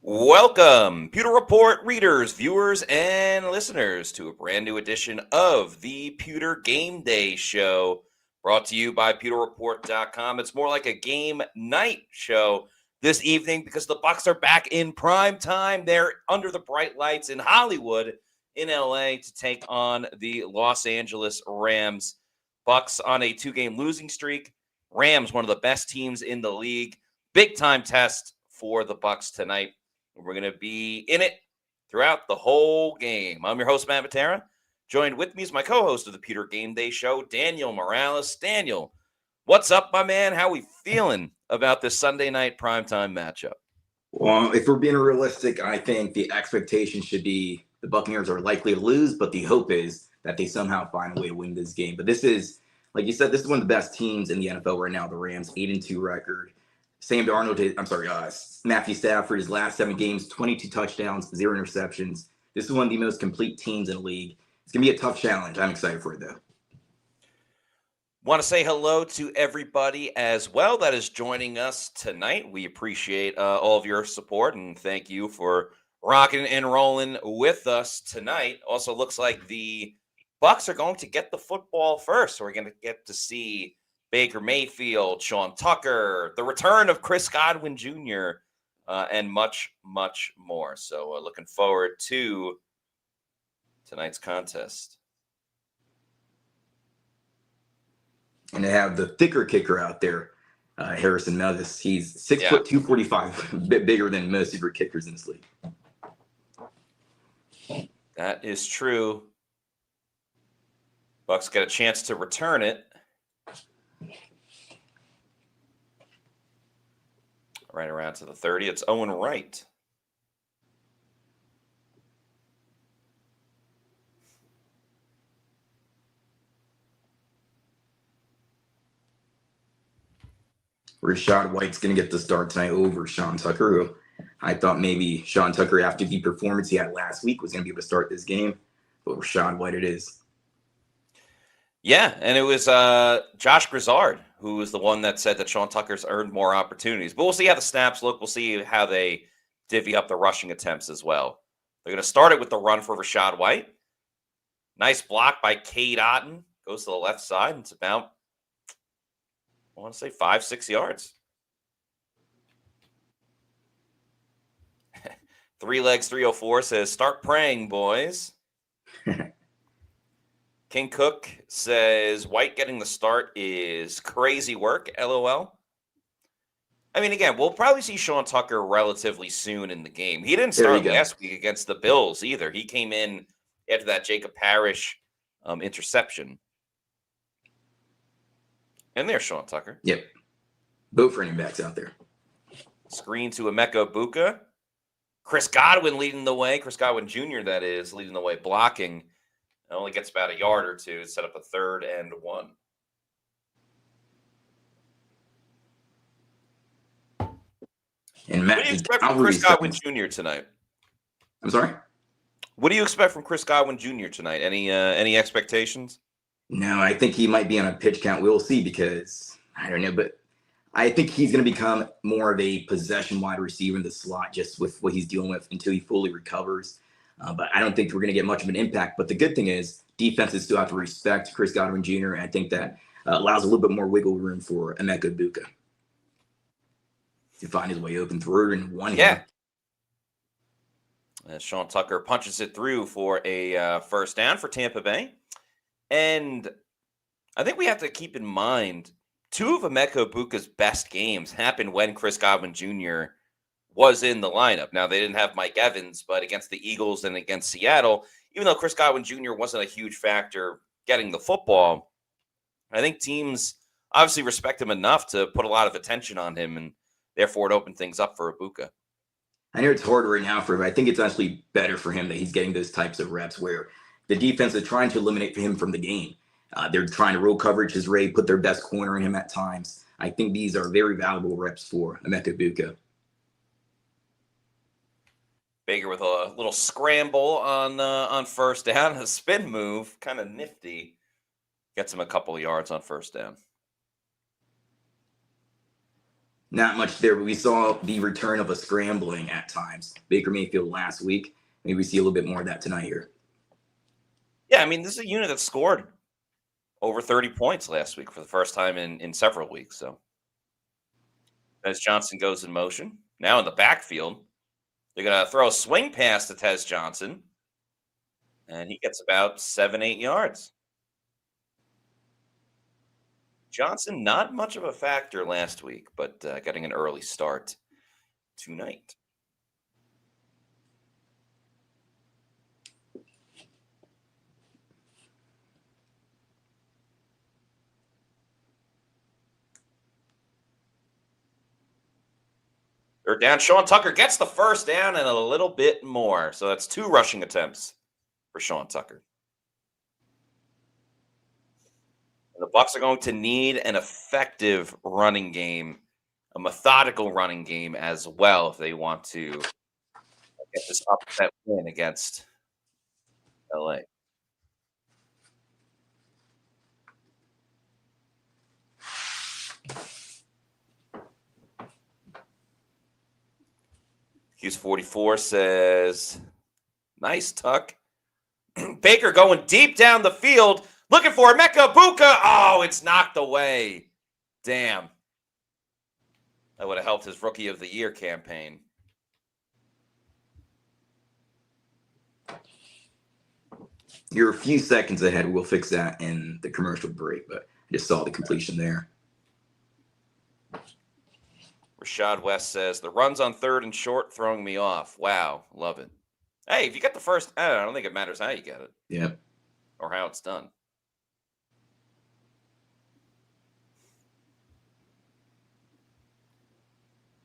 Welcome, Pewter Report readers, viewers, and listeners to a brand new edition of the Pewter Game Day Show, brought to you by PewterReport.com. It's more like a game night show this evening because the Bucs are back in prime time. They're under the bright lights in Hollywood, in LA, to take on the Los Angeles Rams. Bucs on a 2-game losing streak. Rams, one of the best teams in the league. Big time test for the Bucs tonight. We're going to be in it throughout the whole game. I'm your host, Matt Matera. Joined with me is my co-host of the Pewter Game Day Show, Daniel Morales. Daniel, what's up, my man? How we feeling about this Sunday night primetime matchup? Well, if we're being realistic, I think the expectation should be the Buccaneers are likely to lose, but the hope is that they somehow find a way to win this game. But this is, like you said, this is one of the best teams in the NFL right now, the Rams, 8-2 record. Sam Darnold, Matthew Stafford, his last 7 games, 22 touchdowns, 0 interceptions. This is one of the most complete teams in the league. It's going to be a tough challenge. I'm excited for it, though. Want to say hello to everybody as well that is joining us tonight. We appreciate all of your support, and thank you for rocking and rolling with us tonight. Also, looks like the Bucs are going to get the football first, so we're going to get to see Baker Mayfield, Sean Tucker, the return of Chris Godwin Jr., and much, much more. So looking forward to tonight's contest. And they have the thicker kicker out there, Harrison Mevis. He's 6 foot 245, a bit bigger than most of your kickers in this league. That is true. Bucs get a chance to return it. Right around to the 30. It's Owen Wright. Rachaad White's going to get the start tonight over Sean Tucker, who I thought maybe Sean Tucker, after the performance he had last week, was going to be able to start this game. But Rachaad White it is. Yeah, and it was Josh Grizzard who was the one that said that Sean Tucker's earned more opportunities. But we'll see how the snaps look. We'll see how they divvy up the rushing attempts as well. They're going to start it with the run for Rachaad White. Nice block by Cade Otton. Goes to the left side. It's about, I want to say, 5-6 yards. 3 Legs 304 says, start praying, boys. King Cook says, White getting the start is crazy work, LOL. I mean, again, we'll probably see Sean Tucker relatively soon in the game. He didn't start last week against the Bills either. He came in after that Jacob Parrish interception. And there's Sean Tucker. Yep. Both running backs out there. Screen to Emeka Buka. Chris Godwin leading the way. Chris Godwin Jr., that is, leading the way, blocking. It only gets about a yard or two to set up a 3rd and 1. And Matt, what do you expect from Chris Godwin Jr. tonight? I'm sorry? What do you expect from Chris Godwin Jr. tonight? Any expectations? No, I think he might be on a pitch count. We'll see because, I don't know, but I think he's going to become more of a possession wide receiver in the slot just with what he's dealing with until he fully recovers. But I don't think we're going to get much of an impact. But the good thing is defenses still have to respect Chris Godwin Jr. And I think that allows a little bit more wiggle room for Emeka Buka to find his way open through and one. Yeah. As Sean Tucker punches it through for a first down for Tampa Bay. And I think we have to keep in mind 2 of Emeka Buka's best games happened when Chris Godwin Jr. was in the lineup. Now, they didn't have Mike Evans, but against the Eagles and against Seattle, even though Chris Godwin Jr. wasn't a huge factor getting the football, I think teams obviously respect him enough to put a lot of attention on him, and therefore it opened things up for Buka. I know it's hard right now for him, but I think it's actually better for him that he's getting those types of reps where the defense is trying to eliminate him from the game. They're trying to roll coverage his way, put their best corner in him at times. I think these are very valuable reps for Emeka Buka. Baker with a little scramble on first down, a spin move, kind of nifty. Gets him a couple of yards on first down. Not much there, but we saw the return of a scrambling at times. Baker Mayfield last week. Maybe we see a little bit more of that tonight here. Yeah, I mean, this is a unit that scored over 30 points last week for the first time in several weeks. So Tez Johnson goes in motion. Now in the backfield, they're going to throw a swing pass to Tez Johnson, and he gets about 7-8 yards. Johnson, not much of a factor last week, but getting an early start tonight. They're down. Sean Tucker gets the first down and a little bit more. So that's 2 rushing attempts for Sean Tucker. And the Bucs are going to need an effective running game, a methodical running game as well, if they want to get this upset win against LA. Hughes 44 says, nice tuck. Baker going deep down the field, looking for Emeka Egbuka. Oh, it's knocked away. Damn. That would have helped his Rookie of the Year campaign. You're a few seconds ahead. We'll fix that in the commercial break, but I just saw the completion there. Rashad West says, the runs on 3rd and short throwing me off. Wow, love it. Hey, if you get the first, I don't think it matters how you get it. Yeah. Or how it's done.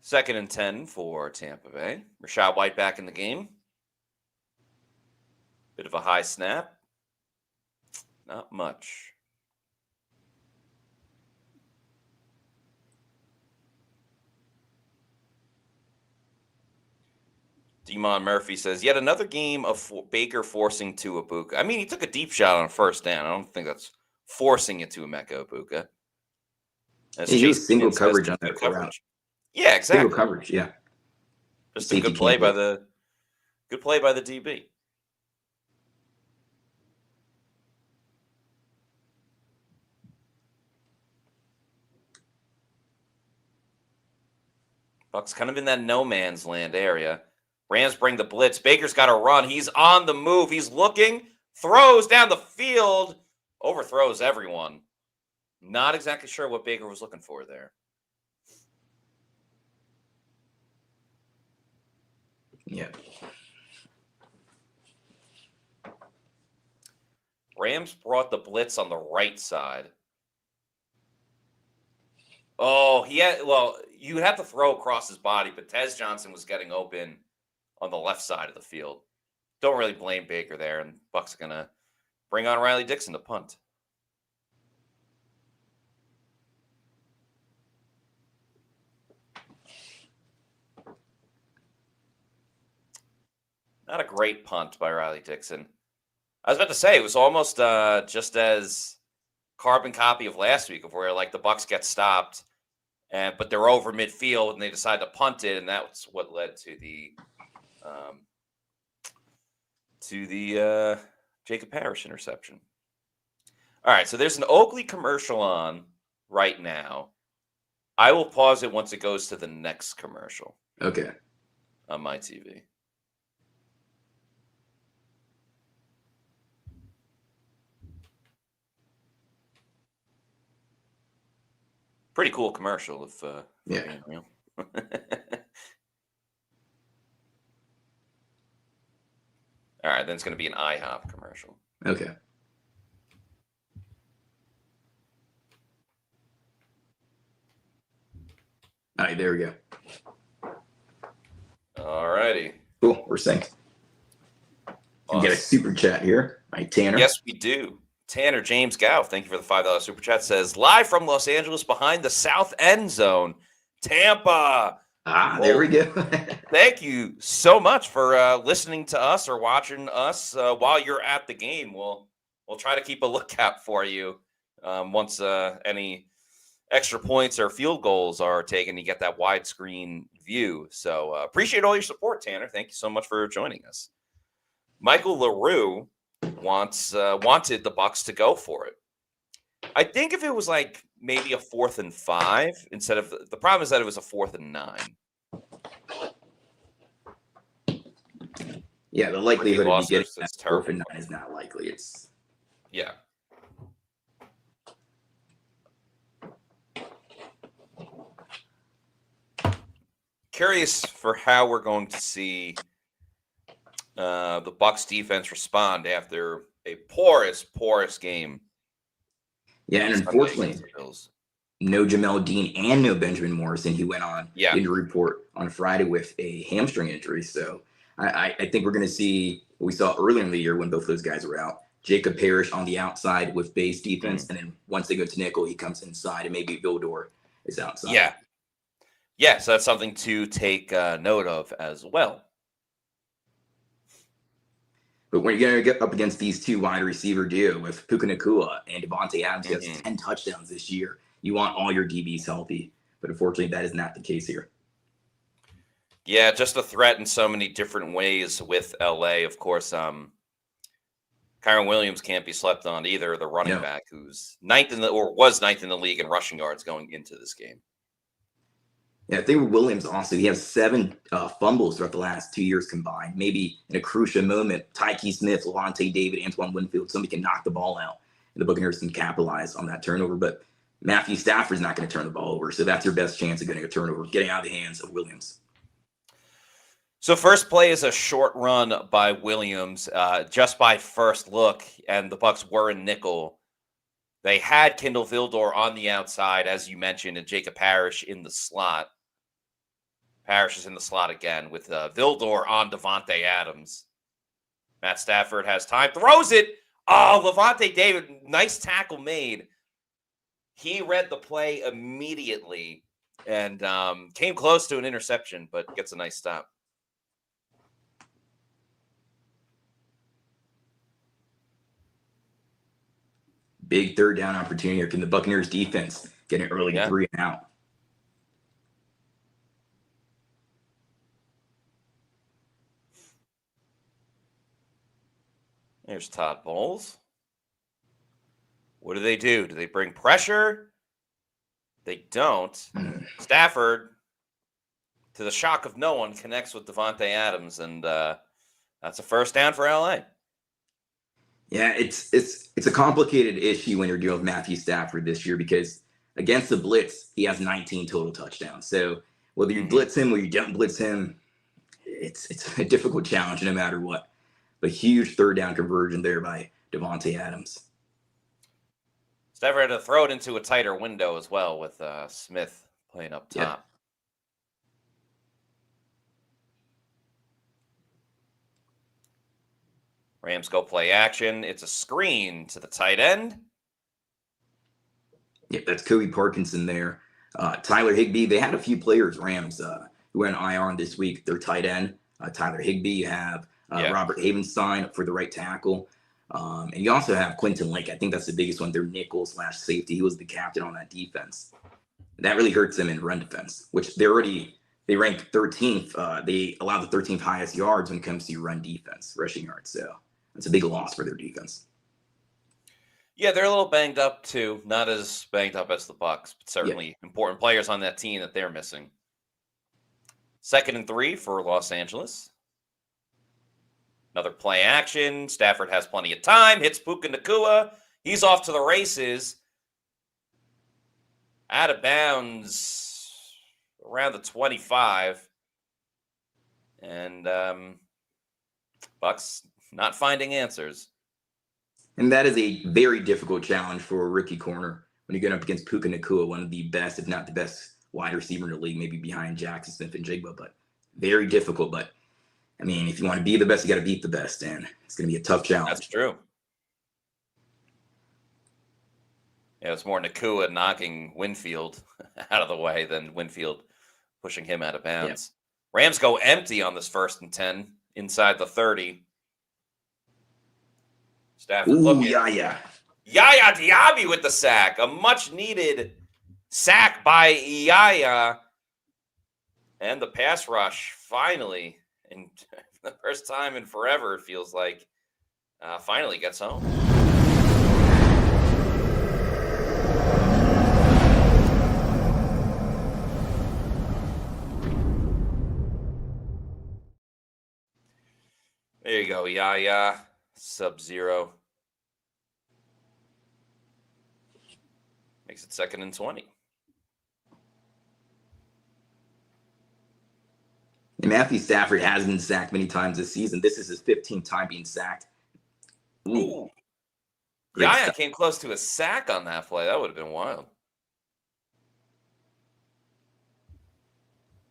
Second and 10 for Tampa Bay. Rashad White back in the game. Bit of a high snap. Not much. Demon Murphy says, yet another game of Baker forcing to Egbuka. I mean, he took a deep shot on 1st down. I don't think that's forcing it to Emeka Egbuka. He was single coverage on that coverage. Yeah, exactly. Single coverage, yeah. Just a good play by the DB. Bucs kind of in that no man's land area. Rams bring the blitz. Baker's got to run. He's on the move. He's looking, throws down the field, overthrows everyone. Not exactly sure what Baker was looking for there. Yeah. Rams brought the blitz on the right side. Oh, you would have to throw across his body, but Tez Johnson was getting open on the left side of the field. Don't really blame Baker there, and Bucs are going to bring on Riley Dixon to punt. Not a great punt by Riley Dixon. I was about to say, it was almost just as carbon copy of last week, of where like the Bucs get stopped, but they're over midfield and they decide to punt it, and that's what led to the Jacob Parrish interception. All right, so there's an Oakley commercial on right now. I will pause it once it goes to the next commercial. Okay. On my TV. Pretty cool commercial, if yeah. Being real. All right, then it's going to be an IHOP commercial. Okay. All right, there we go. All righty. Cool, we're synced. We get a super chat here. All right, Tanner. Yes, we do. Tanner James Gow, thank you for the $5 super chat, says, live from Los Angeles behind the south end zone, Tampa. There we go. Thank you so much for listening to us or watching us while you're at the game. We'll try to keep a lookout for you once any extra points or field goals are taken, you get that widescreen view. So appreciate all your support, Tanner. Thank you so much for joining us. Michael LaRue wanted the Bucs to go for it. I think if it was like maybe a 4th and 5 instead of the problem is that it was a 4th and 9. Yeah, the likelihood of you getting that terrible. 4th and 9 is not likely. It's yeah. Curious for how we're going to see the Bucs defense respond after a porous game. Yeah, and unfortunately, no Jamel Dean and no Benjamin Morrison. He went on injury report on Friday with a hamstring injury. So I think we're going to see what we saw earlier in the year when both those guys were out. Jacob Parrish on the outside with base defense, and then once they go to nickel, he comes inside, and maybe Vildor is outside. Yeah, so that's something to take note of as well. But when you're going to get up against these two wide receiver duo with Puka Nacua and Devontae Adams, who has 10 touchdowns this year, you want all your DBs healthy. But unfortunately, that is not the case here. Yeah, just a threat in so many different ways with LA. Of course, Kyron Williams can't be slept on either, the running back who's was ninth in the league in rushing yards going into this game. Yeah, I think Williams also, he has 7 fumbles throughout the last 2 years combined. Maybe in a crucial moment, Tyke Smith, Levante David, Antoine Winfield, somebody can knock the ball out, and the Buccaneers can capitalize on that turnover. But Matthew Stafford's not going to turn the ball over, so that's your best chance of getting a turnover, getting out of the hands of Williams. So first play is a short run by Williams, just by first look, and the Bucs were in nickel. They had Kindle Vildor on the outside, as you mentioned, and Jacob Parrish in the slot. Parrish is in the slot again with Vildor on Devontae Adams. Matt Stafford has time, throws it. Oh, Levante David, nice tackle made. He read the play immediately and came close to an interception, but gets a nice stop. Big third down opportunity here. Can the Buccaneers defense get an early 3 and out? There's Todd Bowles. What do? Do they bring pressure? They don't. Stafford, to the shock of no one, connects with Devontae Adams, and that's a first down for LA. Yeah, it's a complicated issue when you're dealing with Matthew Stafford this year because against the blitz, he has 19 total touchdowns. So whether you blitz him or you don't blitz him, it's a difficult challenge no matter what. But huge third down conversion there by Devontae Adams. Stafford had to throw it into a tighter window as well with Smith playing up top. Yep. Rams go play action. It's a screen to the tight end. Yeah, that's Kobe Parkinson there. Tyler Higbee, they had a few players, Rams, who went on IR this week. Their tight end, Tyler Higbee. You have Robert Havenstein for the right tackle. And you also have Quentin Lake. I think that's the biggest one. Their nickel/safety. He was the captain on that defense. That really hurts them in run defense, which they ranked 13th. They allow the 13th highest yards when it comes to run defense, rushing yards. So that's a big loss for their defense. Yeah, they're a little banged up too. Not as banged up as the Bucs, but certainly important players on that team that they're missing. 2nd and 3 for Los Angeles. Another play action. Stafford has plenty of time. Hits Puka Nacua. He's off to the races. Out of bounds around the 25. And Bucs not finding answers. And that is a very difficult challenge for a rookie corner when you're going up against Puka Nacua, one of the best, if not the best, wide receiver in the league, maybe behind Jackson Smith and Jigba, but very difficult. But, I mean, if you want to be the best, you got to beat the best, and it's going to be a tough challenge. That's true. Yeah, it's more Nacua knocking Winfield out of the way than Winfield pushing him out of bounds. Yeah. Rams go empty on this 1st and 10 inside the 30. Stafford Yaya Diaby with the sack. A much-needed Sack by Yaya. And the pass rush finally, and for the first time in forever, it feels like, finally gets home. There you go, Yaya. Sub-0. Makes it 2nd and 20. And Matthew Stafford has been sacked many times this season. This is his 15th time being sacked. Ooh. Yaya came close to a sack on that play. That would have been wild.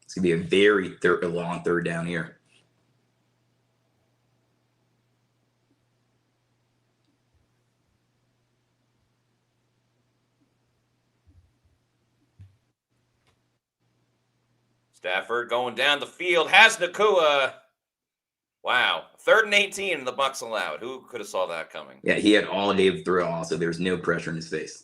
It's going to be a very long third down here. Stafford going down the field, has Nakua. Wow. 3rd and 18, and the Bucs allowed. Who could have saw that coming? Yeah, he had all day to throw also. There's no pressure in his face.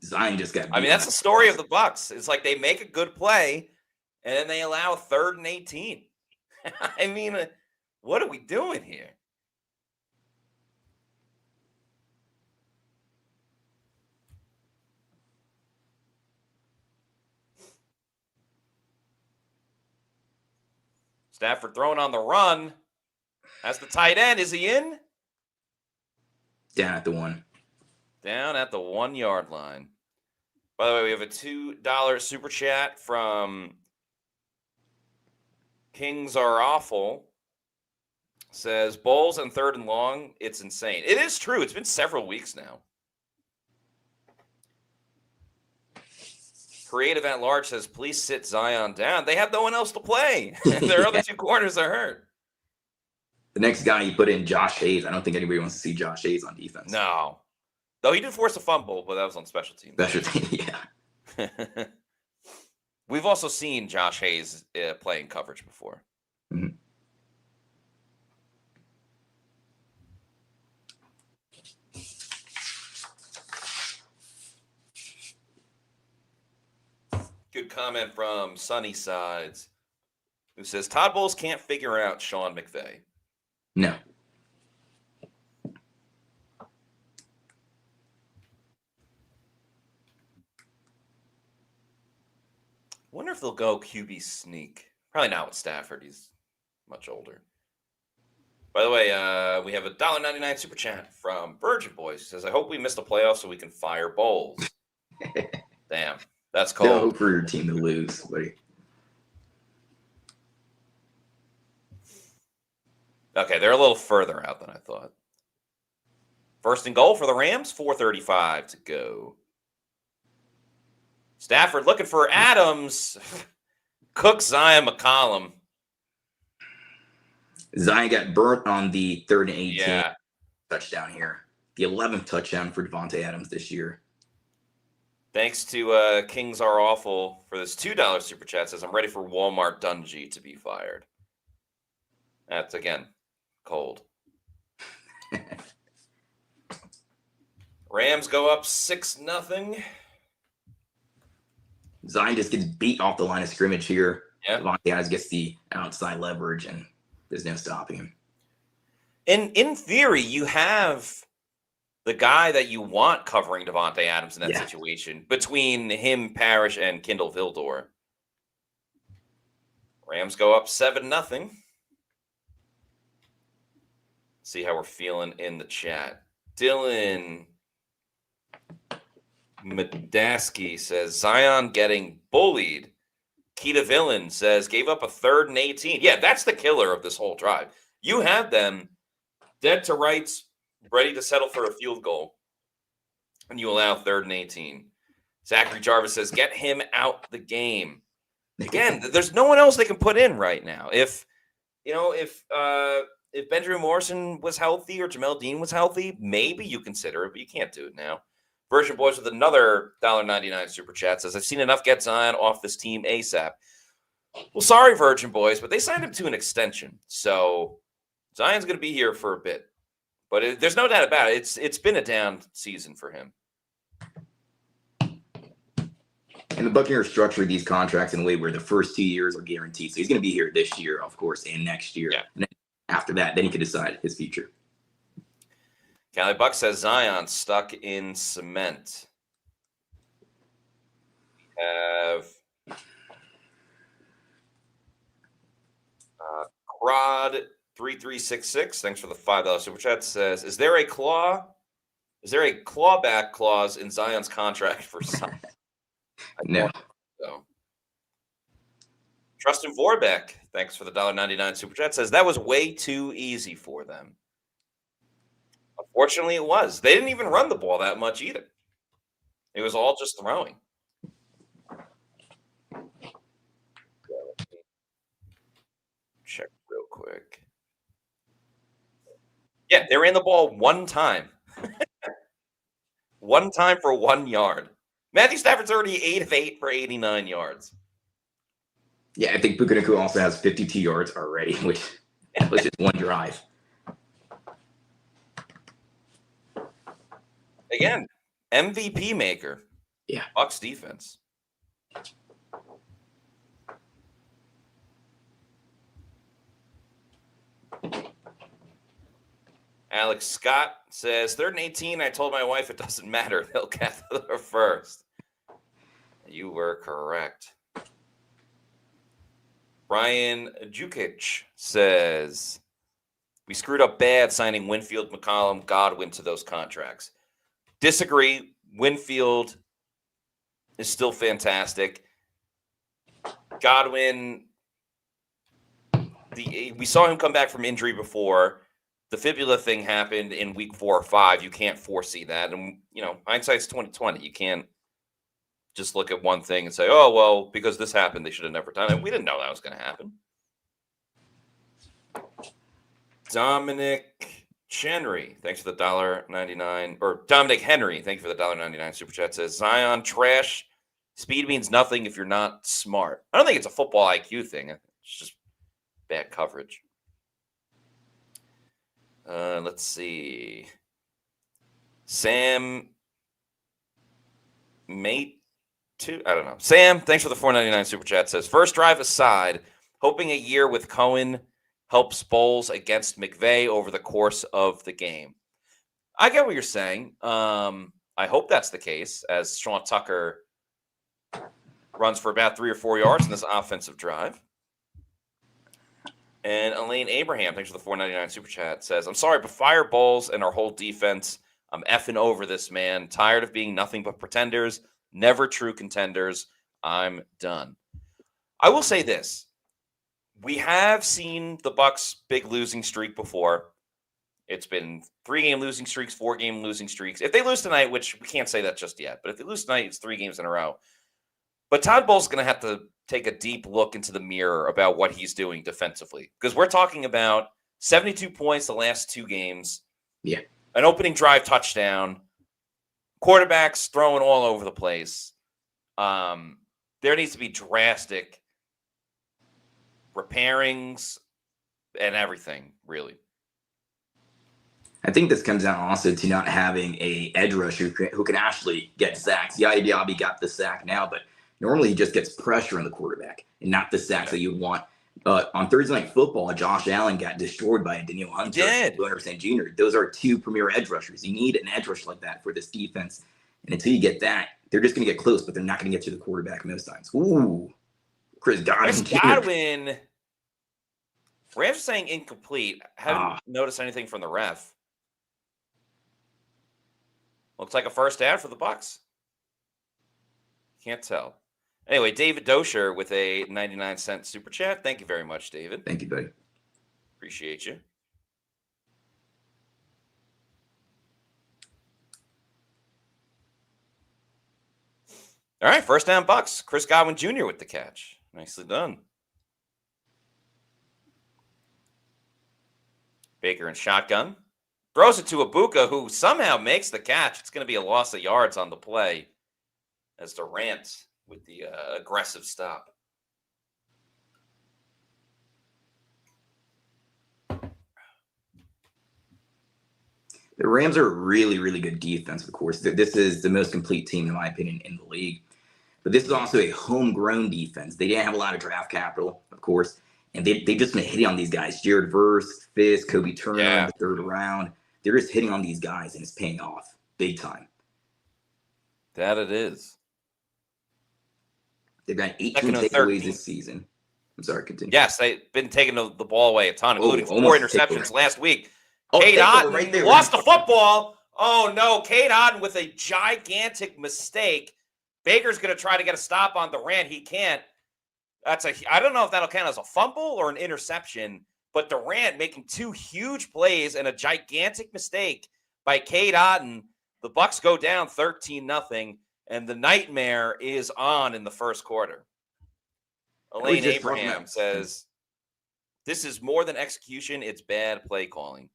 Zion just got beat. I mean, that's the story of the Bucs. It's like they make a good play, and then they allow 3rd and 18. I mean, what are we doing here? Stafford throwing on the run. As the tight end. Is he in? Down at the 1. Down at the 1-yard line. By the way, we have a $2 super chat from Kings Are Awful. Says, Bowles and 3rd and long, it's insane. It is true. It's been several weeks now. Creative at Large says, please sit Zion down. They have no one else to play. Their other 2 corners are hurt. The next guy you put in, Josh Hayes. I don't think anybody wants to see Josh Hayes on defense. No. Though he did force a fumble, but that was on special teams. Special team, yeah. We've also seen Josh Hayes playing coverage before. Mm-hmm. Good comment from Sunny Sides, who says, Todd Bowles can't figure out Sean McVay. No. Wonder if they'll go QB sneak. Probably not with Stafford. He's much older. By the way, we have a $1.99 super chat from Virgin Boys. Who says, I hope we missed the playoffs so we can fire Bowles. Damn. That's cold. Don't hope for your team to lose, buddy. Okay, they're a little further out than I thought. 1st and goal for the Rams. 4:35 to go. Stafford looking for Adams. Cook, Zion, McCollum. Zion got burnt on the 3rd and 18 touchdown here. The 11th touchdown for Devontae Adams this year. Thanks to Kings Are Awful for this $2 super chat. Says, I'm ready for Walmart Dungy to be fired. That's, again, cold. Rams go up 6-0. Zion just gets beat off the line of scrimmage here. Yeah. Devontae Adams gets the outside leverage, and there's no stopping him. In theory, you have the guy that you want covering Devontae Adams in that situation between him, Parrish, and Kindle Vildor. Rams go up 7-0. See how we're feeling in the chat. Dylan Medaski says, Zion getting bullied. Keita Villain says, gave up a 3rd and 18. Yeah, that's the killer of this whole drive. You had them dead to rights, ready to settle for a field goal, and you allow 3rd and 18. Zachary Jarvis says, get him out the game. Again, there's no one else they can put in right now. If Benjamin Morrison was healthy or Jamel Dean was healthy, maybe you consider it, but you can't do it now. Virgin Boys with another $1.99 super chat says, I've seen enough get Zion off this team ASAP. Well, sorry, Virgin Boys, but they signed him to an extension. So Zion's going to be here for a bit. But there's no doubt about it. It's been a down season for him. And the Buccaneers structured these contracts in a way where the first 2 years are guaranteed. So he's going to be here this year, of course, and next year. Yeah. And then after that, then he can decide his future. Cali Buck says Zion stuck in cement. We have Crod 3366. Thanks for the $5 super chat. Says, is there a clawback clause in Zion's contract for Zion? No. So. Trustin Vorbeck, thanks for the $1.99 super chat, says that was way too easy for them. Unfortunately, it was. They didn't even run the ball that much either. It was all just throwing. Check real quick. Yeah, they ran the ball one time. One time for 1 yard. Matthew Stafford's already 8 of 8 for 89 yards. Yeah, I think Buccaneers also has 52 yards already, which was just one drive. Again, MVP maker. Yeah. Bucs defense. Alex Scott says, 3rd and 18, I told my wife it doesn't matter. They'll get there first. You were correct. Brian Jukic says, we screwed up bad signing Winfield, McCollum, Godwin to those contracts. Disagree. Winfield is still fantastic. Godwin, we saw him come back from injury before. The fibula thing happened in week 4 or 5. You can't foresee that. And, hindsight's 20/20. You can't just look at one thing and say, oh, well, because this happened, they should have never done it. We didn't know that was going to happen. Dominic Henry, thanks for the $1.99. Or Dominic Henry, thank you for the $1.99 super chat. Says, Zion, trash. Speed means nothing if you're not smart. I don't think it's a football IQ thing. It's just bad coverage. Let's see. Sam Mate 2. I don't know. Sam, thanks for the $4.99 super chat. Says, first drive aside, hoping a year with Cohen helps Bowles against McVay over the course of the game. I get what you're saying. I hope that's the case, as Sean Tucker runs for about 3 or 4 yards in this offensive drive. And Elaine Abraham, thanks for the $4.99 super chat, says, I'm sorry, but fire Bowles and our whole defense. I'm effing over this, man. Tired of being nothing but pretenders, never true contenders. I'm done. I will say this. We have seen the Bucs' big losing streak before. It's been 3-game losing streaks, 4-game losing streaks. If they lose tonight, which we can't say that just yet, but if they lose tonight, it's 3 games in a row. But Todd Bowles is going to have to take a deep look into the mirror about what he's doing defensively. Because we're talking about 72 points the last 2 games. Yeah. An opening drive touchdown. Quarterbacks throwing all over the place. There needs to be drastic repairings and everything, really. I think this comes down also to not having a edge rusher who can actually get sacks. Yaya Diaby got the sack now, but normally he just gets pressure on the quarterback and not the sacks that you want. On Thursday Night Football, Josh Allen got destroyed by Daniel Hunter and Leonard St. Jr. Those are 2 premier edge rushers. You need an edge rusher like that for this defense. And until you get that, they're just going to get close, but they're not going to get to the quarterback most times. Ooh, Chris Godwin. Rams are saying incomplete. Haven't noticed anything from the ref. Looks like a first down for the Bucs. Can't tell. Anyway, David Dosher with a 99-cent super chat. Thank you very much, David. Thank you, buddy. Appreciate you. All right, first down Bucs. Chris Godwin Jr. with the catch. Nicely done. Baker in shotgun. Throws it to Ibuka, who somehow makes the catch. It's going to be a loss of yards on the play as Durant with the aggressive stop. The Rams are a really, really good defense, of course. This is the most complete team, in my opinion, in the league. But this is also a homegrown defense. They didn't have a lot of draft capital, of course. And they just been hitting on these guys. Jared Verse, Fisk, Kobe Turner in the third round. They're just hitting on these guys, and it's paying off big time. That it is. They've got 18 takeaways this season. I'm sorry, continue. Yes, they've been taking the ball away a ton, including 4 interceptions last week. Oh, Cade Otton lost the football. Oh, no. Cade Otton with a gigantic mistake. Baker's going to try to get a stop on Durant. He can't. I don't know if that'll count as a fumble or an interception, but Durant making 2 huge plays and a gigantic mistake by Cade Otton. The Bucs go down 13-0, and the nightmare is on in the first quarter. Elaine Abraham says, this is more than execution. It's bad play calling.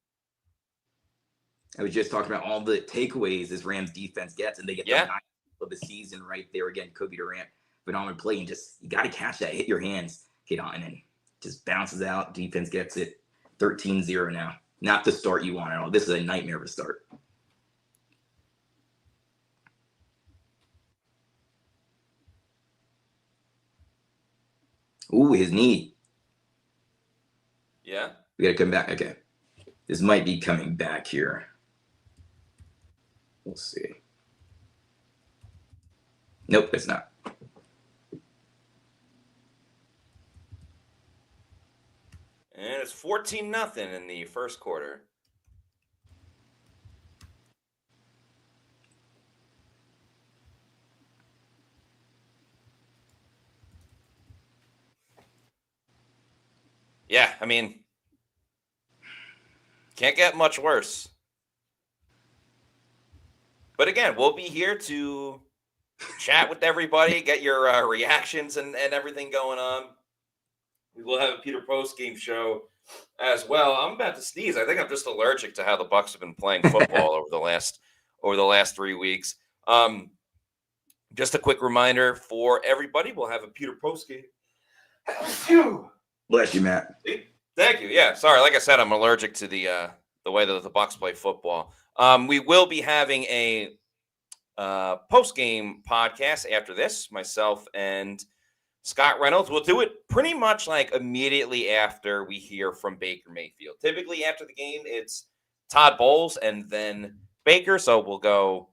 I was just talking about all the takeaways this Rams defense gets, and they get the 9th of the season right there again. Kobe Durant, phenomenal play, and just you got to catch that, hit your hands, get on, and just bounces out. Defense gets it 13-0 now. Not the start you want at all. This is a nightmare of a start. Ooh, his knee. Yeah. We got to come back. Okay. This might be coming back here. We'll see. Nope, it's not. And it's 14-0 in the first quarter. Yeah, I mean, can't get much worse. But again, we'll be here to chat with everybody, get your reactions and everything going on. We will have a Pewter post-game show as well. I'm about to sneeze. I think I'm just allergic to how the Bucs have been playing football over the last 3 weeks. Just a quick reminder for everybody, we'll have a Pewter post-game. Bless you, Matt. Thank you. Yeah, sorry. Like I said, I'm allergic to the way that the Bucs play football. We will be having a post-game podcast after this. Myself and Scott Reynolds will do it pretty much like immediately after we hear from Baker Mayfield. Typically after the game, it's Todd Bowles and then Baker. So we'll go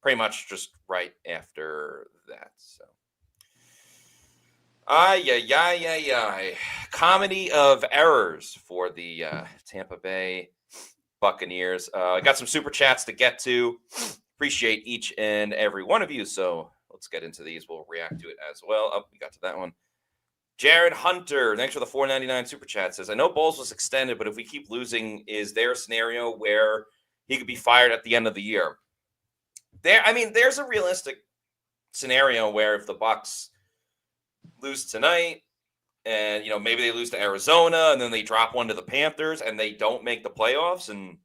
pretty much just right after that. So. Comedy of errors for the Tampa Bay Buccaneers. I got some super chats to get to. Appreciate each and every one of you. So let's get into these. We'll react to it as well. Oh, we got to that one. Jared Hunter, thanks for the $4.99 super chat. Says, I know Bowles was extended, but if we keep losing, is there a scenario where he could be fired at the end of the year? There's a realistic scenario where if the Bucs lose tonight and maybe they lose to Arizona and then they drop one to the Panthers and they don't make the playoffs and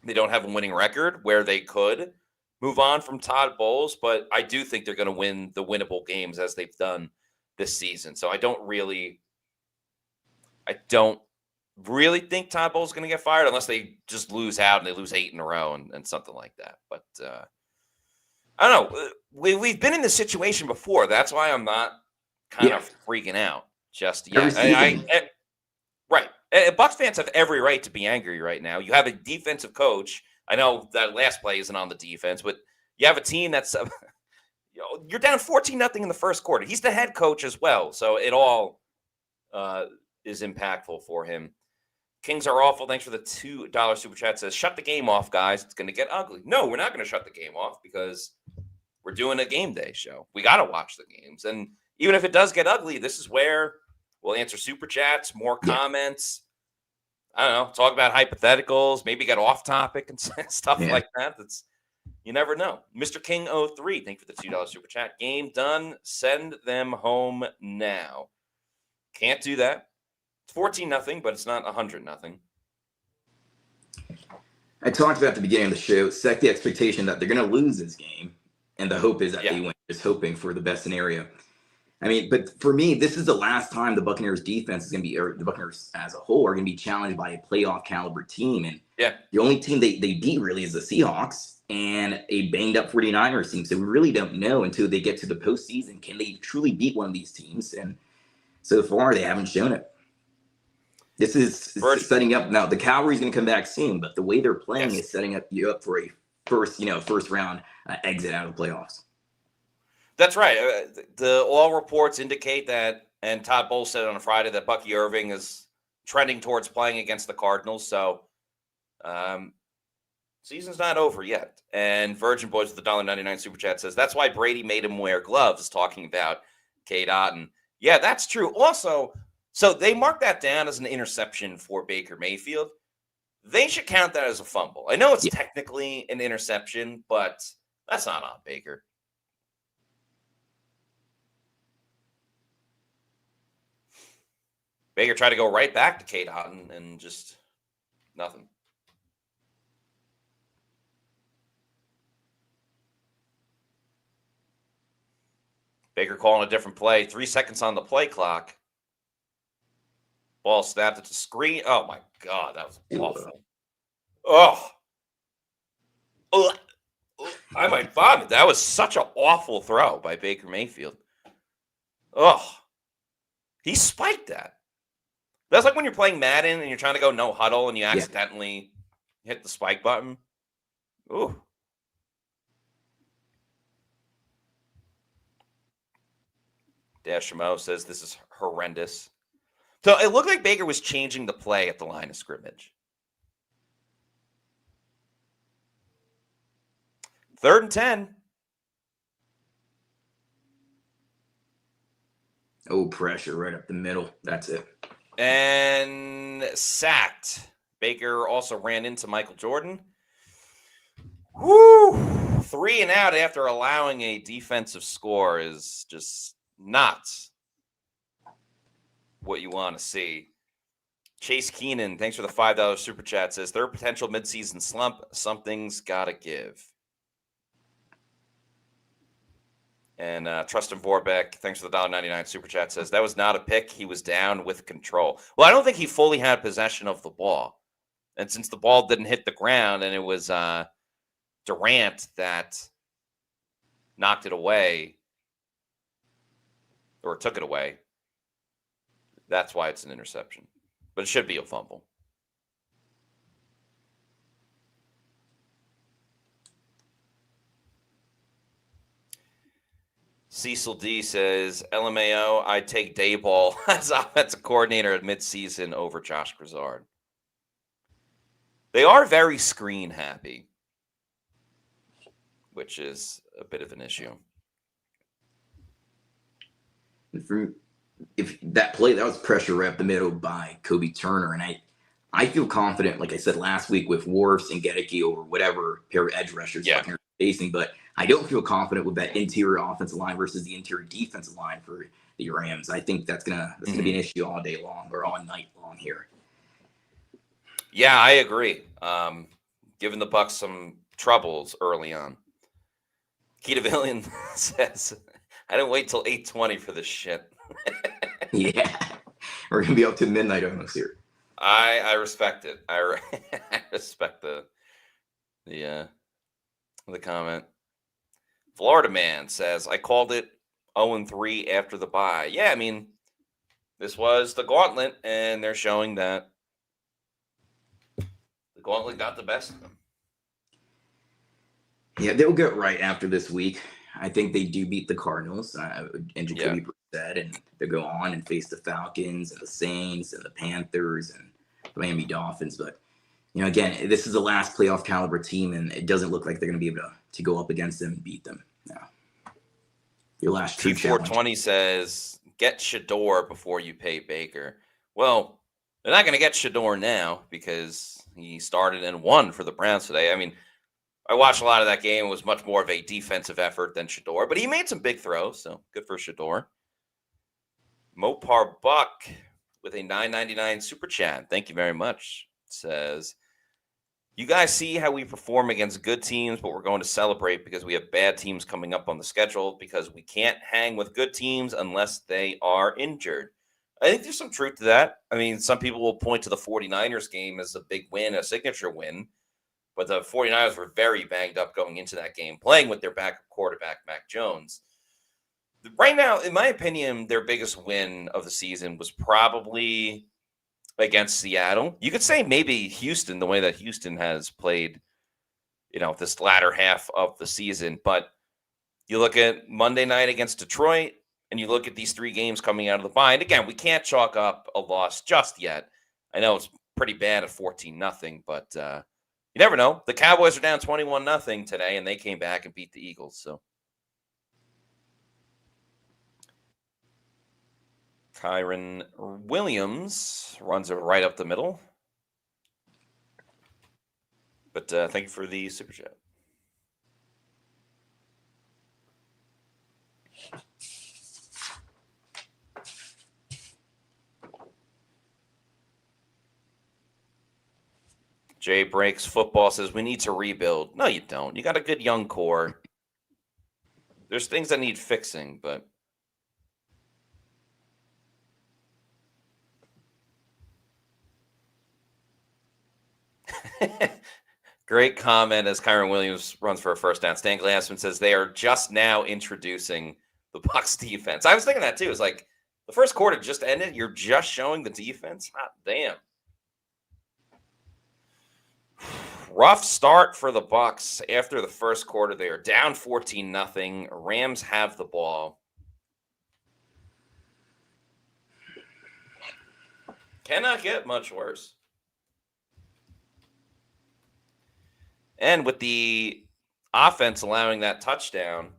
they don't have a winning record, where they could move on from Todd Bowles. But I do think they're going to win the winnable games as they've done this season. So I don't really think Todd Bowles is going to get fired unless they just lose out and they lose 8 in a row and something like that. But I don't know. We've been in this situation before. That's why I'm not kind of freaking out just yet. Right. Bucs fans have every right to be angry right now. You have a defensive coach. I know that last play isn't on the defense, but you have a team that's you're down 14-0 in the first quarter. He's the head coach as well, so it all is impactful for him. Kings are awful. Thanks for the $2 super chat. Says, shut the game off, guys. It's going to get ugly. No, we're not going to shut the game off because we're doing a game day show. We got to watch the games. And even if it does get ugly, this is where we'll answer super chats, more comments. I don't know, talk about hypotheticals, maybe get off topic and stuff like that. You never know. Mr. King 03, thank you for the $2 super chat. Game done. Send them home now. Can't do that. It's 14-0, but it's not 100-0. I talked about at the beginning of the show, set the expectation that they're going to lose this game, and the hope is that they win. Just hoping for the best scenario. But for me, this is the last time the Buccaneers defense is going to be, or the Buccaneers as a whole are going to be challenged by a playoff caliber team. And Yeah. The only team they beat really is the Seahawks and a banged up 49ers team. So we really don't know until they get to the postseason. Can they truly beat one of these teams? And so far, they haven't shown it. This is setting up now. The Cavalry's going to come back soon, but the way they're playing is setting you up for a first round exit out of the playoffs. That's right. All reports indicate that, and Todd Bowles said on Friday that Bucky Irving is trending towards playing against the Cardinals. So, season's not over yet. And Virgin Boys with the $1.99 super chat says that's why Brady made him wear gloves. Talking about Cade Otton. Yeah, that's true. Also, so they marked that down as an interception for Baker Mayfield. They should count that as a fumble. I know it's technically an interception, but that's not on Baker. Baker tried to go right back to Cade Otton and just nothing. Baker calling a different play. 3 seconds on the play clock. Ball snapped at the screen. Oh, my God. That was awful. Oh. I might vomit. That was such an awful throw by Baker Mayfield. Oh. He spiked that. That's like when you're playing Madden and you're trying to go no huddle and you accidentally hit the spike button. Ooh. Dashimo says this is horrendous. So it looked like Baker was changing the play at the line of scrimmage. 3rd and 10. Oh, pressure right up the middle. That's it. And sacked. Baker also ran into Michael Jordan. Woo! 3 and out after allowing a defensive score is just not what you want to see. Chase Keenan, thanks for the $5 super chat, says third potential midseason slump. Something's got to give. And Trustin Vorbeck, thanks for the $1.99 super chat, says that was not a pick. He was down with control. Well, I don't think he fully had possession of the ball. And since the ball didn't hit the ground and it was Durant that knocked it away or took it away, that's why it's an interception. But it should be a fumble. Cecil D says, LMAO, I'd take Dayball as offensive coordinator at midseason over Josh Grizzard. They are very screen happy, which is a bit of an issue. If that play, that was pressure right up the middle by Kobe Turner. And I feel confident, like I said last week, with Wirfs and Gedeke or whatever pair of edge rushers Buccaneers facing, but I don't feel confident with that interior offensive line versus the interior defensive line for the Rams. I think that's gonna be an issue all day long or all night long here. Yeah, I agree. Giving the Bucs some troubles early on. Ketavillian says, I didn't wait till 8:20 for this shit. Yeah, we're gonna be up to midnight almost here. I respect it. I respect the comment. Florida man says, I called it 0-3 after the bye. Yeah, I mean, this was the gauntlet, and they're showing that the gauntlet got the best of them. Yeah, they'll get right after this week. I think they do beat the Cardinals and Jacoby Brissett, and they'll go on and face the Falcons and the Saints and the Panthers and the Miami Dolphins. But, you know, again, this is the last playoff caliber team, and it doesn't look like they're going to be able to go up against them and beat them. No. Your last true challenge. T420 says, get Shador before you pay Baker. Well, they're not going to get Shador now because he started and won for the Browns today. I mean, I watched a lot of that game. It was much more of a defensive effort than Shador, but he made some big throws, so good for Shador. Mopar Buck with a $9.99 super chat. Thank you very much. Says, you guys see how we perform against good teams, but we're going to celebrate because we have bad teams coming up on the schedule because we can't hang with good teams unless they are injured. I think there's some truth to that. I mean, some people will point to the 49ers game as a big win, a signature win, but the 49ers were very banged up going into that game, playing with their backup quarterback, Mac Jones. Right now, in my opinion, their biggest win of the season was probably against Seattle. You could say maybe Houston, the way that Houston has played, this latter half of the season. But you look at Monday night against Detroit, and you look at these 3 games coming out of the bye. And again, we can't chalk up a loss just yet. I know it's pretty bad at 14-0, but you never know. The Cowboys are down 21-0 today, and they came back and beat the Eagles. So Kyron Williams runs it right up the middle. But thank you for the super chat. Jay Breaks Football says we need to rebuild. No, you don't. You got a good young core. There's things that need fixing, but great comment as Kyron Williams runs for a first down. Stan Glassman says they are just now introducing the Bucs defense. I was thinking that too. It's like the first quarter just ended. You're just showing the defense. Hot damn. Rough start for the Bucs after the first quarter. They are down 14-0. Rams have the ball. Cannot get much worse. And with the offense allowing that touchdown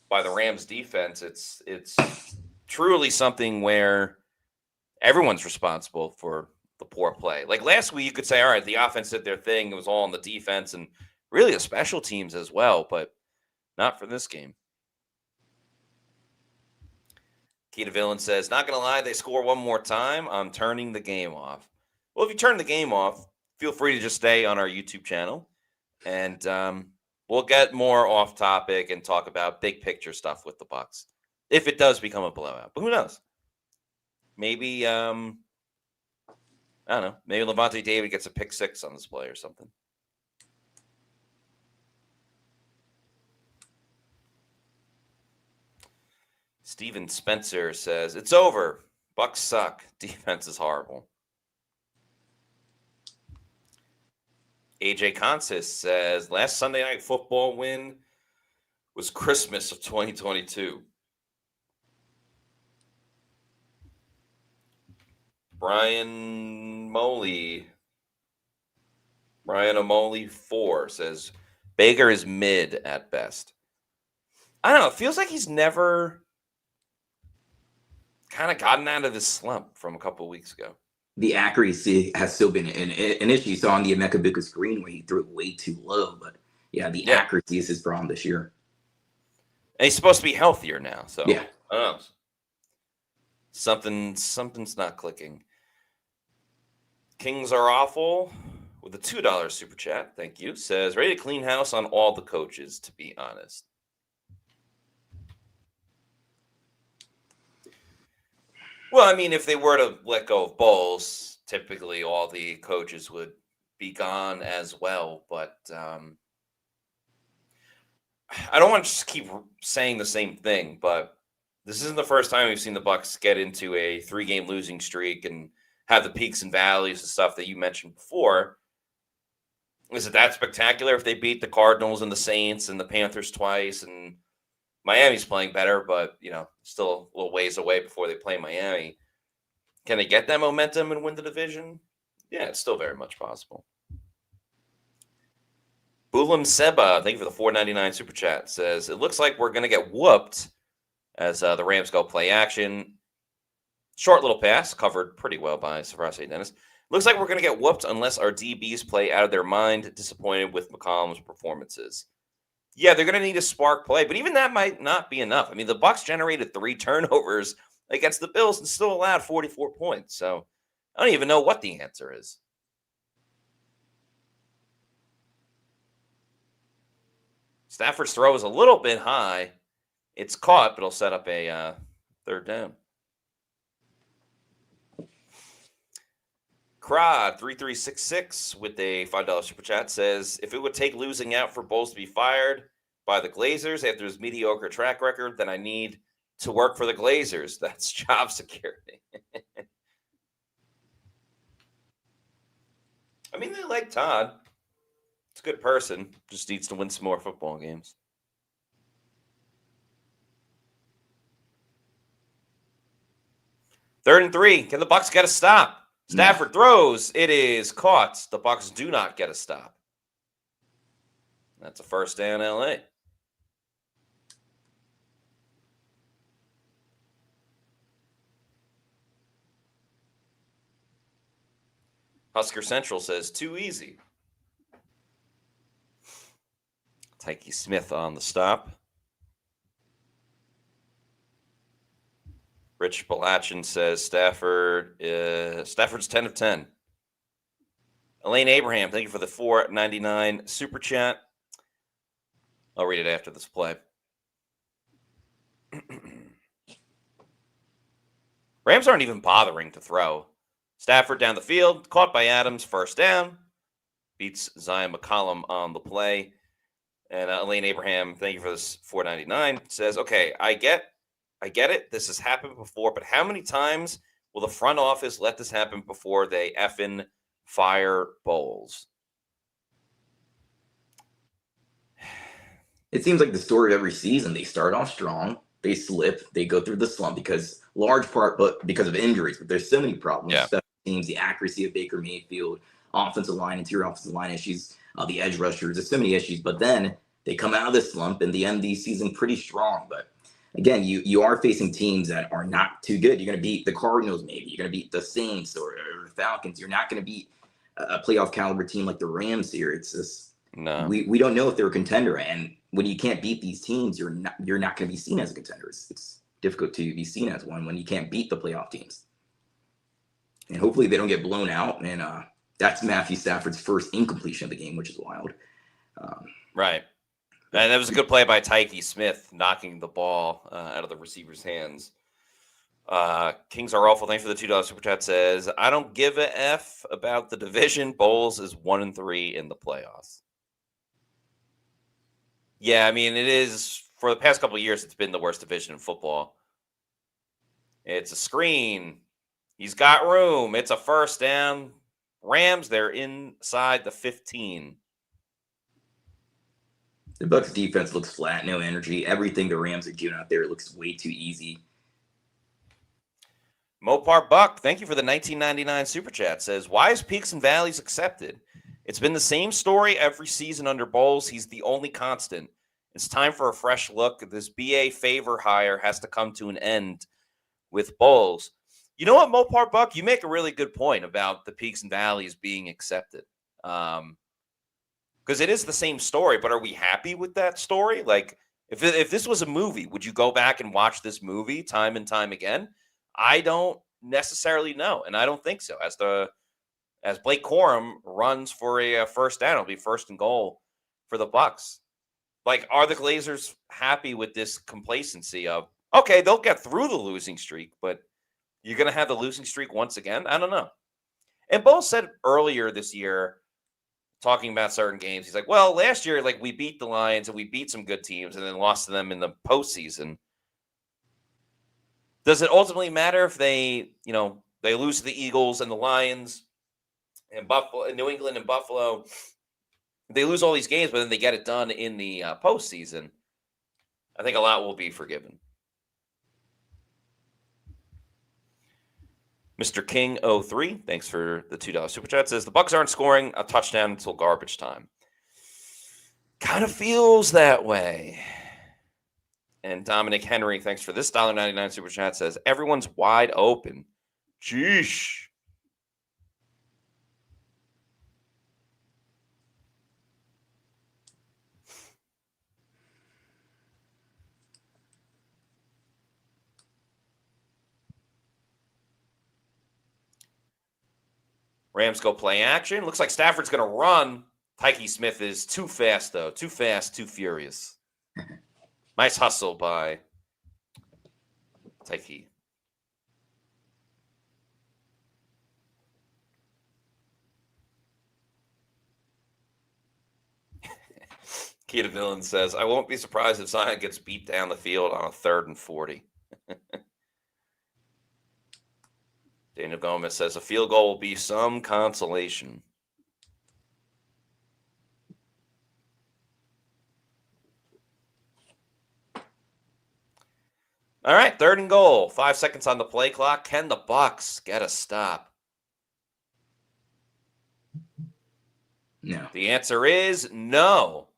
by the Rams defense, it's truly something where everyone's responsible for the poor play. Like last week, you could say, all right, the offense did their thing. It was all on the defense and really the special teams as well, but not for this game. Keita Villain says, not going to lie, they score one more time. I'm turning the game off. Well, if you turn the game off, feel free to just stay on our YouTube channel, and we'll get more off topic and talk about big picture stuff with the Bucs if it does become a blowout. But who knows? Maybe I don't know. Maybe Levante David gets a pick 6 on this play or something. Steven Spencer says it's over. Bucs suck. Defense is horrible. AJ Consist says last Sunday Night Football win was Christmas of 2022. Brian Omoli 4 says Baker is mid at best. I don't know. It feels like he's never kind of gotten out of this slump from a couple of weeks ago. The accuracy has still been an issue. You saw on the Emeka Buka screen where he threw it way too low, but the accuracy is his problem this year. And he's supposed to be healthier now, so yeah, I don't know. Something's not clicking. Kings are awful with a $2 super chat. Thank you. Says ready to clean house on all the coaches. To be honest. Well, I mean, if they were to let go of Bowles, typically all the coaches would be gone as well. But I don't want to just keep saying the same thing, but this isn't the first time we've seen the Bucs get into a 3-game losing streak and have the peaks and valleys and stuff that you mentioned before. Is it that spectacular if they beat the Cardinals and the Saints and the Panthers twice and Miami's playing better, but, still a little ways away before they play Miami. Can they get that momentum and win the division? Yeah, it's still very much possible. Bulam Seba, thank you for the $4.99 super chat, says, it looks like we're going to get whooped as the Rams go play action. Short little pass, covered pretty well by Savrasi Dennis. Looks like we're going to get whooped unless our DBs play out of their mind, disappointed with McCollum's performances. Yeah, they're going to need a spark play, but even that might not be enough. I mean, the Bucs generated 3 turnovers against the Bills and still allowed 44 points. So I don't even know what the answer is. Stafford's throw is a little bit high. It's caught, but it'll set up a 3rd down. Crod 3366 with a $5 super chat says, if it would take losing out for Bowles to be fired by the Glazers after his mediocre track record, then I need to work for the Glazers. That's job security. I mean, they like Todd. He's a good person. Just needs to win some more football games. Third and 3. Can the Bucs get a stop? Stafford throws. It is caught. The Bucs do not get a stop. That's a first down, LA. Husker Central says, too easy. Tyke Smith on the stop. Rich Balachin says Stafford's 10 of 10. Elaine Abraham, thank you for the $4.99 super chat. I'll read it after this play. Rams aren't even bothering to throw. Stafford down the field, caught by Adams, first down. Beats Zion McCollum on the play. And Elaine Abraham, thank you for this $4.99. Says, okay, I get it. This has happened before, but how many times will the front office let this happen before they effing fire Bowles? It seems like the story of every season. They start off strong, they slip, they go through the slump because large part, but because of injuries. But there's so many problems. Yeah. Special teams, the accuracy of Baker Mayfield, offensive line, interior offensive line issues, the edge rushers. There's so many issues. But then they come out of this slump and they end the season pretty strong. But again, you are facing teams that are not too good. You're going to beat the Cardinals, maybe. You're going to beat the Saints or the Falcons. You're not going to beat a playoff caliber team like the Rams here. It's just we don't know if they're a contender. And when you can't beat these teams, you're not going to be seen as a contender. It's difficult to be seen as one when you can't beat the playoff teams. And hopefully they don't get blown out. And that's Matthew Stafford's first incompletion of the game, which is wild. Right. And that was a good play by Tyke Smith, knocking the ball out of the receiver's hands. Kings are awful. Thanks for the $2 super chat. Says, I don't give a F about the division. Bowles is 1-3 in the playoffs. Yeah, I mean, it is, for the past couple of years, it's been the worst division in football. It's a screen. He's got room. It's a first down. Rams, they're inside the 15. The Bucs defense looks flat, no energy. Everything the Rams are doing out there looks way too easy. Mopar Buck, thank you for the $19.99 super chat. Says, why is peaks and valleys accepted? It's been the same story every season under Bowles. He's the only constant. It's time for a fresh look. This BA favor hire has to come to an end with Bowles. You know what, Mopar Buck? You make a really good point about the peaks and valleys being accepted. Because it is the same story, but are we happy with that story? Like, if this was a movie, would you go back and watch this movie time and time again? I don't necessarily know, and I don't think so. As Blake Corum runs for a first down, it'll be first and goal for the Bucs. Like, are the Glazers happy with this complacency of, okay, they'll get through the losing streak, but you're going to have the losing streak once again? I don't know. And Bo said earlier this year, talking about certain games, he's like, well, last year, like, we beat the Lions and we beat some good teams and then lost to them in the postseason. Does it ultimately matter if they lose to the Eagles and the Lions and Buffalo, and New England and Buffalo? They lose all these games, but then they get it done in the postseason. I think a lot will be forgiven. Mr. King 03, thanks for the $2 super chat. Says the Bucs aren't scoring a touchdown until garbage time. Kind of feels that way. And Dominic Henry, thanks for this $1.99 super chat. Says everyone's wide open. Jeesh. Rams go play action. Looks like Stafford's going to run. Tyke Smith is too fast, though. Too fast, too furious. Nice hustle by Tyke. Keita Villain says, I won't be surprised if Zion gets beat down the field on a 3rd and 40. Daniel Gomez says, a field goal will be some consolation. All right, 3rd and goal. 5 seconds on the play clock. Can the Bucs get a stop? No. The answer is no.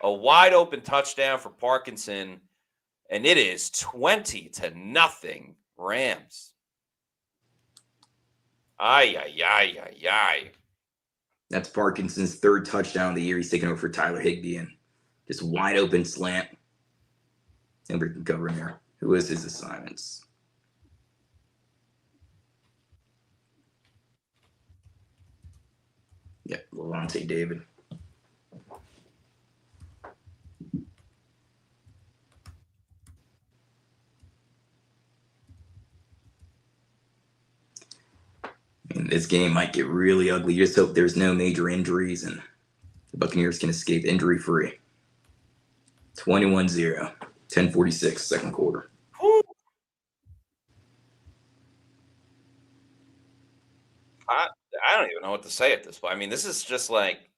A wide open touchdown for Parkinson, and it is 20-0 Rams. Ay. That's Parkinson's 3rd touchdown of the year. He's taking over for Tyler Higbee, and just wide open slant. And we can cover him here. Who is his assignments? Yeah, Levante David. And this game might get really ugly. You just hope there's no major injuries and the Buccaneers can escape injury-free. 21-0, 10:46, second quarter. Whew. I don't even know what to say at this point. I mean, this is just like,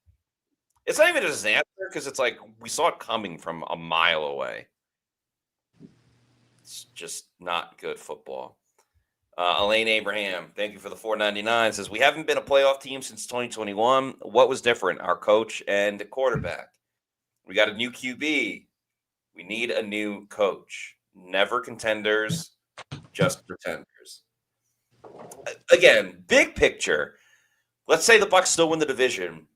it's not even a disaster because it's like we saw it coming from a mile away. It's just not good football. Elaine Abraham, thank you for the $4.99. Says, we haven't been a playoff team since 2021. What was different? Our coach and quarterback. We got a new QB. We need a new coach. Never contenders, just pretenders. Again, big picture. Let's say the Bucs still win the division.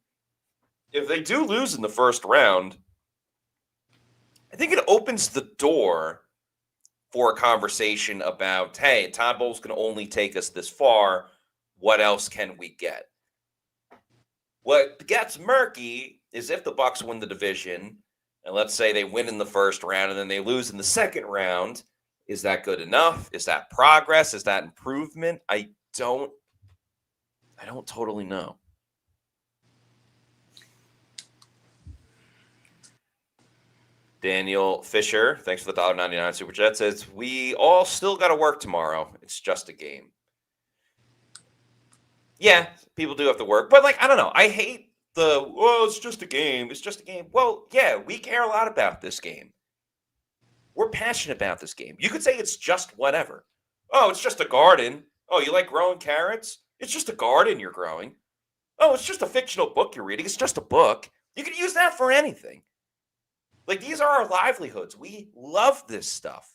If they do lose in the first round, I think it opens the door for a conversation about, hey, Todd Bowles can only take us this far. What else can we get? What gets murky is if the Bucs win the division, and let's say they win in the first round and then they lose in the second round, is that good enough? Is that progress? Is that improvement? I don't totally know. Daniel Fisher, thanks for the $1.99 Super Chat, says, we all still got to work tomorrow. It's just a game. Yeah, people do have to work. But, like, I don't know. I hate it's just a game. It's just a game. Well, yeah, we care a lot about this game. We're passionate about this game. You could say it's just whatever. Oh, it's just a garden. Oh, you like growing carrots? It's just a garden you're growing. Oh, it's just a fictional book you're reading. It's just a book. You could use that for anything. Like, these are our livelihoods. We love this stuff.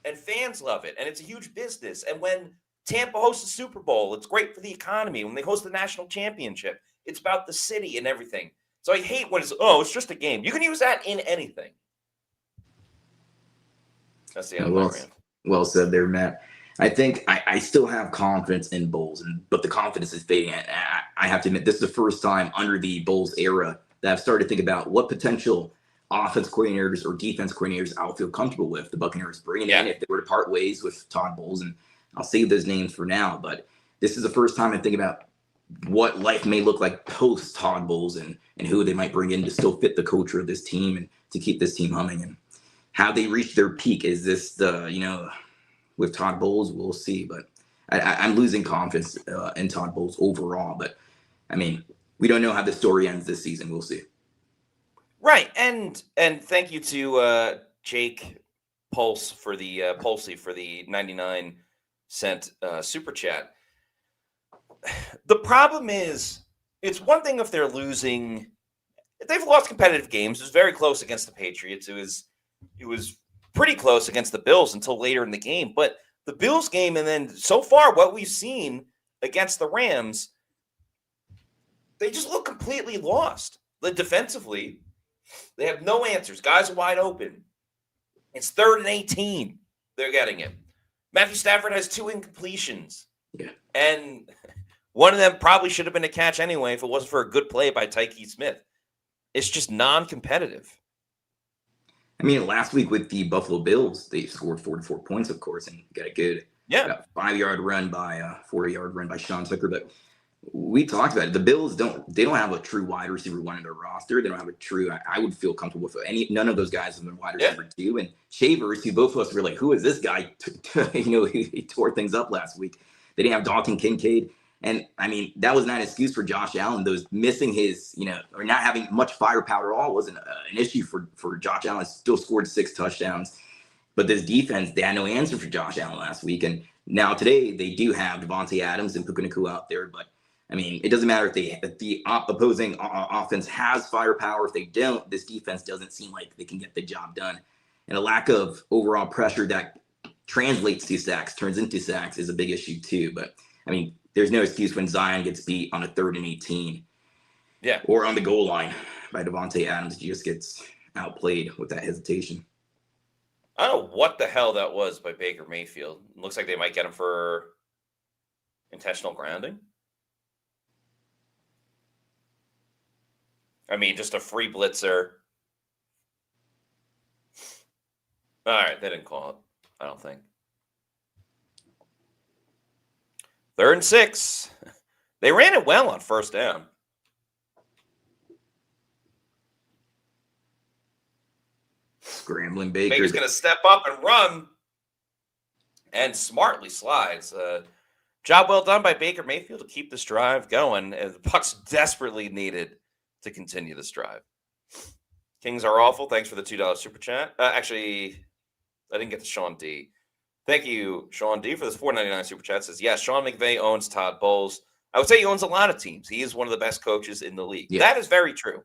And fans love it. And it's a huge business. And when Tampa hosts the Super Bowl, it's great for the economy. When they host the national championship, it's about the city and everything. So I hate when it's just a game. You can use that in anything. That's the end of my rant. Well said there, Matt. I think I still have confidence in Bowles, but the confidence is fading. I have to admit, this is the first time under the Bowles era that I've started to think about what potential offense coordinators or defense coordinators I'll feel comfortable with the Buccaneers bringing in if they were to part ways with Todd Bowles. And I'll save those names for now, but this is the first time I think about what life may look like post Todd Bowles and who they might bring in to still fit the culture of this team and to keep this team humming and how they reach their peak. Is this with Todd Bowles? We'll see, but I'm losing confidence in Todd Bowles overall. But I mean, we don't know how the story ends this season. We'll see. Right, and thank you to Jake Pulse for the Pulsey for the 99-cent super chat. The problem is, it's one thing if they're losing. They've lost competitive games. It was very close against the Patriots. It was pretty close against the Bills until later in the game. But the Bills game, and then so far what we've seen against the Rams, they just look completely lost. Defensively, they have no answers. Guys are wide open. It's 3rd and 18. They're getting it. Matthew Stafford has 2 incompletions. Yeah. And one of them probably should have been a catch anyway if it wasn't for a good play by Tyke Smith. It's just non-competitive. I mean, last week with the Buffalo Bills, they scored 44 points, of course, and got a good 5-yard run by 40-yard run by Sean Tucker. But We talked about it. The Bills don't have a true wide receiver one in their roster. They don't have a true. I would feel comfortable with none of those guys in the wide Yeah. receiver two. And Shavers, who both of us were like, who is this guy? He tore things up last week. They didn't have Dalton Kincaid. And I mean, that was not an excuse for Josh Allen. Those missing his, or not having much firepower at all wasn't an issue for Josh Allen. Still scored 6 touchdowns. But this defense, they had no answer for Josh Allen last week. And now today they do have Devontae Adams and Puka Nacua out there. But I mean, it doesn't matter if the opposing offense has firepower. If they don't, this defense doesn't seem like they can get the job done. And a lack of overall pressure that translates to sacks, turns into sacks, is a big issue too. But I mean, there's no excuse when Zion gets beat on a 3rd and 18. Yeah. Or on the goal line by Devontae Adams. He just gets outplayed with that hesitation. I don't know what the hell that was by Baker Mayfield. It looks like they might get him for intentional grounding. I mean, just a free blitzer. All right, they didn't call it, I don't think. 3rd and 6. They ran it well on 1st down. Scrambling Baker. Baker's going to step up and run and smartly slides. Job well done by Baker Mayfield to keep this drive going. And the Bucs desperately needed to continue this drive. Kings are awful. Thanks for the $2 super chat. Actually, I didn't get to Sean D. Thank you, Sean D, for this $4.99 super chat. Says, yes, Sean McVay owns Todd Bowles. I would say he owns a lot of teams. He is one of the best coaches in the league. Yeah. That is very true.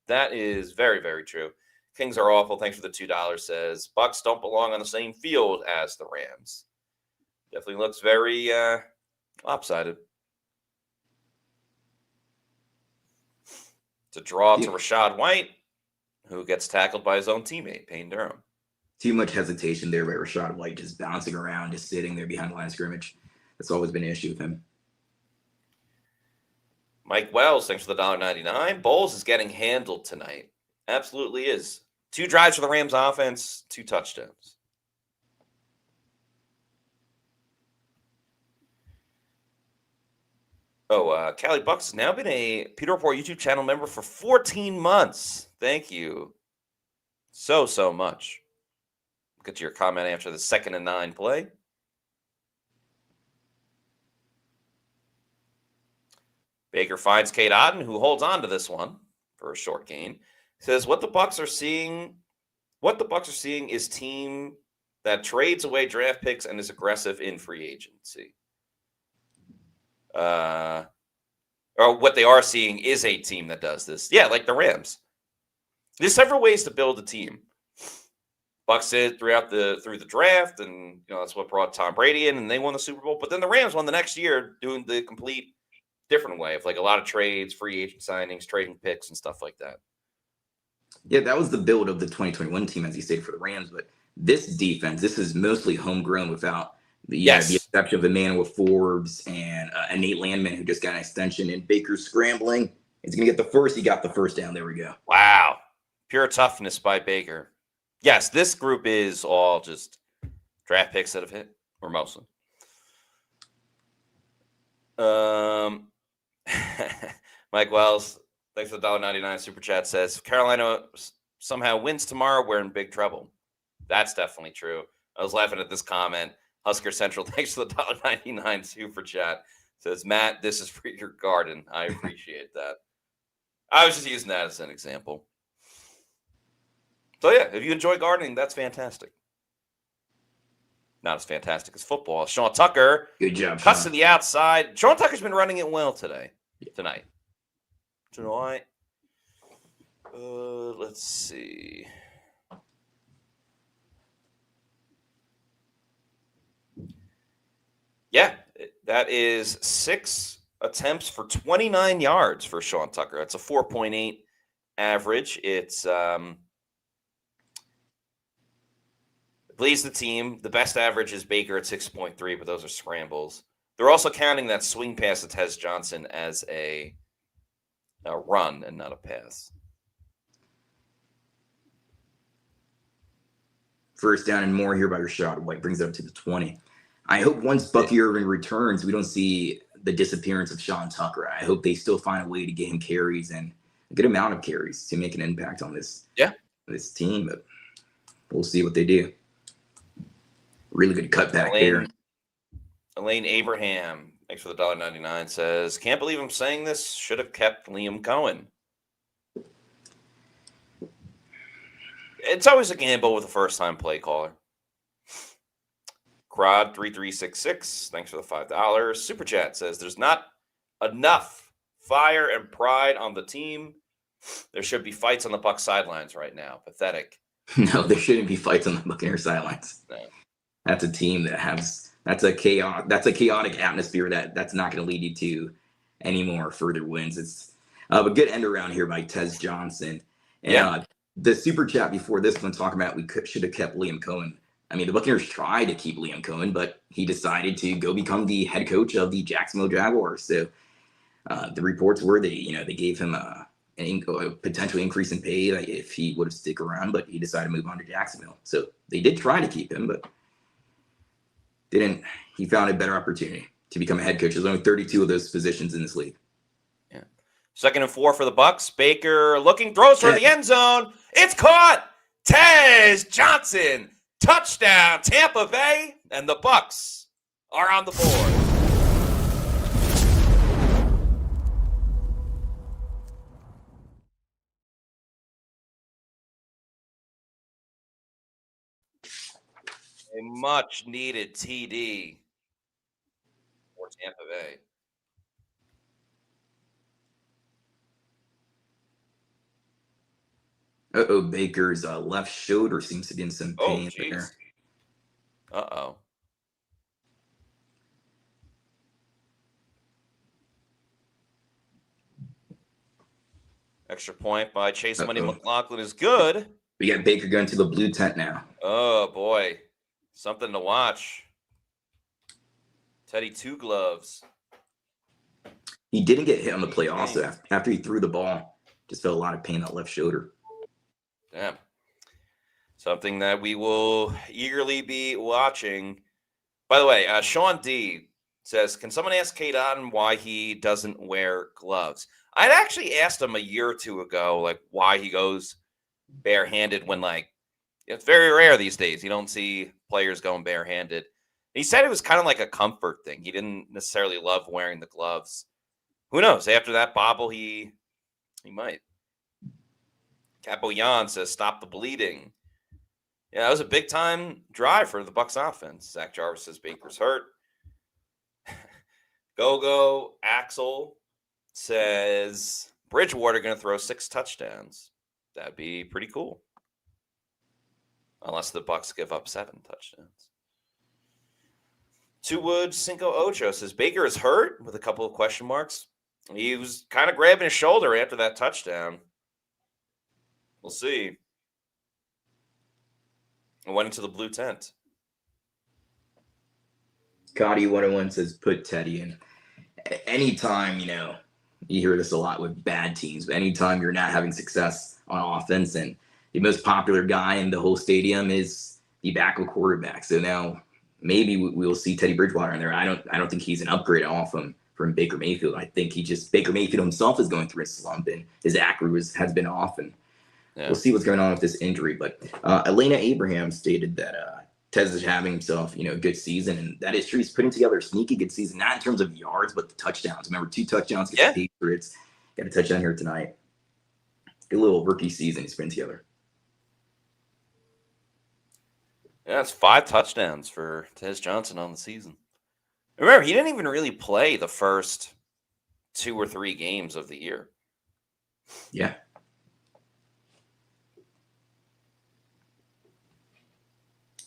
That is very, very true. Kings are awful. Thanks for the $2. Says, Bucs don't belong on the same field as the Rams. Definitely looks very lopsided. It's a draw to Rachaad White, who gets tackled by his own teammate, Payne Durham. Too much hesitation there by Rachaad White, just bouncing around, just sitting there behind the line of scrimmage. That's always been an issue with him. Mike Wells, thanks for the $1.99. Bowles is getting handled tonight. Absolutely is. 2 drives for the Rams offense, 2 touchdowns. Callie Bucks has now been a Pewter Report YouTube channel member for 14 months. Thank you so much. Get to your comment after the 2nd and 9 play. Baker finds Cade Otton, who holds on to this one for a short gain. Says what the Bucs are seeing is team that trades away draft picks and is aggressive in free agency. Or what they are seeing is a team that does this. Yeah, like the Rams. There's several ways to build a team. Bucs did through the draft, and that's what brought Tom Brady in, and they won the Super Bowl. But then the Rams won the next year doing the complete different way of like a lot of trades, free agent signings, trading picks, and stuff like that. Yeah, that was the build of the 2021 team, as you stated, for the Rams. But this defense, this is mostly homegrown without the exception of Emmanuel Forbes and Nate Landman, who just got an extension. And Baker scrambling. He's going to get the first. He got the first down. There we go. Wow. Pure toughness by Baker. Yes, this group is all just draft picks that have hit, or mostly. Mike Wells, thanks for the $1.99 super chat, says, Carolina somehow wins tomorrow, we're in big trouble. That's definitely true. I was laughing at this comment. Husker Central, thanks for the $1.99 super chat. Says, Matt, this is for your garden. I appreciate that. I was just using that as an example. So, yeah, if you enjoy gardening, that's fantastic. Not as fantastic as football. Sean Tucker. Good job, cuts Sean. to the outside. Sean Tucker's been running it well tonight. Let's see. Yeah, that is 6 attempts for 29 yards for Sean Tucker. That's a 4.8 average. It's leads the team. The best average is Baker at 6.3, but those are scrambles. They're also counting that swing pass to Tez Johnson as a run and not a pass. First down and more here by Rachaad White, brings it up to the 20. I hope once Bucky Irvin returns, we don't see the disappearance of Sean Tucker. I hope they still find a way to get him carries and a good amount of carries to make an impact on this team. But we'll see what they do. Really good cutback there. Elaine Abraham, thanks for the $1.99, says, can't believe I'm saying this. Should have kept Liam Cohen. It's always a gamble with a first-time play caller. Crod3366, thanks for the $5. Super Chat says, there's not enough fire and pride on the team. There should be fights on the Bucs sidelines right now. Pathetic. No, there shouldn't be fights on the Buccaneers sidelines. No. That's a team that has that's a chaotic atmosphere that's not going to lead you to any more further wins. It's a good end around here by Tez Johnson. And the super chat before this one talking about we should have kept Liam Cohen. I mean, the Buccaneers tried to keep Liam Cohen, but he decided to go become the head coach of the Jacksonville Jaguars. So the reports were they gave him a potential increase in pay if he would have stick around, but he decided to move on to Jacksonville. So they did try to keep him, but didn't. He found a better opportunity to become a head coach. There's only 32 of those positions in this league. Yeah. 2nd and 4 for the Bucs. Baker looking, throws for the end zone. It's caught. Tez Johnson, touchdown, Tampa Bay, and the Bucs are on the board. A much-needed TD for Tampa Bay. Baker's left shoulder seems to be in some pain there. Uh-oh. Extra point by Chase Money McLaughlin is good. We got Baker going to the blue tent now. Oh, boy. Something to watch. Teddy, 2 gloves. He didn't get hit on the play also. After he threw the ball, just felt a lot of pain on that left shoulder. Damn. Something that we will eagerly be watching. By the way, Sean D says, can someone ask Kate Otten why he doesn't wear gloves? I'd actually asked him a year or two ago, why he goes barehanded when, it's very rare these days. You don't see players going barehanded. He said it was kind of like a comfort thing. He didn't necessarily love wearing the gloves. Who knows? After that bobble, he might. Capo Jan says, stop the bleeding. Yeah, that was a big-time drive for the Bucs offense. Zach Jarvis says Baker's hurt. Go Axel says Bridgewater going to throw 6 touchdowns. That'd be pretty cool. Unless the Bucs give up 7 touchdowns. Two Wood Cinco Ocho says Baker is hurt with a couple of question marks. He was kind of grabbing his shoulder after that touchdown. We'll see. I went into the blue tent. Cody 101 says put Teddy in. Anytime, you hear this a lot with bad teams, but anytime you're not having success on offense and the most popular guy in the whole stadium is the backup quarterback. So now maybe we'll see Teddy Bridgewater in there. I don't think he's an upgrade at all from Baker Mayfield. I think Baker Mayfield himself is going through a slump and his accuracy has been off, and we'll see what's going on with this injury. But Elena Abraham stated that Tez is having himself, a good season, and that is true. He's putting together a sneaky good season, not in terms of yards, but the touchdowns. Remember, 2 touchdowns against the Patriots. Got a touchdown here tonight. Good little rookie season he's putting together. Yeah, it's 5 touchdowns for Tez Johnson on the season. Remember, he didn't even really play the first 2 or 3 games of the year. Yeah.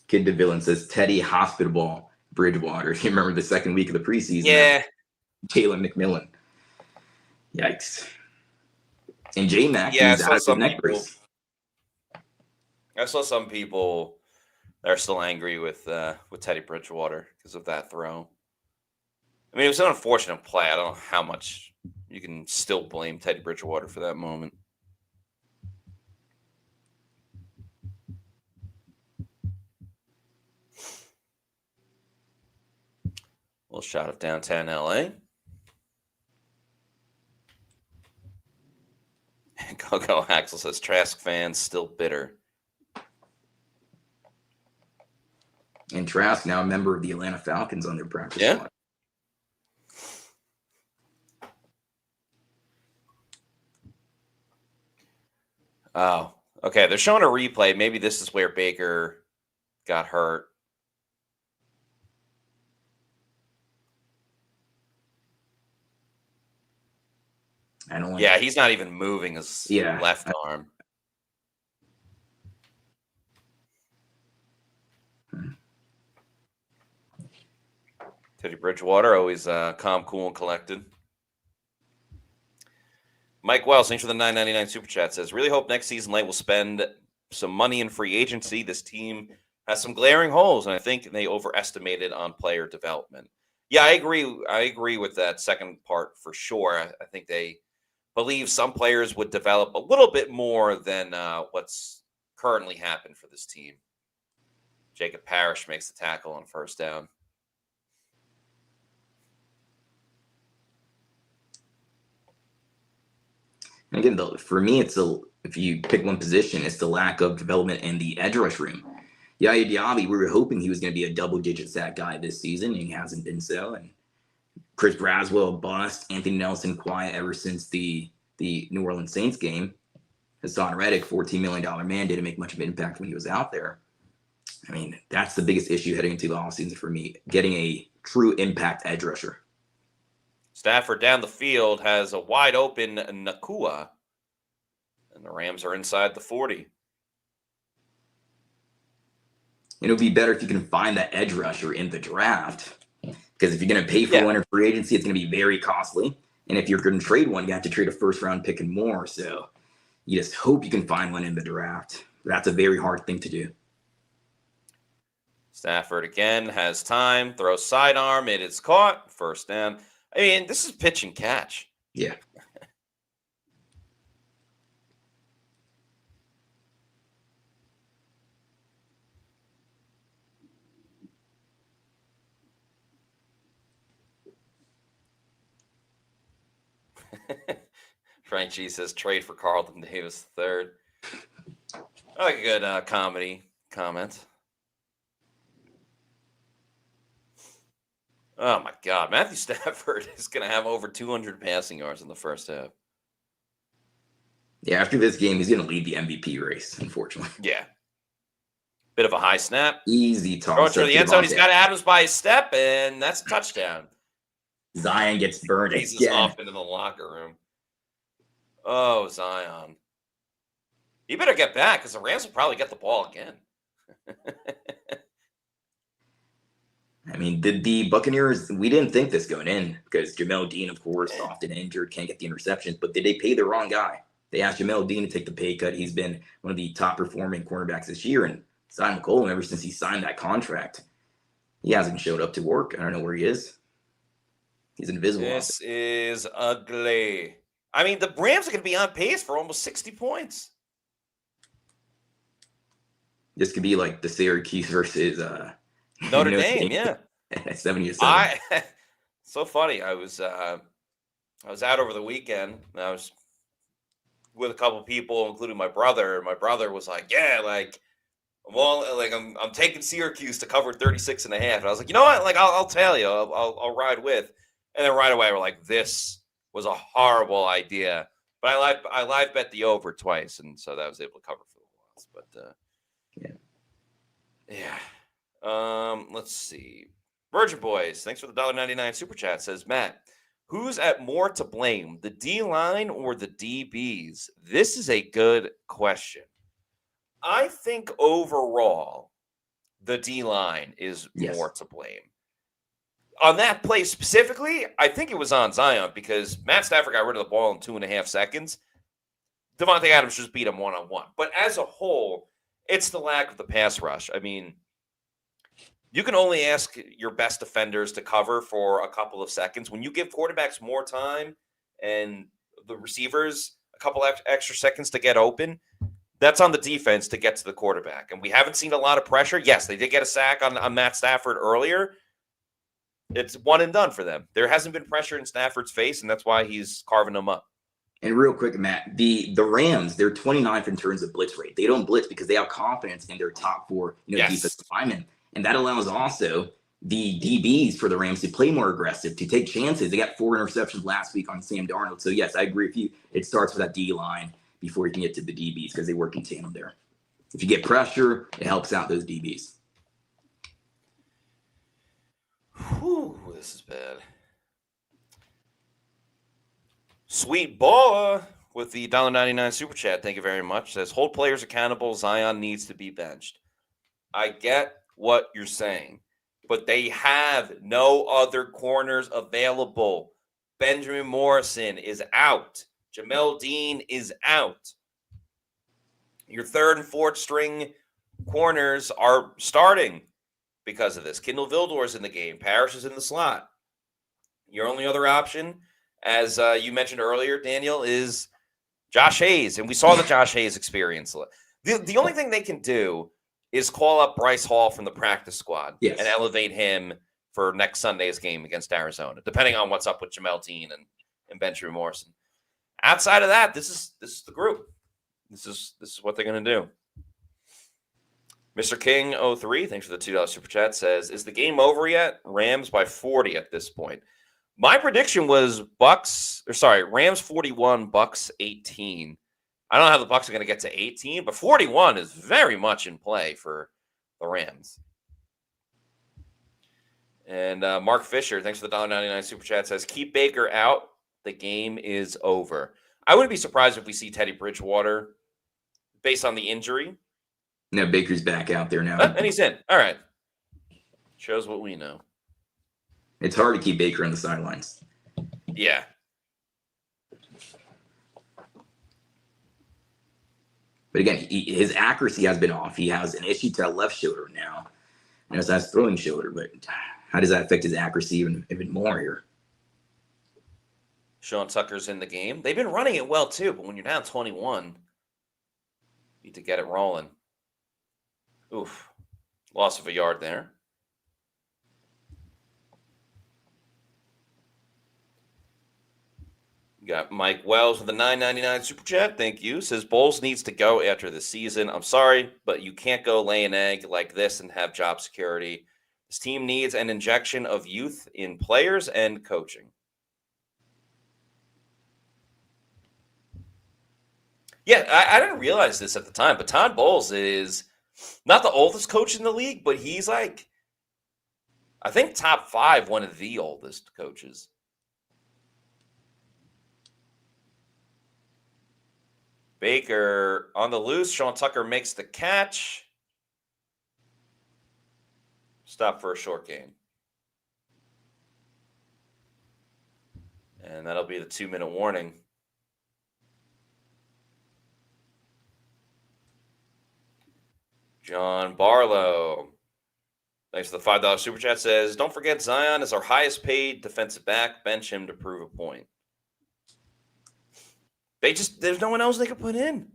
Kid DeVillen says Teddy hospitable Bridgewater. You remember the second week of the preseason? Yeah. Jalen McMillan. Yikes. And J-Mac is out of the neck brace. I saw some people that are still angry with Teddy Bridgewater because of that throw. I mean, it was an unfortunate play. I don't know how much you can still blame Teddy Bridgewater for that moment. Little shot of downtown LA. Logo Axel says Trask fans still bitter. And Trask now a member of the Atlanta Falcons on their practice squad. Oh, okay. They're showing a replay. Maybe this is where Baker got hurt. I don't like Yeah, he's not even moving his left arm. Teddy Bridgewater, always calm, cool, and collected. Mike Wells, thanks for the $9.99 super chat. Says, really hope next season Light will spend some money in free agency. This team has some glaring holes, and I think they overestimated on player development. Yeah, I agree. I agree with that second part for sure. I think they believe some players would develop a little bit more than what's currently happened for this team. Jacob Parrish makes the tackle on first down. And again, for me, if you pick one position, it's the lack of development in the edge rush room. Yaya Diaby, we were hoping he was going to be a double-digit sack guy this season, and he hasn't been so. And Chris Braswell, bust. Anthony Nelson, quiet ever since the New Orleans Saints game. Hassan Reddick, $14 million man, didn't make much of an impact when he was out there. I mean, that's the biggest issue heading into the offseason for me, getting a true impact edge rusher. Stafford down the field has a wide open Nakua, and the Rams are inside the 40. It would be better if you can find that edge rusher in the draft, because if you're going to pay for one in free agency, it's going to be very costly. And if you're going to trade one, you have to trade a first-round pick and more. So you just hope you can find one in the draft. That's a very hard thing to do. Stafford again has time, throws sidearm, it is caught, first down. I mean, this is pitch and catch. Yeah. Frank G says trade for Carlton Davis III. I like a good comedy comment. Oh, my God. Matthew Stafford is going to have over 200 passing yards in the first half. Yeah, after this game, he's going to lead the MVP race, unfortunately. Yeah. Bit of a high snap. Easy toss. Throwing to the end zone. He's got Adams by his step, and that's a touchdown. Zion gets burned again. He's off into the locker room. Oh, Zion. You better get back, because the Rams will probably get the ball again. I mean, the Buccaneers, we didn't think this going in, because Jamel Dean, of course, often injured, can't get the interceptions, but did they pay the wrong guy? They asked Jamel Dean to take the pay cut. He's been one of the top performing cornerbacks this year, and Zion McCollum, ever since he signed that contract, he hasn't showed up to work. I don't know where he is. He's invisible. This is ugly. I mean, the Rams are going to be on pace for almost 60 points. This could be like the Syracuse versus Notre Dame, yeah. 70-7. So funny. I was out over the weekend. And I was with a couple people, including my brother. My brother was like, "Yeah, like, I'm taking Syracuse to cover 36.5." And I was like, "You know what? Like, I'll tell you. I'll ride with." And then right away, we're like, "This was a horrible idea." But I live bet the over twice, and so that I was able to cover for the loss. But yeah. Let's see. Virgin Boys, thanks for the $1.99 super chat. Says Matt, who's at more to blame, the D line or the DBs? This is a good question. I think overall, the D line is more to blame. On that play specifically, I think it was on Zion because Matt Stafford got rid of the ball in 2.5 seconds. Devontae Adams just beat him one-on-one. But as a whole, it's the lack of the pass rush. I mean, you can only ask your best defenders to cover for a couple of seconds. When you give quarterbacks more time and the receivers a couple extra seconds to get open, that's on the defense to get to the quarterback. And we haven't seen a lot of pressure. Yes, they did get a sack on Matt Stafford earlier. It's one and done for them. There hasn't been pressure in Stafford's face, and that's why he's carving them up. And real quick, Matt, the Rams, they're 29th in terms of blitz rate. They don't blitz because they have confidence in their top four, Yes. defensive linemen. And that allows also the DBs for the Rams to play more aggressive, to take chances. They got 4 interceptions last week on Sam Darnold. So, yes, I agree with you. It starts with that D line before you can get to the DBs because they work in tandem there. If you get pressure, it helps out those DBs. Whew, this is bad. Sweet Baller with the $1.99 super chat. Thank you very much. Says, hold players accountable. Zion needs to be benched. I get what you're saying, but they have no other corners available. Benjamin Morrison is out. Jamel Dean is out. Your third and fourth string corners are starting because of this. Kindle Vildor's in the game. Parrish is in the slot. Your only other option, as you mentioned earlier, Daniel, is Josh Hayes. And we saw the Josh Hayes experience. The only thing they can do is call up Bryce Hall from the practice squad and elevate him for next Sunday's game against Arizona, depending on what's up with Jamel Dean and Benjamin Morrison. Outside of that, this is the group. This is what they're going to do. Mr. King 03, thanks for the $2 super chat, says, is the game over yet? Rams by 40 at this point. My prediction was Rams 41, Bucs 18. I don't know how the Bucs are going to get to 18, but 41 is very much in play for the Rams. And Mark Fisher, thanks for the $1.99 super chat, says, keep Baker out. The game is over. I wouldn't be surprised if we see Teddy Bridgewater based on the injury. No, Baker's back out there now. And he's in. All right. Shows what we know. It's hard to keep Baker on the sidelines. Yeah. But again, his accuracy has been off. He has an issue to that left shoulder now. So that's throwing shoulder, but how does that affect his accuracy even more here? Sean Tucker's in the game. They've been running it well too, but when you're down 21, you need to get it rolling. Oof. Loss of a yard there. You got Mike Wells with the $9.99 super chat. Thank you. Says Bowles needs to go after the season. I'm sorry, but you can't go lay an egg like this and have job security. This team needs an injection of youth in players and coaching. Yeah, I didn't realize this at the time, but Todd Bowles is not the oldest coach in the league, but he's like, I think top 5, one of the oldest coaches. Baker on the loose. Sean Tucker makes the catch. Stop for a short gain. And that'll be the 2-minute warning. John Barlow, thanks for the $5 super chat, says, don't forget Zion is our highest paid defensive back. Bench him to prove a point. There's no one else they could put in.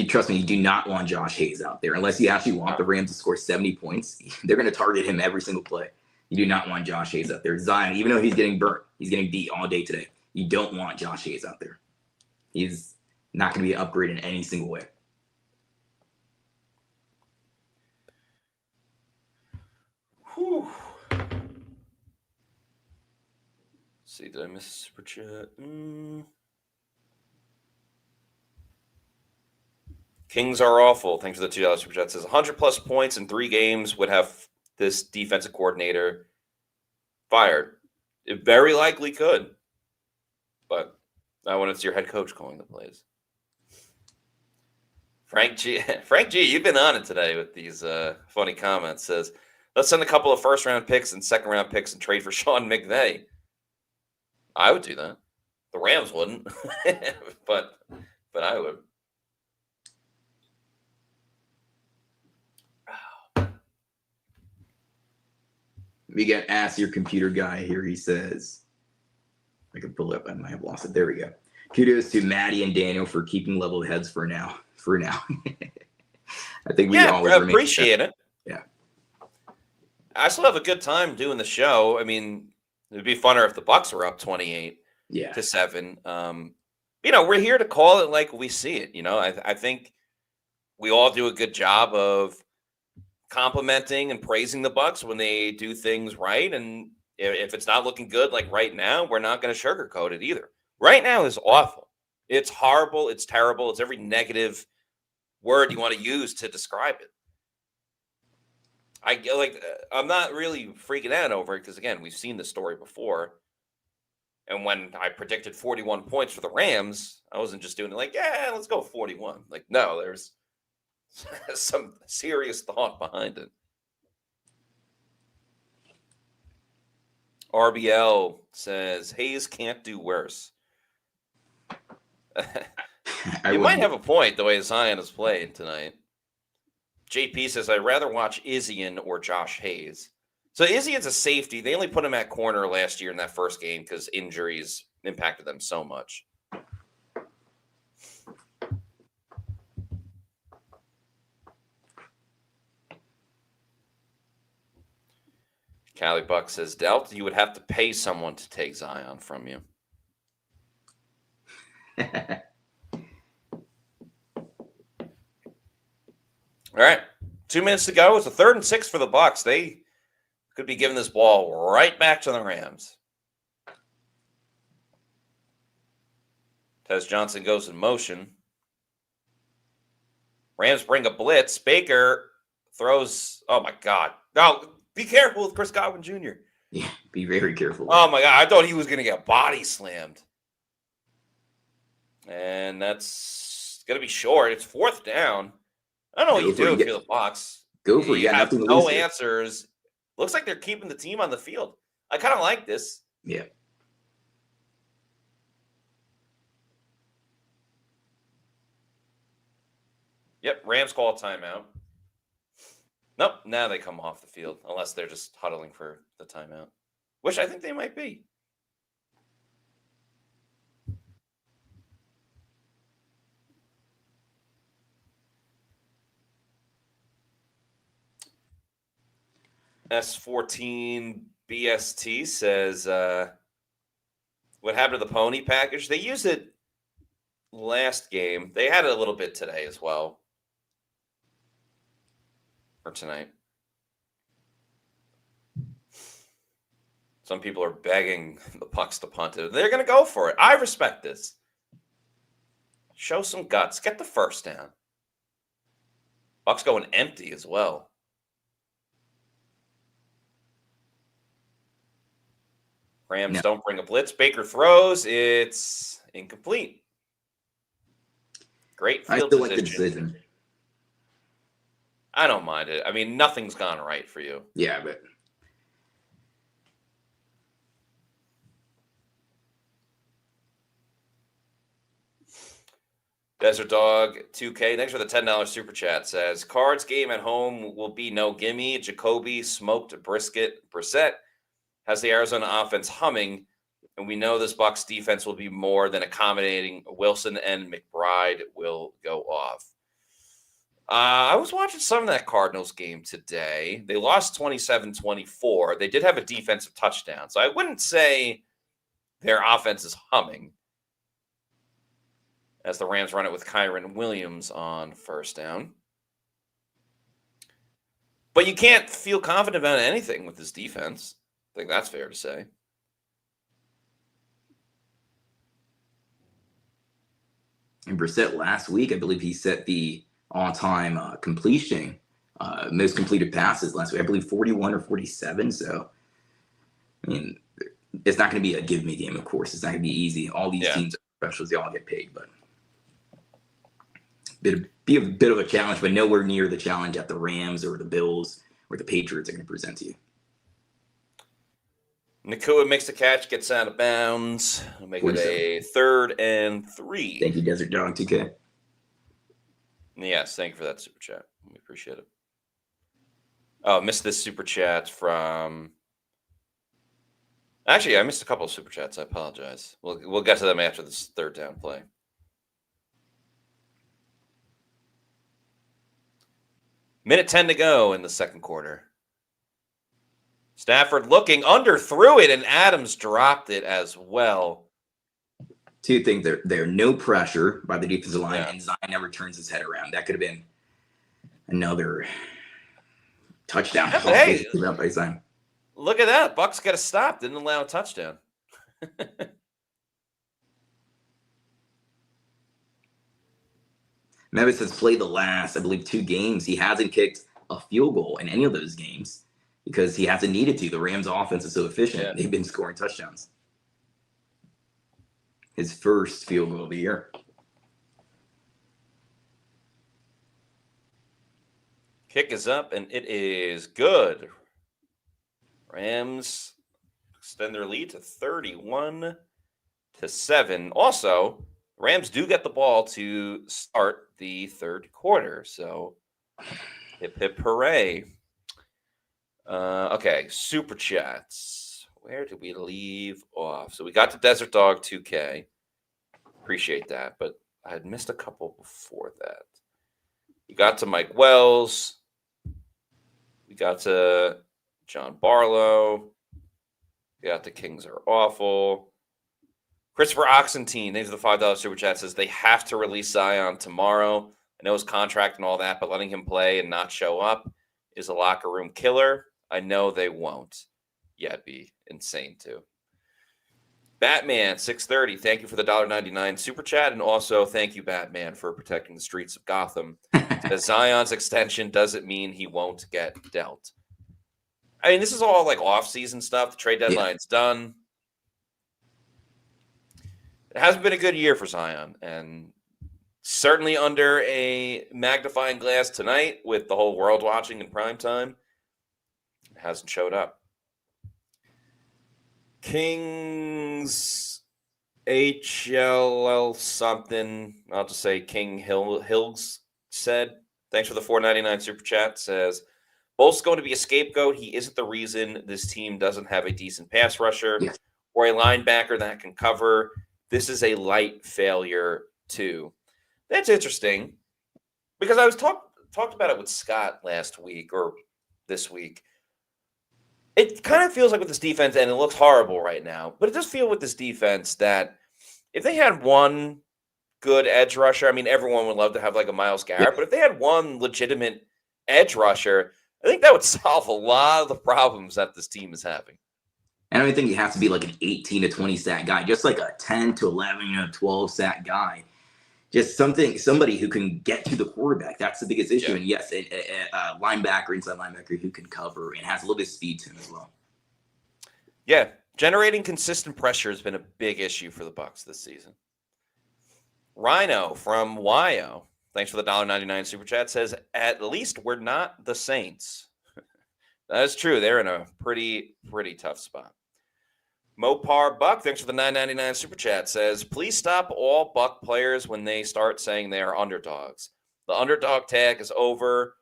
Trust me, you do not want Josh Hayes out there unless you actually want the Rams to score 70 points. They're going to target him every single play. You do not want Josh Hayes out there. Zion, even though he's getting burnt, he's getting beat all day today. You don't want Josh Hayes out there. He's not going to be an upgrade in any single way. Whew. See, did I miss a super chat? Kings are awful. Thanks for the $2 super chat. Says 100+ points in 3 games would have this defensive coordinator fired. It very likely could, but not when it's your head coach calling the plays. Frank G, you've been on it today with these funny comments. Says, let's send a couple of first-round picks and second-round picks and trade for Sean McVay. I would do that. The Rams wouldn't, but I would. We got Ask Your Computer Guy here. He says, I can pull it up. I might have lost it. There we go. Kudos to Maddie and Daniel for keeping level heads for now. I think we always appreciate it. Yeah. I still have a good time doing the show. I mean, it'd be funner if the Bucs were up 28 to 7. we're here to call it like we see it. I think we all do a good job of complimenting and praising the Bucs when they do things right. And if it's not looking good, like right now, we're not going to sugarcoat it either. Right now is awful. It's horrible. It's terrible. It's every negative word you want to use to describe it. I'm not really freaking out over it because, again, we've seen this story before. And when I predicted 41 points for the Rams, I wasn't just doing it like, yeah, let's go 41. Like, no, there's some serious thought behind it. RBL says Hayes can't do worse. You might have a point the way Zion is playing tonight. JP says I'd rather watch Izzian or Josh Hayes. So Izzian's a safety. They only put him at corner last year in that first game because injuries impacted them so much. Cali Buck says, Delt, you would have to pay someone to take Zion from you. All right. 2 minutes to go. It's a 3rd and 6 for the Bucs. They could be giving this ball right back to the Rams. Tez Johnson goes in motion. Rams bring a blitz. Baker throws. Oh, my God. No, be careful with Chris Godwin Jr. Yeah, be very careful. Oh, my God. I thought he was going to get body slammed. And that's going to be short. It's 4th down. I don't know what you do if you're the Bucs. Go for it. You have no answers. Looks like they're keeping the team on the field. I kind of like this. Yeah. Yep, Rams call a timeout. Nope, now they come off the field, unless they're just huddling for the timeout, which I think they might be. S14 BST says, what happened to the pony package? They used it last game. They had it a little bit today as well. Or tonight. Some people are begging the Bucs to punt it. They're going to go for it. I respect this. Show some guts. Get the first down. Bucs going empty as well. Rams don't bring a blitz. Baker throws. It's incomplete. Great field position. Like the decision. I don't mind it. I mean, nothing's gone right for you. Yeah, but Desert Dog 2K, thanks for the $10 super chat. Says Cards game at home will be no gimme. Jacoby smoked Brissett has the Arizona offense humming, and we know this Bucs defense will be more than accommodating. Wilson and McBride will go off. I was watching some of that Cardinals game today. They lost 27-24. They did have a defensive touchdown, so I wouldn't say their offense is humming as the Rams run it with Kyron Williams on first down. But you can't feel confident about anything with this defense. I think that's fair to say. And Brissett last week, I believe he set the on-time completion, most completed passes last week. I believe 41 or 47. So, I mean, it's not going to be a give-me game, of course. It's not going to be easy. All these teams are professionals. They all get paid, but be a bit of a challenge, but nowhere near the challenge that the Rams or the Bills or the Patriots are going to present to you. Nakua makes the catch, gets out of bounds. We'll make it a 3rd and 3. Thank you, Desert Dog 2K. Yes, thank you for that super chat. We appreciate it. Oh, missed this super chat from... Actually, I missed a couple of super chats. I apologize. We'll get to them after this 3rd down play. Minute 10 to go in the second quarter. Stafford looking, underthrew it, and Adams dropped it as well. Two things. There no pressure by the defensive line, Yeah. and Zion never turns his head around. That could have been another touchdown. Yeah, but hey, By Zion. look at that. Bucs got a stop. Didn't allow a touchdown. Mevis has played the last, I believe, 2 games. He hasn't kicked a field goal in any of those games because he hasn't needed to. The Rams' offense is so efficient. Yeah. They've been scoring touchdowns. His first field goal of the year. Kick is up, and it is good. Rams extend their lead to 31-7. Also, Rams do get the ball to start the third quarter. So, hip, hip, hooray. Okay, Super Chats. Where did we leave off? So, we got to Desert Dog 2K. Appreciate that, but I had missed a couple before that. We got to Mike Wells. We got to John Barlow. We got the Kings Are Awful. Christopher Oxentine, thanks for the $5 super chat, says they have to release Zion tomorrow. I know his contract and all that, but letting him play and not show up is a locker room killer. I know they won't. Yeah, it'd be insane too. Batman 630, thank you for the $1.99 super chat, and also thank you, Batman, for protecting the streets of Gotham. As Zion's extension doesn't mean he won't get dealt. I mean, this is all like off-season stuff. The trade deadline's done. It hasn't been a good year for Zion, and certainly under a magnifying glass tonight with the whole world watching in primetime, it hasn't showed up. Kings HLL something. I'll just say King Hills said, thanks for the $4.99 super chat, says, Bolt's going to be a scapegoat. He isn't the reason this team doesn't have a decent pass rusher or a linebacker that can cover. This is a light failure too. That's interesting because I was talked about it with Scott last week or this week. It kind of feels like with this defense, and it looks horrible right now, but it does feel with this defense that if they had one good edge rusher, I mean, everyone would love to have like a Myles Garrett, but if they had one legitimate edge rusher, I think that would solve a lot of the problems that this team is having. I don't think he has to be like an 18 to 20 sack guy, just like a 10 to 11, 12 sack guy. Just somebody who can get to the quarterback. That's the biggest issue. And yes, a linebacker, inside linebacker who can cover and has a little bit of speed to him as well. Yeah, generating consistent pressure has been a big issue for the Bucs this season. Rhino from Wyo, thanks for the $1.99 super chat, says, at least we're not the Saints. That is true. They're in a pretty tough spot. Mopar Buck, thanks for the $9.99 super chat, says, please stop all Buck players when they start saying they are underdogs. The underdog tag is over.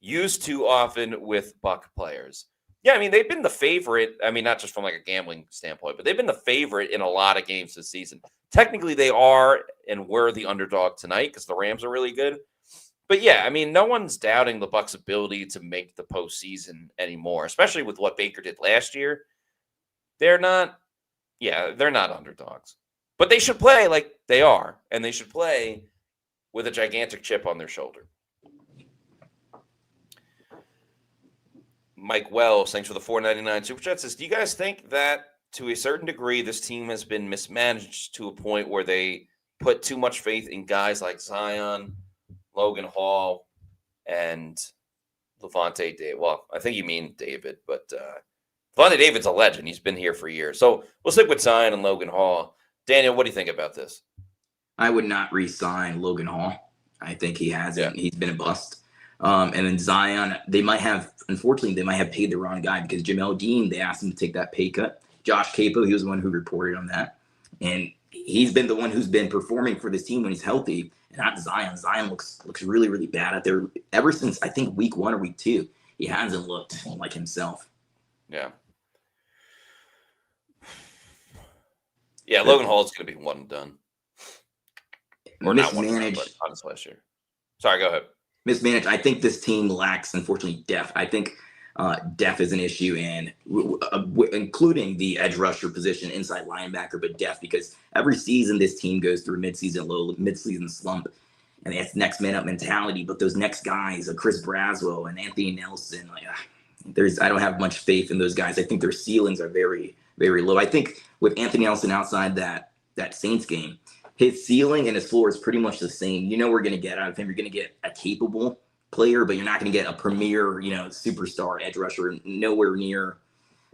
Used too often with Buck players. Yeah, I mean, they've been the favorite. I mean, not just from like a gambling standpoint, but they've been the favorite in a lot of games this season. Technically, they are and were the underdog tonight because the Rams are really good. But yeah, I mean, no one's doubting the Bucs' ability to make the postseason anymore, especially with what Baker did last year. They're not underdogs. But they should play like they are, and they should play with a gigantic chip on their shoulder. Mike Wells, thanks for the $4.99 super chat, says, do you guys think that to a certain degree this team has been mismanaged to a point where they put too much faith in guys like Zion, Logan Hall, and Levante David? Well, I think you mean David, but Levante David's a legend. He's been here for years. So we'll stick with Zion and Logan Hall. Daniel, what do you think about this? I would not re-sign Logan Hall. I think he hasn't. Yeah. He's been a bust. And then Zion, they might have paid the wrong guy because Jamel Dean, they asked him to take that pay cut. Josh Capo, he was the one who reported on that. And he's been the one who's been performing for this team when he's healthy. And not Zion. Zion looks really, really bad out there. Ever since, I think, week 1 or week 2, he hasn't looked like himself. Yeah. Yeah, Logan Hall is going to be one and done. Or not one and done, but honestly last year. Sorry, go ahead. Mismanaged. I think this team lacks, unfortunately, depth. I think Depth is an issue, and including the edge rusher position, inside linebacker, but depth, because every season this team goes through midseason low, midseason slump, and it's next man up mentality. But those next guys, Chris Braswell and Anthony Nelson, I don't have much faith in those guys. I think their ceilings are very, very low. I think with Anthony Nelson outside that Saints game, his ceiling and his floor is pretty much the same. We're going to get out of him. You're going to get a capable player, but you're not going to get a premier, superstar edge rusher. Nowhere near.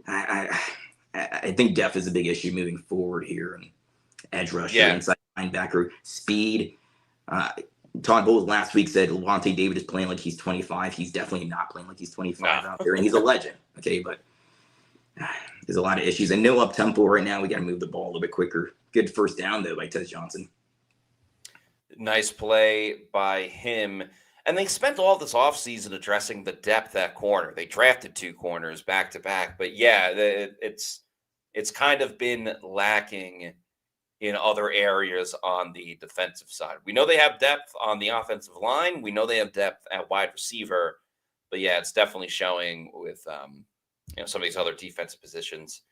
I think depth is a big issue moving forward here. And edge rusher, inside linebacker, speed. Todd Bowles last week said Levante David is playing like he's 25. He's definitely not playing like he's 25 out there, and he's a legend. Okay, but there's a lot of issues and no up tempo right now. We got to move the ball a little bit quicker. Good first down though by Tez Johnson. Nice play by him. And they spent all this offseason addressing the depth at corner. They drafted 2 corners back to back, but yeah, it's kind of been lacking in other areas on the defensive side. We know they have depth on the offensive line. We know they have depth at wide receiver, but yeah, it's definitely showing with some of these other defensive positions.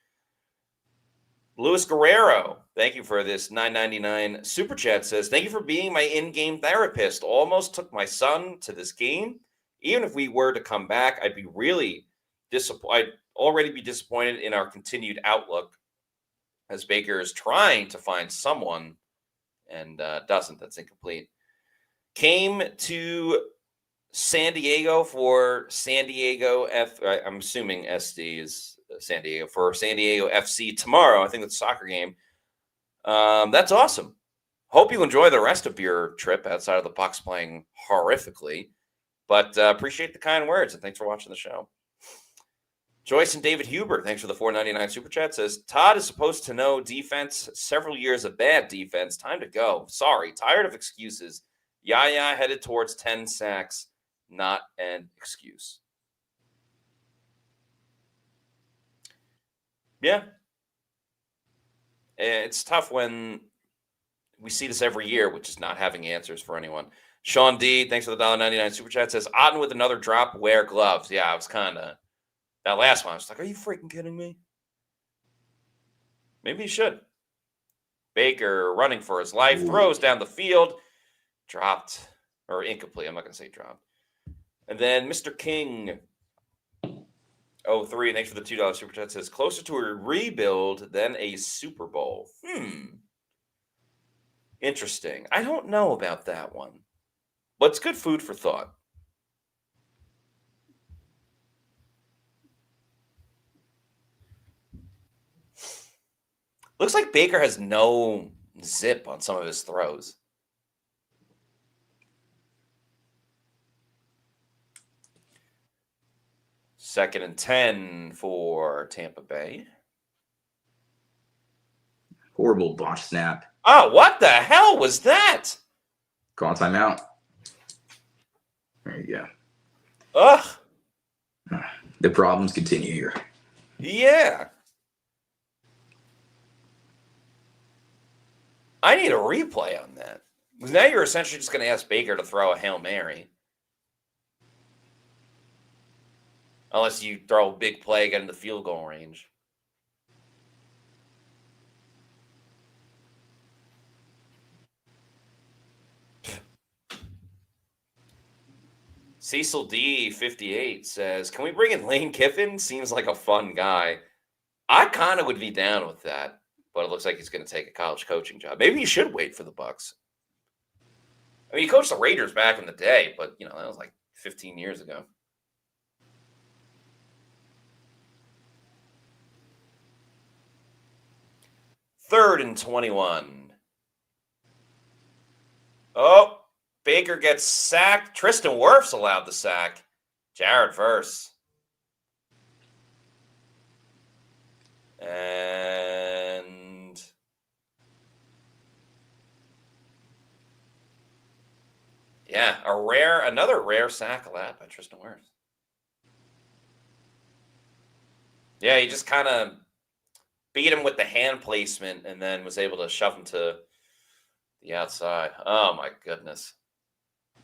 Luis Guerrero, thank you for this $9.99 super chat. Says, thank you for being my in-game therapist. Almost took my son to this game. Even if we were to come back, I'd be really disappointed. I'd already be disappointed in our continued outlook, as Baker is trying to find someone and doesn't. That's incomplete. Came to San Diego for San Diego I'm assuming SD is San Diego, for San Diego FC tomorrow. I think that's a soccer game. That's awesome. Hope you enjoy the rest of your trip outside of the Bucs playing horrifically. But appreciate the kind words, and thanks for watching the show. Joyce and David Huber, thanks for the $4.99 super chat. Says, Todd is supposed to know defense. Several years of bad defense. Time to go. Sorry. Tired of excuses. Yaya headed towards 10 sacks. Not an excuse. Yeah. It's tough when we see this every year, which is not having answers for anyone. Sean D, thanks for the $1.99 super chat. Says, Otten with another drop. Wear gloves. Yeah, I was kind of... That last one, I was like, are you freaking kidding me? Maybe you should. Baker running for his life, throws down the field, dropped, or incomplete. I'm not going to say dropped. And then Mr. King, 03, thanks for the $2 super chat, says, closer to a rebuild than a Super Bowl. Interesting. I don't know about that one, but it's good food for thought. Looks like Baker has no zip on some of his throws. Second and 10 for Tampa Bay. Horrible botch snap. Oh, what the hell was that? Call timeout. There you go. Ugh. The problems continue here. Yeah. I need a replay on that. Now you're essentially just going to ask Baker to throw a Hail Mary. Unless you throw a big play, get in the field goal range. Cecil D 58 says, can we bring in Lane Kiffin? Seems like a fun guy. I kind of would be down with that, but it looks like he's going to take a college coaching job. Maybe you should wait for the Bucs. I mean, he coached the Raiders back in the day, but, that was like 15 years ago. Third and 21. Oh, Baker gets sacked. Tristan Wirfs allowed the sack. Jared Verse. And yeah, another rare sack allowed by Tristan Wirfs. Yeah, he just kind of beat him with the hand placement and then was able to shove him to the outside. Oh, my goodness.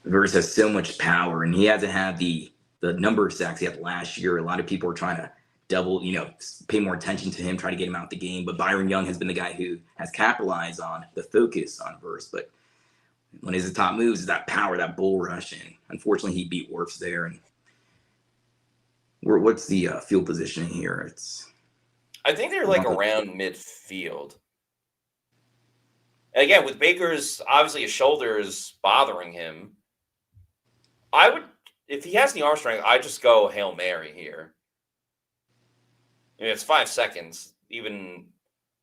Verse has so much power, and he hasn't had the the number of sacks he had last year. A lot of people are trying to double, pay more attention to him, try to get him out the game. But Byron Young has been the guy who has capitalized on the focus on Verse. But one of his top moves is that power, that bull rush. And unfortunately, he beat Wirfs there. And what's the field positioning here? I think they're like around midfield. And again, with Baker's, obviously his shoulder is bothering him. I would, if he has the arm strength, I'd just go Hail Mary here. I mean, it's 5 seconds. Even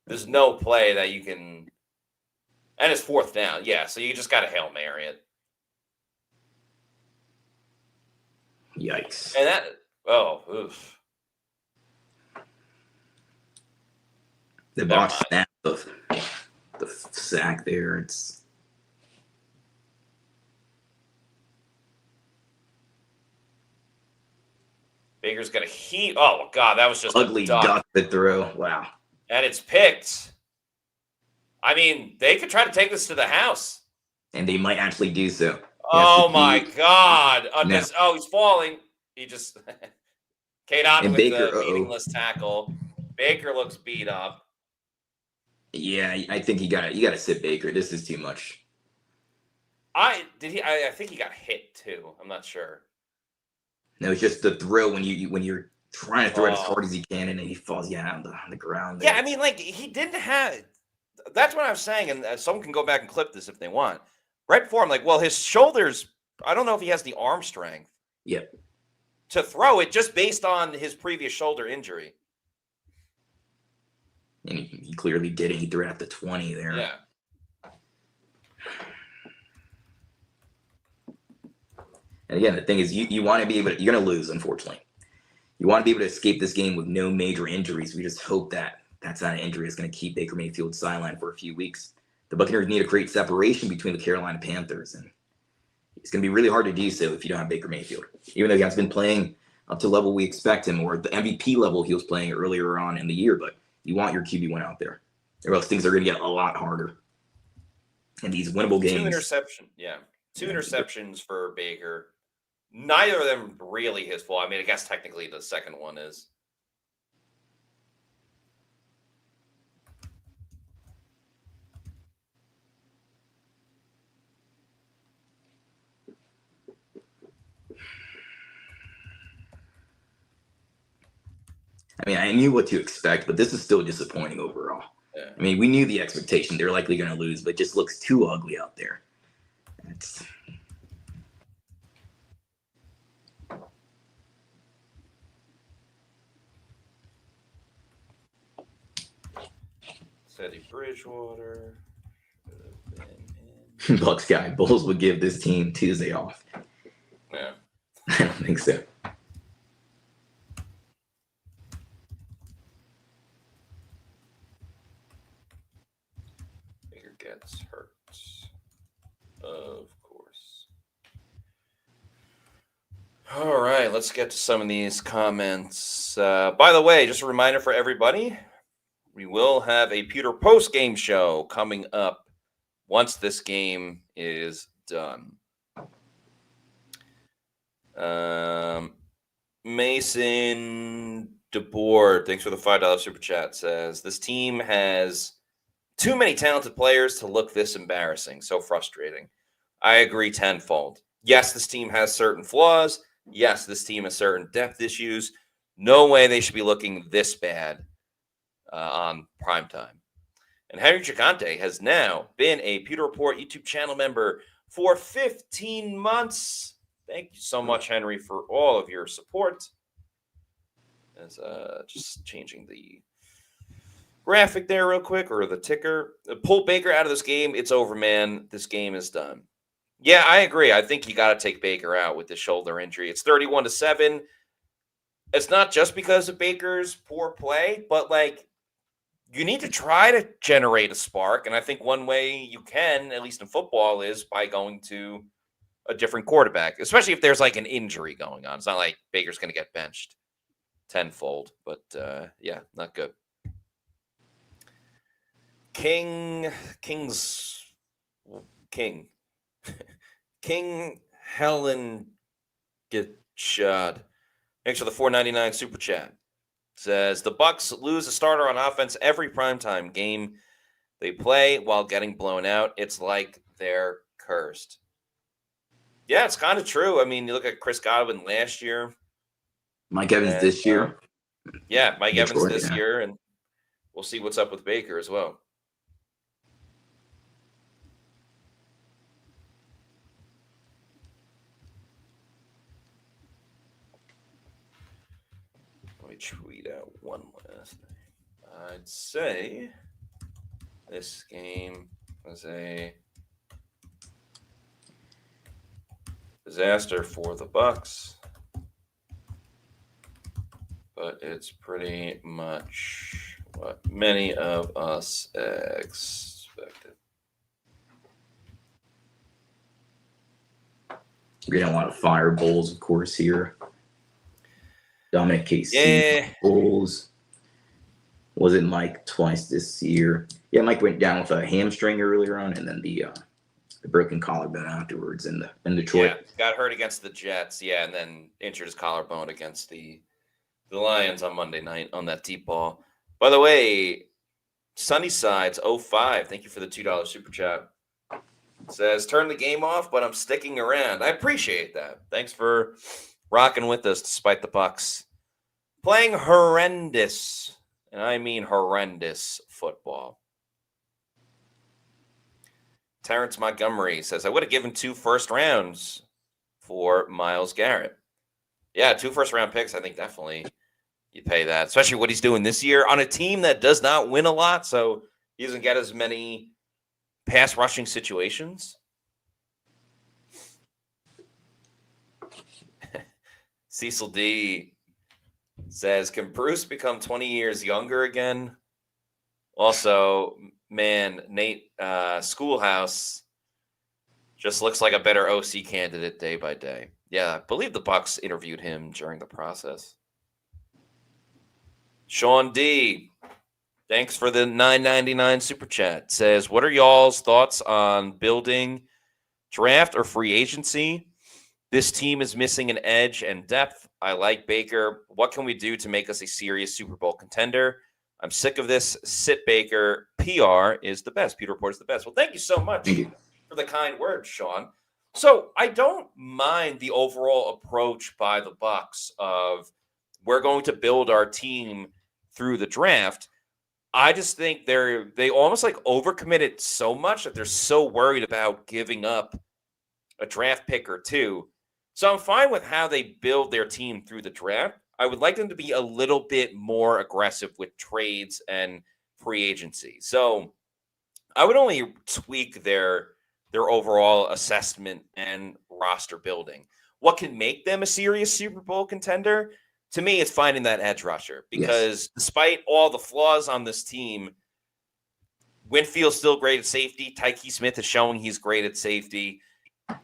there's no play that you can, and it's 4th down. Yeah, so you just got to Hail Mary it. Yikes. And that, oof. The box snap of the sack there. Baker's got a heat. Oh, God, that was just ugly duck the throw. Wow. And it's picked. I mean, they could try to take this to the house. And they might actually do so. Oh, my God. He's falling. He just Kate on with Baker, the meaningless tackle. Baker looks beat up. Yeah, I think you got to sit Baker. This is too much. I think he got hit too. I'm not sure. No, it's just the throw when you're trying to throw it as hard as you can, and then he falls on the ground. There. Yeah, I mean, like he didn't have. That's what I was saying, and someone can go back and clip this if they want. Right before, I'm like, well, his shoulders. I don't know if he has the arm strength. Yep. To throw it just based on his previous shoulder injury. And he clearly did it. He threw it at the 20 there. Yeah. And again, the thing is, you want to be able to, you're going to lose, unfortunately. You want to be able to escape this game with no major injuries. We just hope that that's not an injury that's going to keep Baker Mayfield sidelined for a few weeks. The Buccaneers need to create separation between the Carolina Panthers, and it's going to be really hard to do so if you don't have Baker Mayfield. Even though he has been playing up to the level we expect him, or the MVP level he was playing earlier on in the year, but you want your QB1 out there, or else things are going to get a lot harder in these winnable games. 2 interceptions for Baker. Neither of them really his fault. I mean, I guess technically the second one is. I mean, I knew what to expect, but this is still disappointing overall. Yeah. I mean, we knew the expectation. They're likely going to lose, but it just looks too ugly out there. Teddy Bridgewater. Bucs guy, Bulls would give this team Tuesday off. Yeah. I don't think so. Baker gets hurt. Of course. All right, let's get to some of these comments. By the way, just a reminder for everybody, we will have a Pewter post-game show coming up once this game is done. Mason DeBoard, thanks for the $5 super chat, says, this team has too many talented players to look this embarrassing. So frustrating. I agree tenfold. Yes, this team has certain flaws. Yes, this team has certain depth issues. No way they should be looking this bad on Primetime. And Henry Gigante has now been a Pewter Report YouTube channel member for 15 months. Thank you so much, Henry, for all of your support. As just changing the graphic there real quick, or the ticker. Pull Baker out of this game. It's over, man. This game is done. Yeah, I agree. I think you got to take Baker out with the shoulder injury. It's 31-7. It's not just because of Baker's poor play, but like, you need to try to generate a spark. And I think one way you can, at least in football, is by going to a different quarterback, especially if there's like an injury going on. It's not like Baker's going to get benched tenfold, but yeah, not good. King Helen Chud. Thanks for the $4.99 super chat. Says the Bucs lose a starter on offense every primetime game they play while getting blown out. It's like they're cursed. Yeah, it's kind of true. I mean, you look at Chris Godwin last year. Mike Evans this year. Yeah, Mike Detroit, Evans this year, and we'll see what's up with Baker as well. Let me tweet out one last thing. I'd say this game was a disaster for the Bucs, but it's pretty much what many of us expected. We're getting a lot of fire bowls, of course, here. Dominic KC, Yeah. Bulls. Wasn't Mike twice this year. Yeah, Mike went down with a hamstring earlier on, and then the broken collarbone afterwards in Detroit. Yeah, got hurt against the Jets, and then injured his collarbone against the Lions on Monday night on that deep ball. By the way, Sunnysides 05, thank you for the $2 super chat. Says, turn the game off, but I'm sticking around. I appreciate that. Thanks for rocking with us despite the Bucs playing horrendous, and I mean horrendous football. Terrence Montgomery says, I would have given 2 first rounds for Myles Garrett. Yeah, 2 first-round picks, I think definitely you pay that, especially what he's doing this year on a team that does not win a lot, so he doesn't get as many pass rushing situations. Cecil D says, can Bruce become 20 years younger again? Also, man, Nate Schoolhouse just looks like a better OC candidate day by day. Yeah, I believe the Bucs interviewed him during the process. Sean D, thanks for the $9.99 super chat. Says, what are y'all's thoughts on building draft or free agency? This team is missing an edge and depth. I like Baker. What can we do to make us a serious Super Bowl contender? I'm sick of this. Sit Baker. PR is the best. Pewter Report is the best. Well, thank you so much for the kind words, Sean. So I don't mind the overall approach by the Bucs of we're going to build our team through the draft. I just think they almost like overcommitted so much that they're so worried about giving up a draft pick or two. So I'm fine with how they build their team through the draft. I would like them to be a little bit more aggressive with trades and free agency. So I would only tweak their overall assessment and roster building. What can make them a serious Super Bowl contender? To me, it's finding that edge rusher because despite all the flaws on this team, Winfield's still great at safety. Tyke Smith is showing he's great at safety.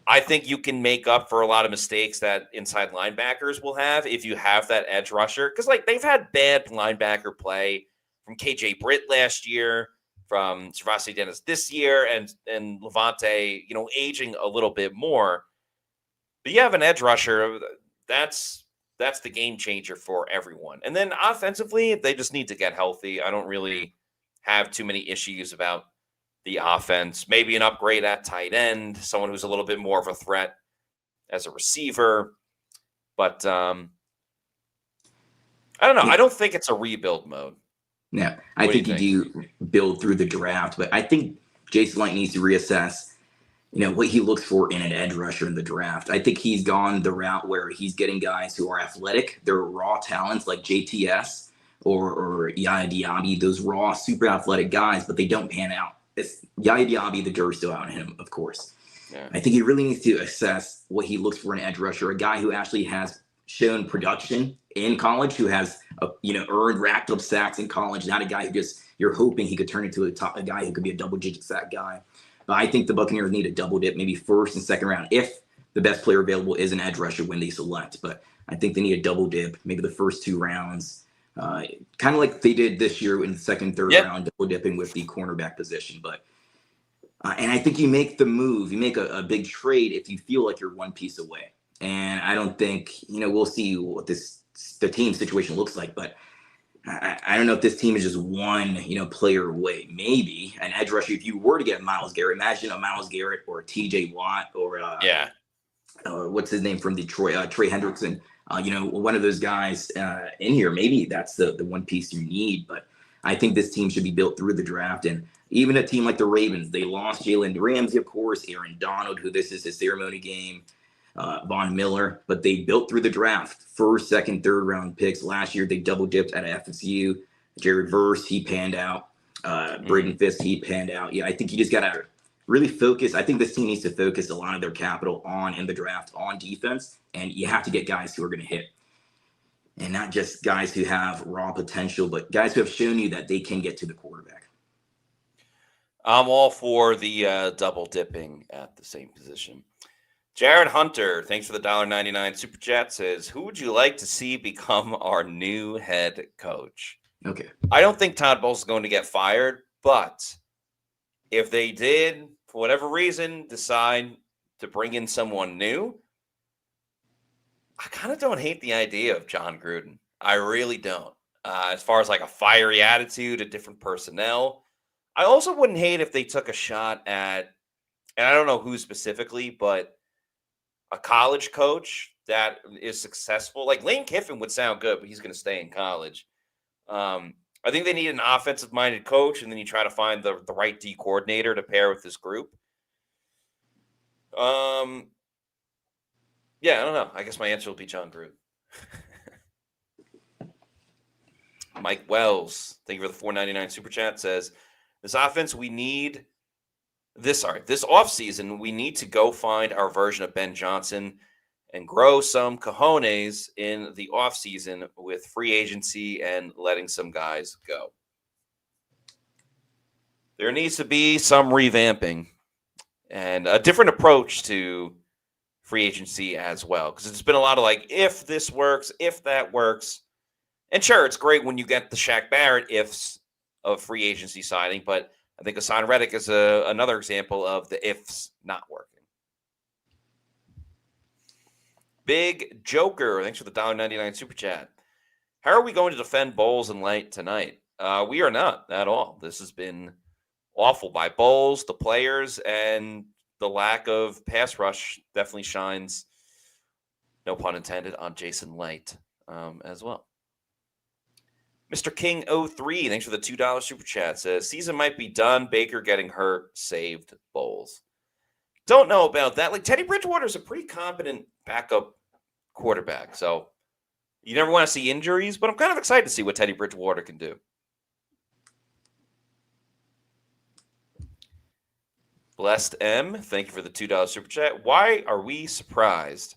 I think you can make up for a lot of mistakes that inside linebackers will have if you have that edge rusher. Because, like, they've had bad linebacker play from KJ Britt last year, from Gervasi Dennis this year, and Levante, aging a little bit more. But you have an edge rusher, that's the game changer for everyone. And then offensively, they just need to get healthy. I don't really have too many issues about the offense. Maybe an upgrade at tight end, someone who's a little bit more of a threat as a receiver. But I don't know. I don't think it's a rebuild mode. No, I think you do build through the draft, but I think Jason Light needs to reassess, what he looks for in an edge rusher in the draft. I think he's gone the route where he's getting guys who are athletic. They're raw talents like JTS or Yaya Diaby, those raw, super athletic guys, but they don't pan out. It's Yaya Diaby, the jury's still out on him, of course. Yeah. I think he really needs to assess what he looks for in an edge rusher, a guy who actually has shown production in college, who has earned racked up sacks in college, not a guy who just you're hoping he could turn into a guy who could be a double-digit sack guy. But I think the Buccaneers need a double dip, maybe first and second round, if the best player available is an edge rusher when they select. But I think they need a double dip, maybe the first 2 rounds. Kind of like they did this year in the second, third round, double dipping with the cornerback position. But and I think you make the move, you make a big trade if you feel like you're one piece away. And I don't think, we'll see what the team situation looks like, but I don't know if this team is just one, player away. Maybe an edge rusher. If you were to get Myles Garrett, imagine a Myles Garrett or a T.J. Watt or Yeah. What's his name from Detroit, Trey Hendrickson. One of those guys in here. Maybe that's the one piece you need. But I think this team should be built through the draft. And even a team like the Ravens, they lost Jalen Ramsey, of course, Aaron Donald, who this is his ceremony game, Von Miller, but they built through the draft. First, second, third round picks. Last year, they double dipped at FSU. Jared Verse, he panned out. Braden Fisk, he panned out. Yeah, I think you just got to really focus. I think this team needs to focus a lot of their capital in the draft on defense, and you have to get guys who are going to hit. And not just guys who have raw potential, but guys who have shown you that they can get to the quarterback. I'm all for the double dipping at the same position. Jared Hunter, thanks for the $1.99 super chat, says, who would you like to see become our new head coach? Okay. I don't think Todd Bowles is going to get fired, but if they did, for whatever reason, decide to bring in someone new, I kind of don't hate the idea of John Gruden. I really don't. As far as like a fiery attitude, a different personnel. I also wouldn't hate if they took a shot at, and I don't know who specifically, but a college coach that is successful. Like Lane Kiffin would sound good, but he's going to stay in college. I think they need an offensive-minded coach, and then you try to find the right D coordinator to pair with this group. Yeah, I don't know. I guess my answer will be John Gruden. Mike Wells, thank you for the $4.99 super chat, says, this offseason, we need to go find our version of Ben Johnson and grow some cojones in the offseason with free agency and letting some guys go. There needs to be some revamping and a different approach to free agency as well, because it's been a lot of like, if this works, if that works. And sure, it's great when you get the Shaq Barrett ifs of free agency signing, but I think Hassan Reddick is another example of the ifs not working. Big Joker, thanks for the $1.99 super chat. How are we going to defend Bowles and Light tonight? We are not at all. This has been awful by Bowles, the players, and the lack of pass rush definitely shines, no pun intended, on Jason Light as well. Mr. King 03, thanks for the $2 super chat, says, season might be done. Baker getting hurt saved Bowles. Don't know about that. Like, Teddy Bridgewater is a pretty competent backup quarterback. So you never want to see injuries, but I'm kind of excited to see what Teddy Bridgewater can do. Blessed M, thank you for the $2 super chat. Why are we surprised?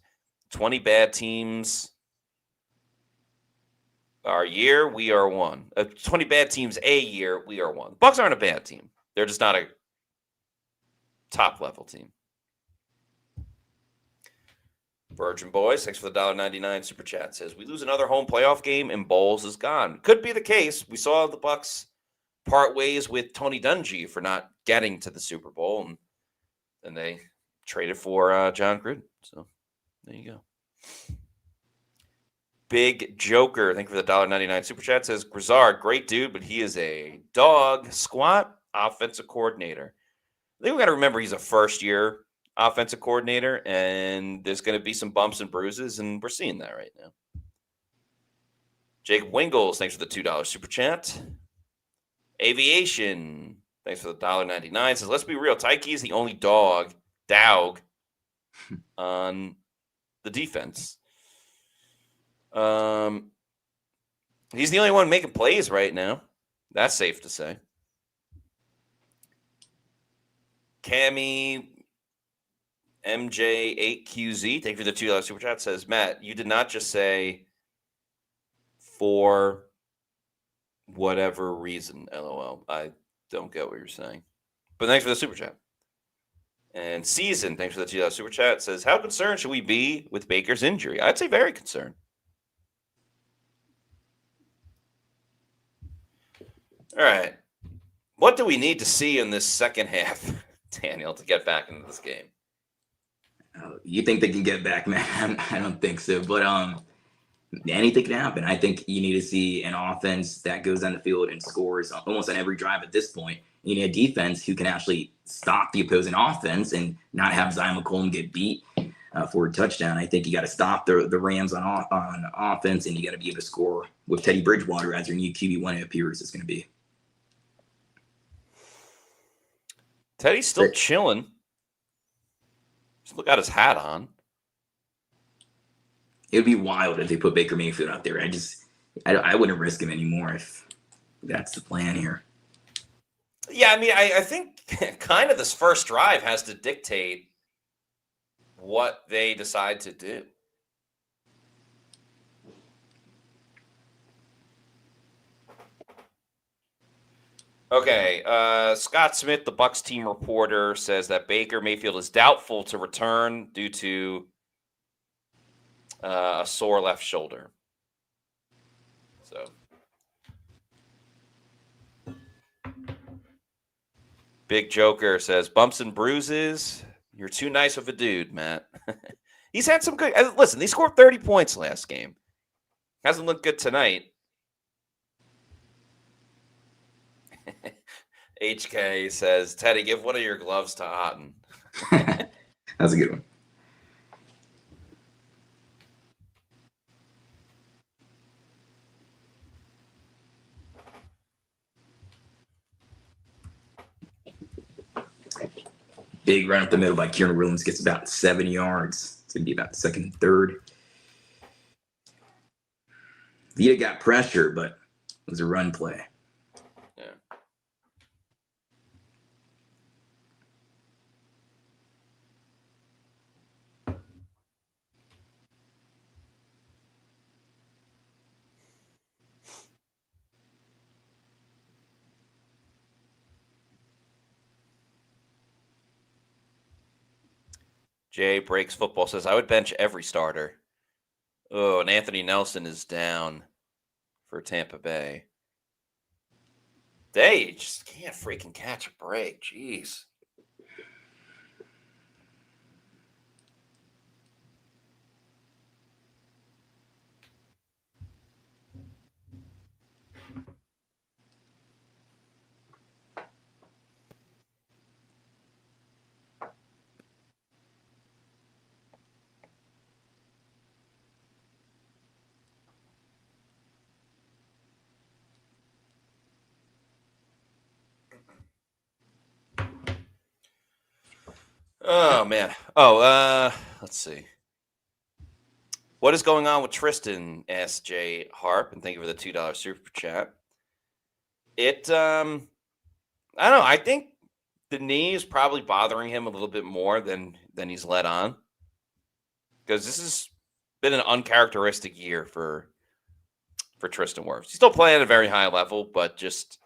20 bad teams our year, we are one. 20 bad teams a year, we are one. The Bucs aren't a bad team. They're just not a top-level team. Virgin Boys, thanks for the $1.99 super chat, says, we lose another home playoff game and Bowles is gone. Could be the case. We saw the Bucs part ways with Tony Dungy for not getting to the Super Bowl, and then they traded for John Gruden. So there you go. Big Joker, thank you for the $1.99 super chat, says, Grizzard, great dude, but he is a dog squat offensive coordinator. I think we got to remember he's a first-year offensive coordinator, and there's going to be some bumps and bruises, and we're seeing that right now. Jacob Wingles, thanks for the $2 super chat. Aviation, thanks for the $1.99, says, let's be real, Tyke is the only dog on the defense. He's the only one making plays right now. That's safe to say. Cammy MJ8QZ, thank you for the $2 super chat, says, Matt, you did not just say for whatever reason, LOL. I don't get what you're saying. But thanks for the super chat. And Season, thanks for the $2 super chat, says, how concerned should we be with Baker's injury? I'd say very concerned. All right. What do we need to see in this second half, Daniel, to get back into this game? You think they can get back, man? I don't think so. But anything can happen. I think you need to see an offense that goes on the field and scores almost on every drive at this point. You need a defense who can actually stop the opposing offense and not have Zion McCollum get beat for a touchdown. I think you got to stop the Rams on offense, and you got to be able to score with Teddy Bridgewater as your new QB1. It appears it's going to be. Teddy's still chilling. Still got his hat on. It would be wild if they put Baker Mayfield out there. I wouldn't risk him anymore if that's the plan here. Yeah, I mean, I think kind of this first drive has to dictate what they decide to do. Okay, Scott Smith, the Bucs team reporter, says that Baker Mayfield is doubtful to return due to a sore left shoulder. So, Big Joker says, bumps and bruises. You're too nice of a dude, Matt. He's had some good. Listen, he scored 30 points last game. Hasn't looked good tonight. HK says, Teddy, give one of your gloves to Otten. That's a good one. Big run up the middle by Kieran Williams, gets about 7 yards. It's going to be about second and third. Vita got pressure, but it was a run play. Yeah. Jay Breaks Football says, I would bench every starter. Oh, and Anthony Nelson is down for Tampa Bay. They just can't freaking catch a break. Jeez. Oh, man. Oh, let's see. What is going on with Tristan? Asked Jay Harp, and thank you for the $2 super chat. I don't know. I think the knee is probably bothering him a little bit more than he's let on. Because this has been an uncharacteristic year for Tristan Wirfs. He's still playing at a very high level, but just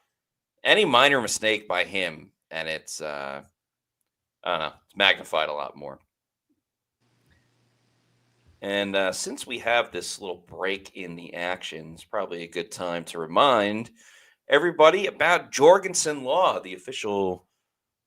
any minor mistake by him, and it's I don't know, it's magnified a lot more. And since we have this little break in the action, it's probably a good time to remind everybody about Jorgensen Law, the official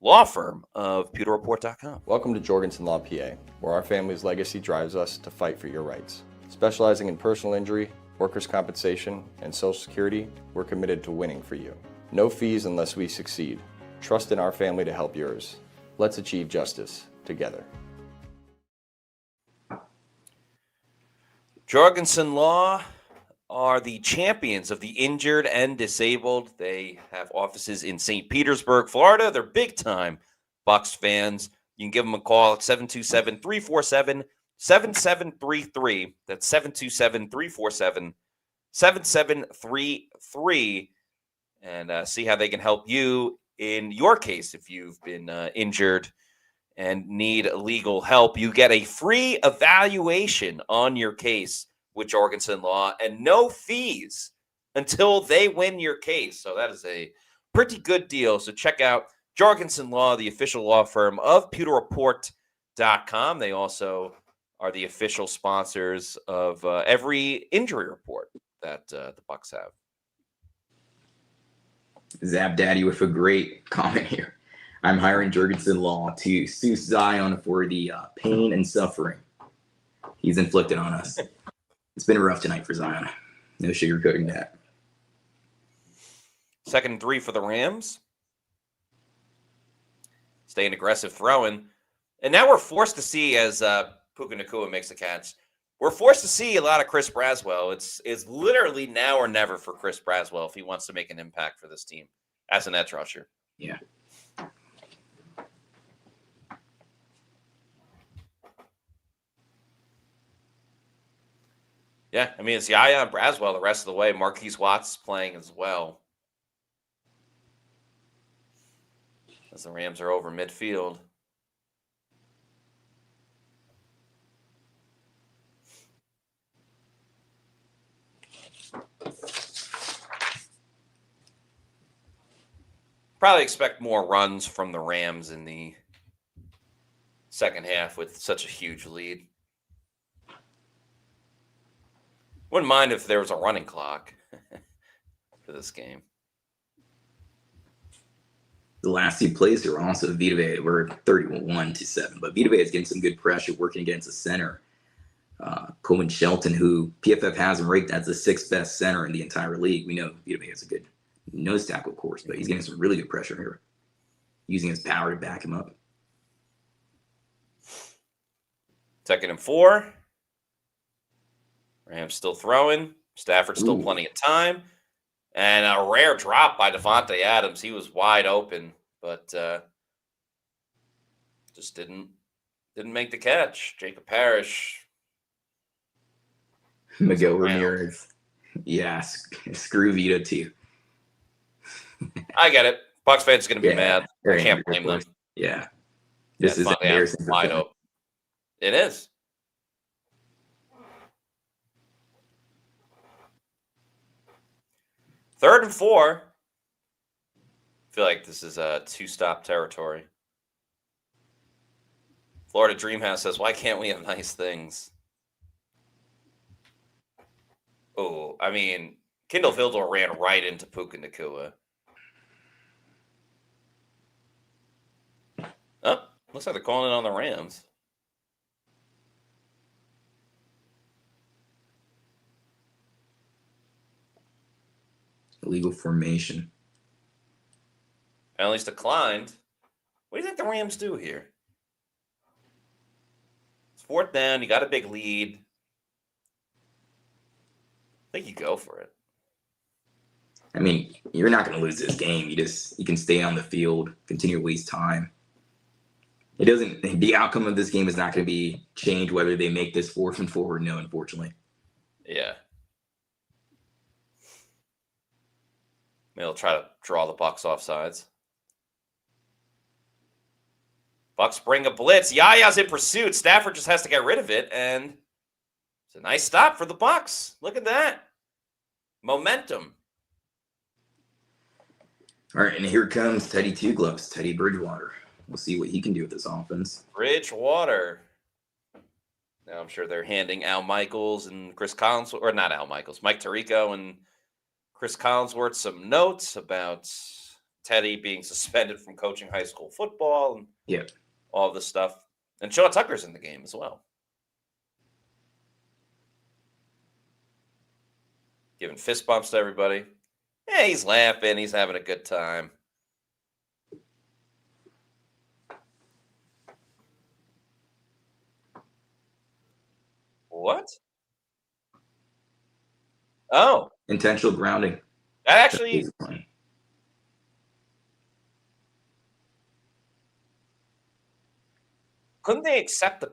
law firm of PewterReport.com. Welcome to Jorgensen Law PA, where our family's legacy drives us to fight for your rights. Specializing in personal injury, workers' compensation, and Social Security, we're committed to winning for you. No fees unless we succeed. Trust in our family to help yours. Let's achieve justice together. Jorgensen Law are the champions of the injured and disabled. They have offices in St. Petersburg, Florida. They're big-time Bucs fans. You can give them a call at 727-347-7733. That's 727-347-7733. And see how they can help you in your case if you've been injured and need legal help. You get a free evaluation on your case with Jorgensen Law and no fees until they win your case. So that is a pretty good deal. So check out Jorgensen Law, the official law firm of PewterReport.com. They also are the official sponsors of every injury report that the Bucs have. Zap Daddy with a great comment here. I'm hiring Jurgensen Law to sue Zion for the pain and suffering he's inflicted on us. It's been rough tonight for Zion. No sugarcoating that. 2nd and 3 for the Rams. Staying aggressive throwing. And now we're forced to see, as Puka Nacua makes the catch, we're forced to see a lot of Chris Braswell. It's literally now or never for Chris Braswell if he wants to make an impact for this team as an edge rusher. Yeah. Yeah, I mean, it's Yaya and Braswell the rest of the way. Marquise Watts playing as well. As the Rams are over midfield. Probably expect more runs from the Rams in the second half with such a huge lead. Wouldn't mind if there was a running clock for this game. The last two plays here were also Vita Vea. We're 31-7, but Vita Vea is getting some good pressure working against the center. Coleman Shelton, who PFF has him ranked as the 6th best center in the entire league. We know Vita Vea has a good nose tackle, of course, but he's getting some really good pressure here, using his power to back him up. 2nd and 4. Rams still throwing. Stafford still plenty of time. And a rare drop by Devontae Adams. He was wide open, but just didn't make the catch. Jacob Parrish. Miguel Ramirez. Yeah, screw Vito too. I get it. Bucs fans are going to be mad. I can't blame them. Yeah. This is embarrassing. Wide open. It is. Third and 4. I feel like this is a 2-stop territory. Florida Dreamhouse says, why can't we have nice things? Oh, I mean, Kendall Vildor ran right into Puka Nacua. Oh, looks like they're calling it on the Rams. Illegal formation. Penalties declined. What do you think the Rams do here? It's 4th down. You got a big lead. I think you go for it. I mean, you're not going to lose this game. You can stay on the field, continue to waste time. The outcome of this game is not going to be changed whether they make this 4th and 4 or no, unfortunately. Yeah. They'll try to draw the Bucs off sides. Bucs bring a blitz. Yaya's in pursuit. Stafford just has to get rid of it, and it's a nice stop for the Bucs. Look at that. Momentum. All right, and here comes Teddy Two Gloves, Teddy Bridgewater. We'll see what he can do with this offense. Bridgewater. Now I'm sure they're handing Al Michaels and Chris Collinsworth, or not Al Michaels, Mike Tirico and Chris Collinsworth some notes about Teddy being suspended from coaching high school football and all this stuff. And Sean Tucker's in the game as well. Giving fist bumps to everybody. Yeah, he's laughing. He's having a good time. What? Oh. Intentional grounding. That actually... Couldn't they accept the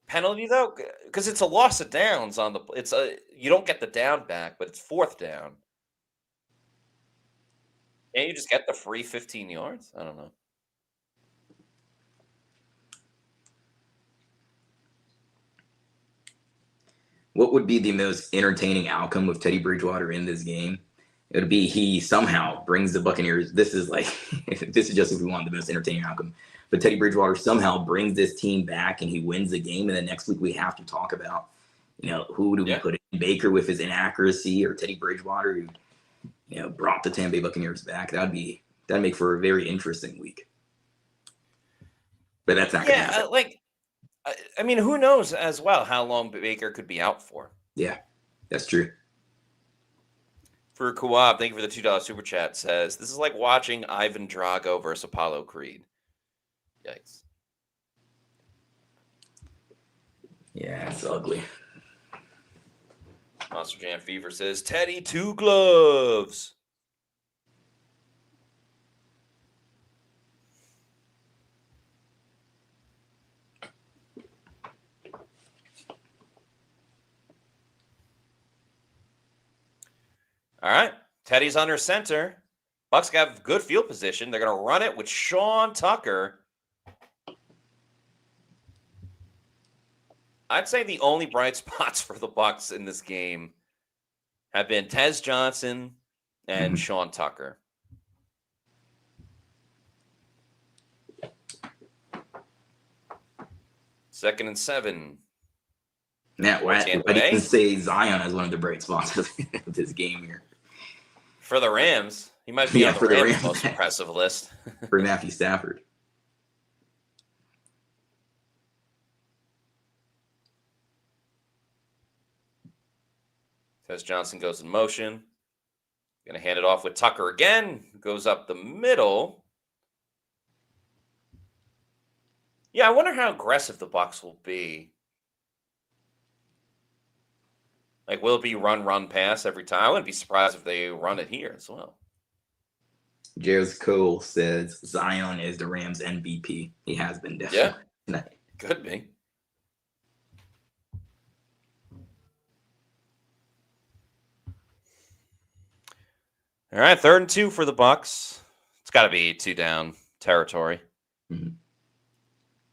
penalty, though? Because it's a loss of downs on the... You don't get the down back, but it's 4th down. Can't you just get the free 15 yards? I don't know. What would be the most entertaining outcome of Teddy Bridgewater in this game? It would be he somehow brings the Buccaneers. This is just if we want the most entertaining outcome. But Teddy Bridgewater somehow brings this team back and he wins the game. And then next week we have to talk about, who do we put in? Baker with his inaccuracy or Teddy Bridgewater who, brought the Tampa Bay Buccaneers back. That'd make for a very interesting week. but that's not going to happen. I mean, who knows as well how long Baker could be out for. Yeah, that's true. For Kawab, thank you for the $2 super chat. Says this is like watching Ivan Drago versus Apollo Creed. Yikes. Yeah, it's ugly. Monster Jam Fever says Teddy 2 gloves. All right. Teddy's under center. Bucs have good field position. They're going to run it with Sean Tucker. I'd say the only bright spots for the Bucs in this game have been Tez Johnson and Sean Tucker. Second and 7. Matt, why didn't you say Zion as one of the bright spots of this game here? For the Rams. He might be on the Rams' most impressive list. For Matthew Stafford. Tez Johnson goes in motion. Going to hand it off with Tucker again. Goes up the middle. Yeah, I wonder how aggressive the Bucs will be. Like, will it be run, pass every time? I wouldn't be surprised if they run it here as well. Jared Cole says Zion is the Rams MVP. He has been definitely. Yeah, could be. All right, 3rd and 2 for the Bucs. It's got to be 2 down territory. Mm-hmm.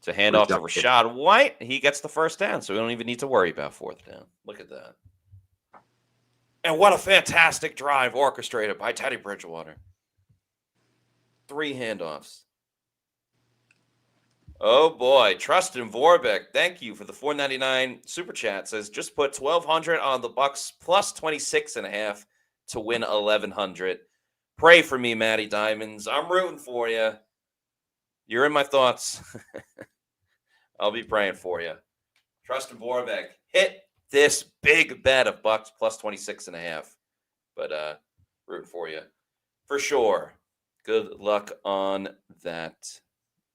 To hand off to Rashad White. He gets the first down, so we don't even need to worry about 4th down. Look at that. And what a fantastic drive orchestrated by Teddy Bridgewater. 3 handoffs. Oh, boy. Trustin Vorbeck, thank you for the $4.99 super chat. Says, just put 1,200 on the Bucs plus 26.5 to win 1,100. Pray for me, Matty Diamonds. I'm rooting for you. You're in my thoughts. I'll be praying for you. Trustin Vorbeck, hit this big bet of Bucs plus 26.5. But rooting for you for sure. Good luck on that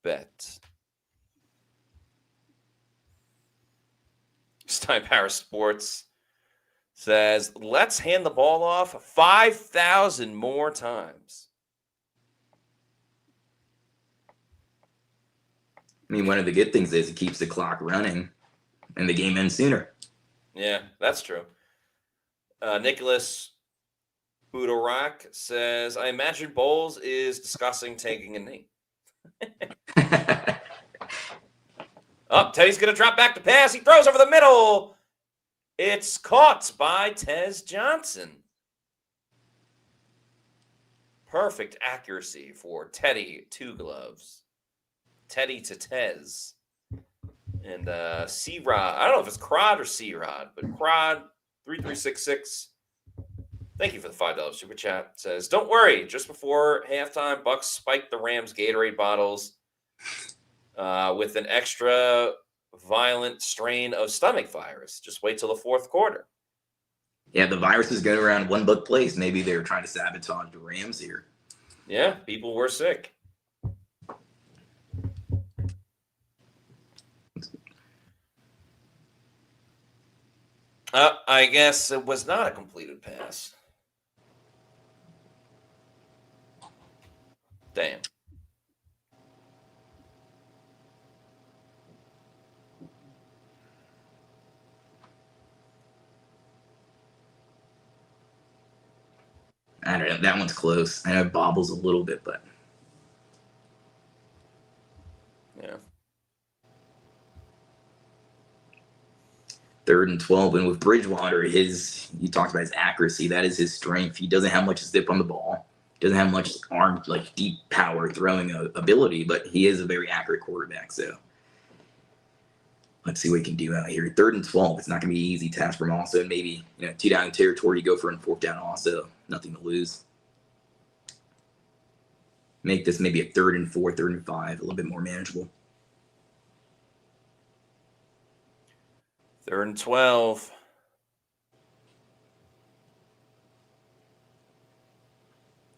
bet. Stein Paris Sports says, let's hand the ball off 5,000 more times. I mean, one of the good things is it keeps the clock running and the game ends sooner. Yeah, that's true. Nicholas Budorak says, I imagine Bowles is discussing taking a knee. Teddy's going to drop back to pass. He throws over the middle. It's caught by Tez Johnson. Perfect accuracy for Teddy 2 gloves. Teddy to Tez. And C-Rod. I don't know if it's Crod or C-Rod, but Crod 3366. Thank you for the $5 super chat. Says, don't worry. Just before halftime, Bucs spiked the Rams Gatorade bottles with an extra violent strain of stomach virus. Just wait till the 4th quarter. Yeah, the virus is going around one book place. Maybe they were trying to sabotage the Rams here. Yeah, people were sick. I guess it was not a completed pass. Damn. I don't know. That one's close. I know it bobbles a little bit, but. Yeah. 3rd and 12. And with Bridgewater, you talked about his accuracy. That is his strength. He doesn't have much zip on the ball. Doesn't have much arm, like deep power throwing ability, but he is a very accurate quarterback. So let's see what he can do out here. 3rd and 12. It's not going to be an easy task for him. Also, maybe 2 down territory. You go for a 4th down. Also, nothing to lose. Make this maybe a 3rd and 4, 3rd and 5, a little bit more manageable. 3rd and 12.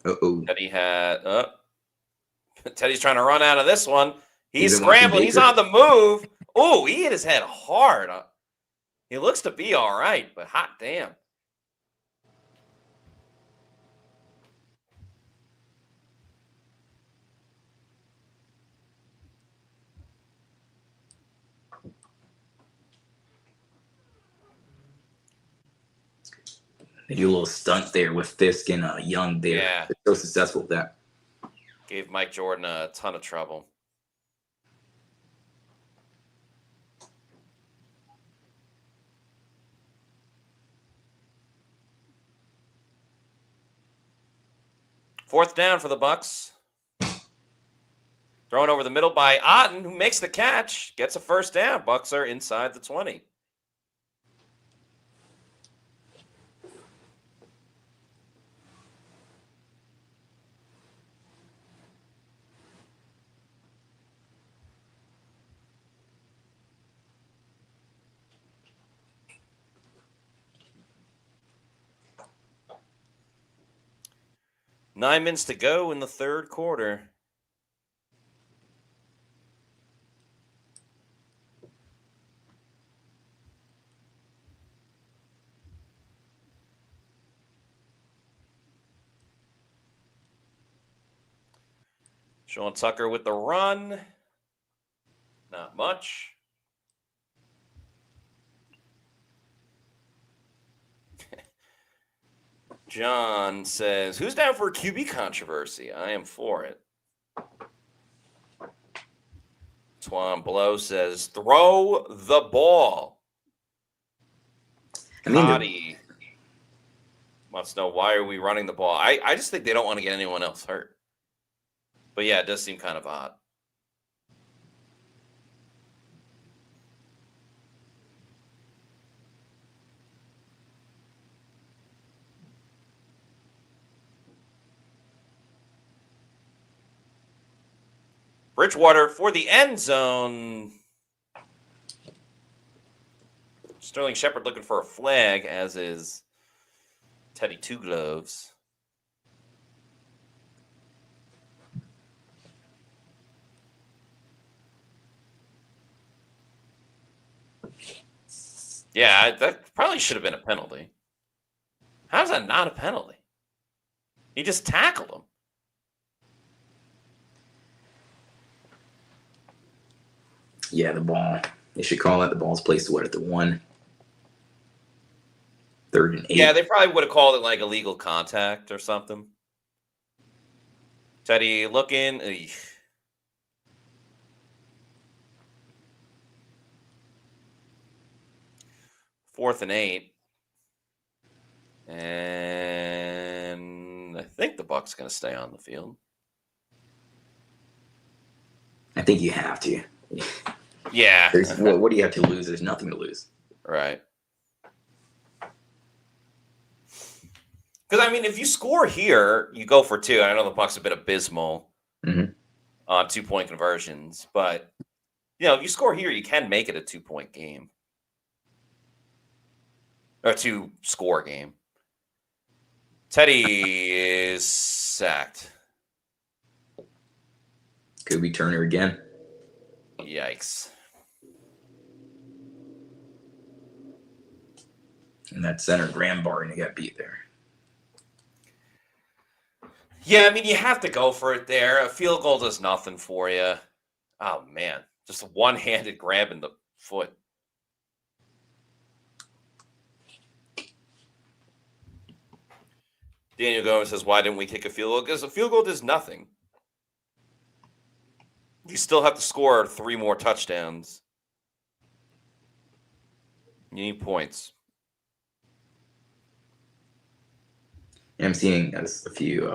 Uh-oh. Teddy's trying to run out of this one. He's been watching scrambling. He's Baker. on the move. Oh, he hit his head hard. He looks to be all right, but hot damn. They do a little stunt there with Fisk and Young there. Yeah. They're so successful with that. Gave Mike Jordan a ton of trouble. Fourth down for the Bucs. Thrown over the middle by Otten, who makes the catch, gets a first down. Bucs are inside the 20. Nine minutes to go in the third quarter. Sean Tucker with the run. Not much. John says, who's down for a QB controversy? I am for it. Twan Blow says, throw the ball. Cotty wants to know, why are we running the ball? I just think they don't want to get anyone else hurt. But yeah, it does seem kind of odd. Bridgewater for the end zone. Sterling Shepard looking for a flag, as is Teddy Two Gloves. Yeah, that probably should have been a penalty. How's that not a penalty? He just tackled him. Yeah, the ball. They should call it. The ball's placed at the 1. 3rd and 8. Yeah, they probably would have called it like illegal contact or something. Teddy looking. Eesh. 4th and 8. And I think the Bucs going to stay on the field. I think you have to. Yeah. What do you have to lose? There's nothing to lose. Right. Because, I mean, if you score here, you go for 2. I know the Bucs have been abysmal on 2-point conversions. But, you know, if you score here, you can make it a 2-point game. Or 2-score game. Teddy is sacked. Could be Turner again. Yikes. And that center Graham Barton got beat there. Yeah, I mean, you have to go for it there. A field goal does nothing for you. Oh, man. Just a one-handed grab in the foot. Daniel Gomez says, why didn't we kick a field goal? Because a field goal does nothing. You still have to score 3 more touchdowns. You need points. I'm seeing a few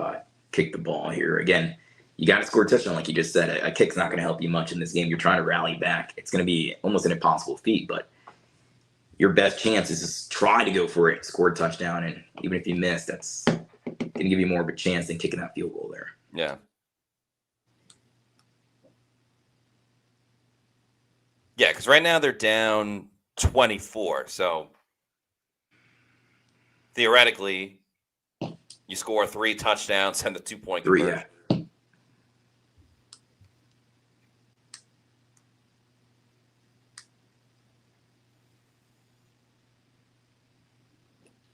kick the ball here. Again, you got to score a touchdown, like you just said. A kick's not going to help you much in this game. You're trying to rally back. It's going to be almost an impossible feat, but your best chance is just try to go for it, score a touchdown, and even if you miss, that's going to give you more of a chance than kicking that field goal there. Yeah. Yeah, because right now they're down 24. So theoretically, you score 3 touchdowns and the 2-point conversion. Yeah.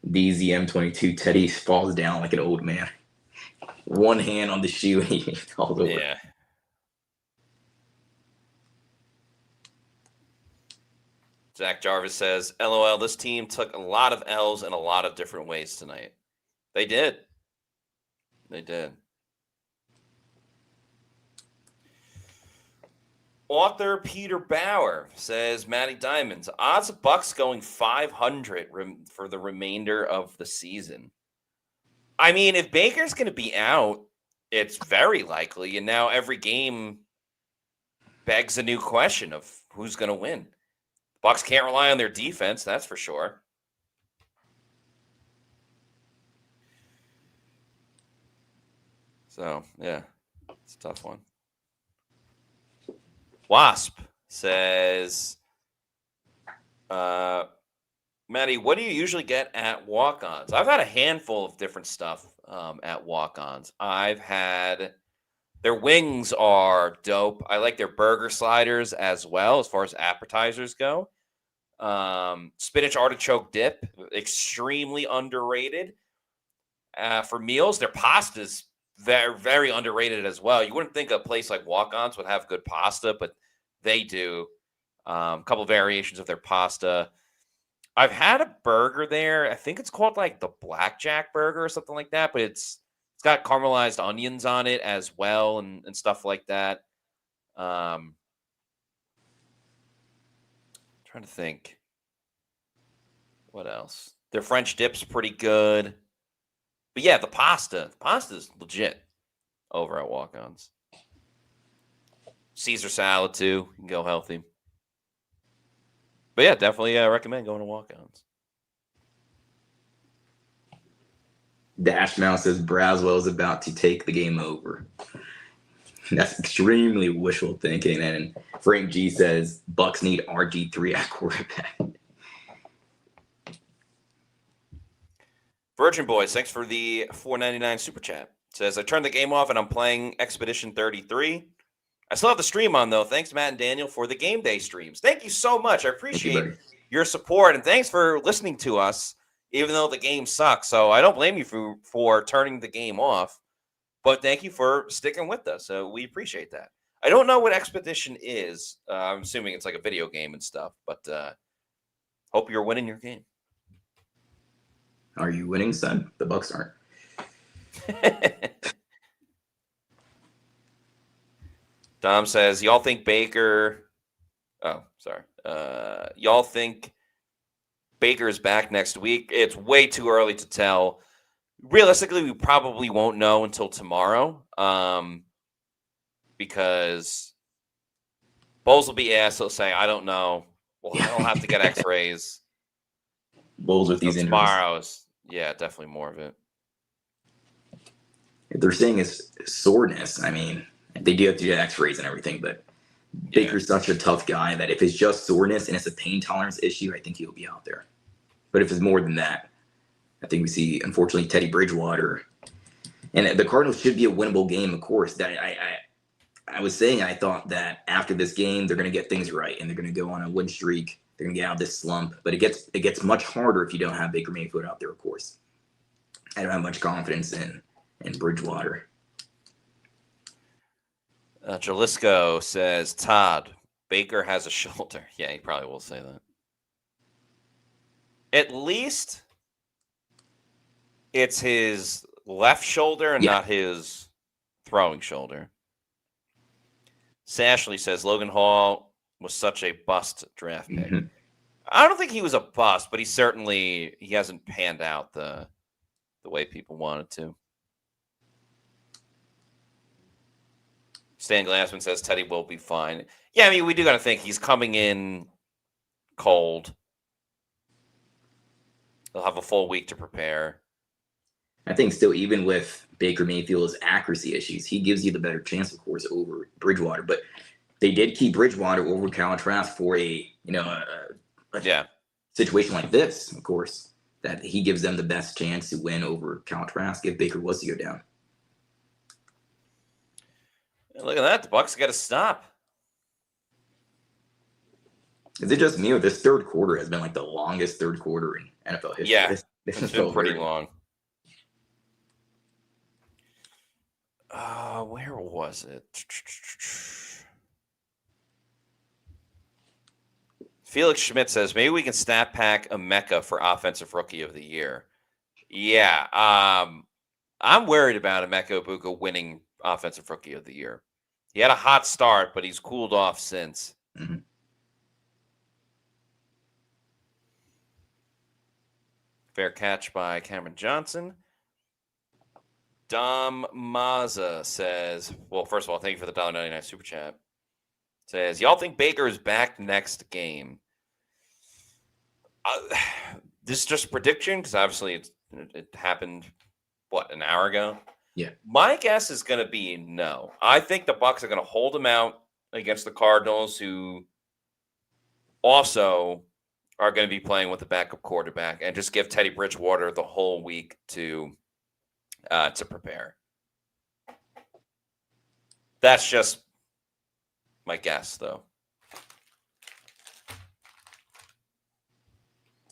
DZM22 Teddy falls down like an old man. One hand on the shoe and he falls over. Yeah. Zach Jarvis says, LOL, this team took a lot of L's in a lot of different ways tonight. They did. They did. Author Peter Bauer says, Matty Diamonds, odds of Bucs going 500 for the remainder of the season. I mean, if Baker's going to be out, it's very likely. And now every game begs a new question of who's going to win. Bucs can't rely on their defense, that's for sure. So, yeah, it's a tough one. Wasp says, Matty, what do you usually get at walk-ons? I've had a handful of different stuff at walk-ons. I've had their wings are dope. I like their burger sliders as well as far as appetizers go. Spinach artichoke dip, extremely underrated. For meals, their pasta's very, very underrated as well. You wouldn't think a place like Walk-Ons would have good pasta, but they do. A couple variations of their pasta. I've had a burger there. I think it's called like the Blackjack Burger or something like that, but it's got caramelized onions on it as well and stuff like that. Trying to think. What else? Their French dip's pretty good. But yeah, the pasta's legit over at Walk-Ons. Caesar salad too. You can go healthy. But yeah, definitely recommend going to Walk-Ons. Dash Mouse says Braswell is about to take the game over. That's extremely wishful thinking. And Frank G says Bucs need RG3 at quarterback. Virgin Boys, thanks for the $4.99 super chat. Says, I turned the game off and I'm playing Expedition 33. I still have the stream on, though. Thanks, Matt and Daniel, for the game day streams. Thank you so much. I appreciate your support, and thanks for listening to us, even though the game sucks. So I don't blame you for turning the game off, but thank you for sticking with us. So we appreciate that. I don't know what Expedition is. I'm assuming it's like a video game and stuff, but hope you're winning your game. Are you winning, son? The Bucs aren't. Dom says, y'all think Baker... Oh, sorry. Y'all think Baker is back next week? It's way too early to tell. Realistically, we probably won't know until tomorrow because Bowles will be asked. He'll say, I don't know. Well, he'll have to get x-rays. Bowles with these injuries. Tomorrow's, yeah, definitely more of it. If they're saying it's soreness, I mean, they do have to do x-rays and everything, but Baker's such a tough guy that if it's just soreness and it's a pain tolerance issue, I think he'll be out there. But if it's more than that, I think we see, unfortunately, Teddy Bridgewater. And the Cardinals should be a winnable game, of course. That I was saying I thought that after this game, they're going to get things right, and they're going to go on a win streak. They're going to get out of this slump. But it gets much harder if you don't have Baker Mayfield out there, of course. I don't have much confidence in Bridgewater. Jalisco says, Todd, Baker has a shoulder. Yeah, he probably will say that. At least it's his left shoulder and not his throwing shoulder. Sashley says, Logan Hall was such a bust draft pick. Mm-hmm. I don't think he was a bust, but he hasn't panned out the way people wanted to. Stan Glassman says Teddy will be fine. Yeah, I mean, we do got to think he's coming in cold. He'll have a full week to prepare. I think still, even with Baker Mayfield's accuracy issues, he gives you the better chance, of course, over Bridgewater. But they did keep Bridgewater over Kyle Trask for a Yeah. situation like this, of course, that he gives them the best chance to win over Kyle Trask if Baker was to go down. Look at that. The Bucs got to stop. Is it just me, or this third quarter has been like the longest third quarter in NFL history? Yeah, This it's has been felt pretty very long. Where was it? Felix Schmidt says, maybe we can snap pack a Mecca for Offensive Rookie of the Year. Yeah, I'm worried about Emeka Egbuka winning Offensive Rookie of the Year. He had a hot start, but he's cooled off since. Mm-hmm. Fair catch by Cameron Johnson. Dom Mazza says, well, first of all, thank you for the $1.99 super chat. Says, y'all think Baker is back next game? This is just a prediction because obviously it happened, an hour ago? Yeah. My guess is going to be no. I think the Bucs are going to hold him out against the Cardinals, who also are going to be playing with a backup quarterback, and just give Teddy Bridgewater the whole week to prepare. That's just my guess, though.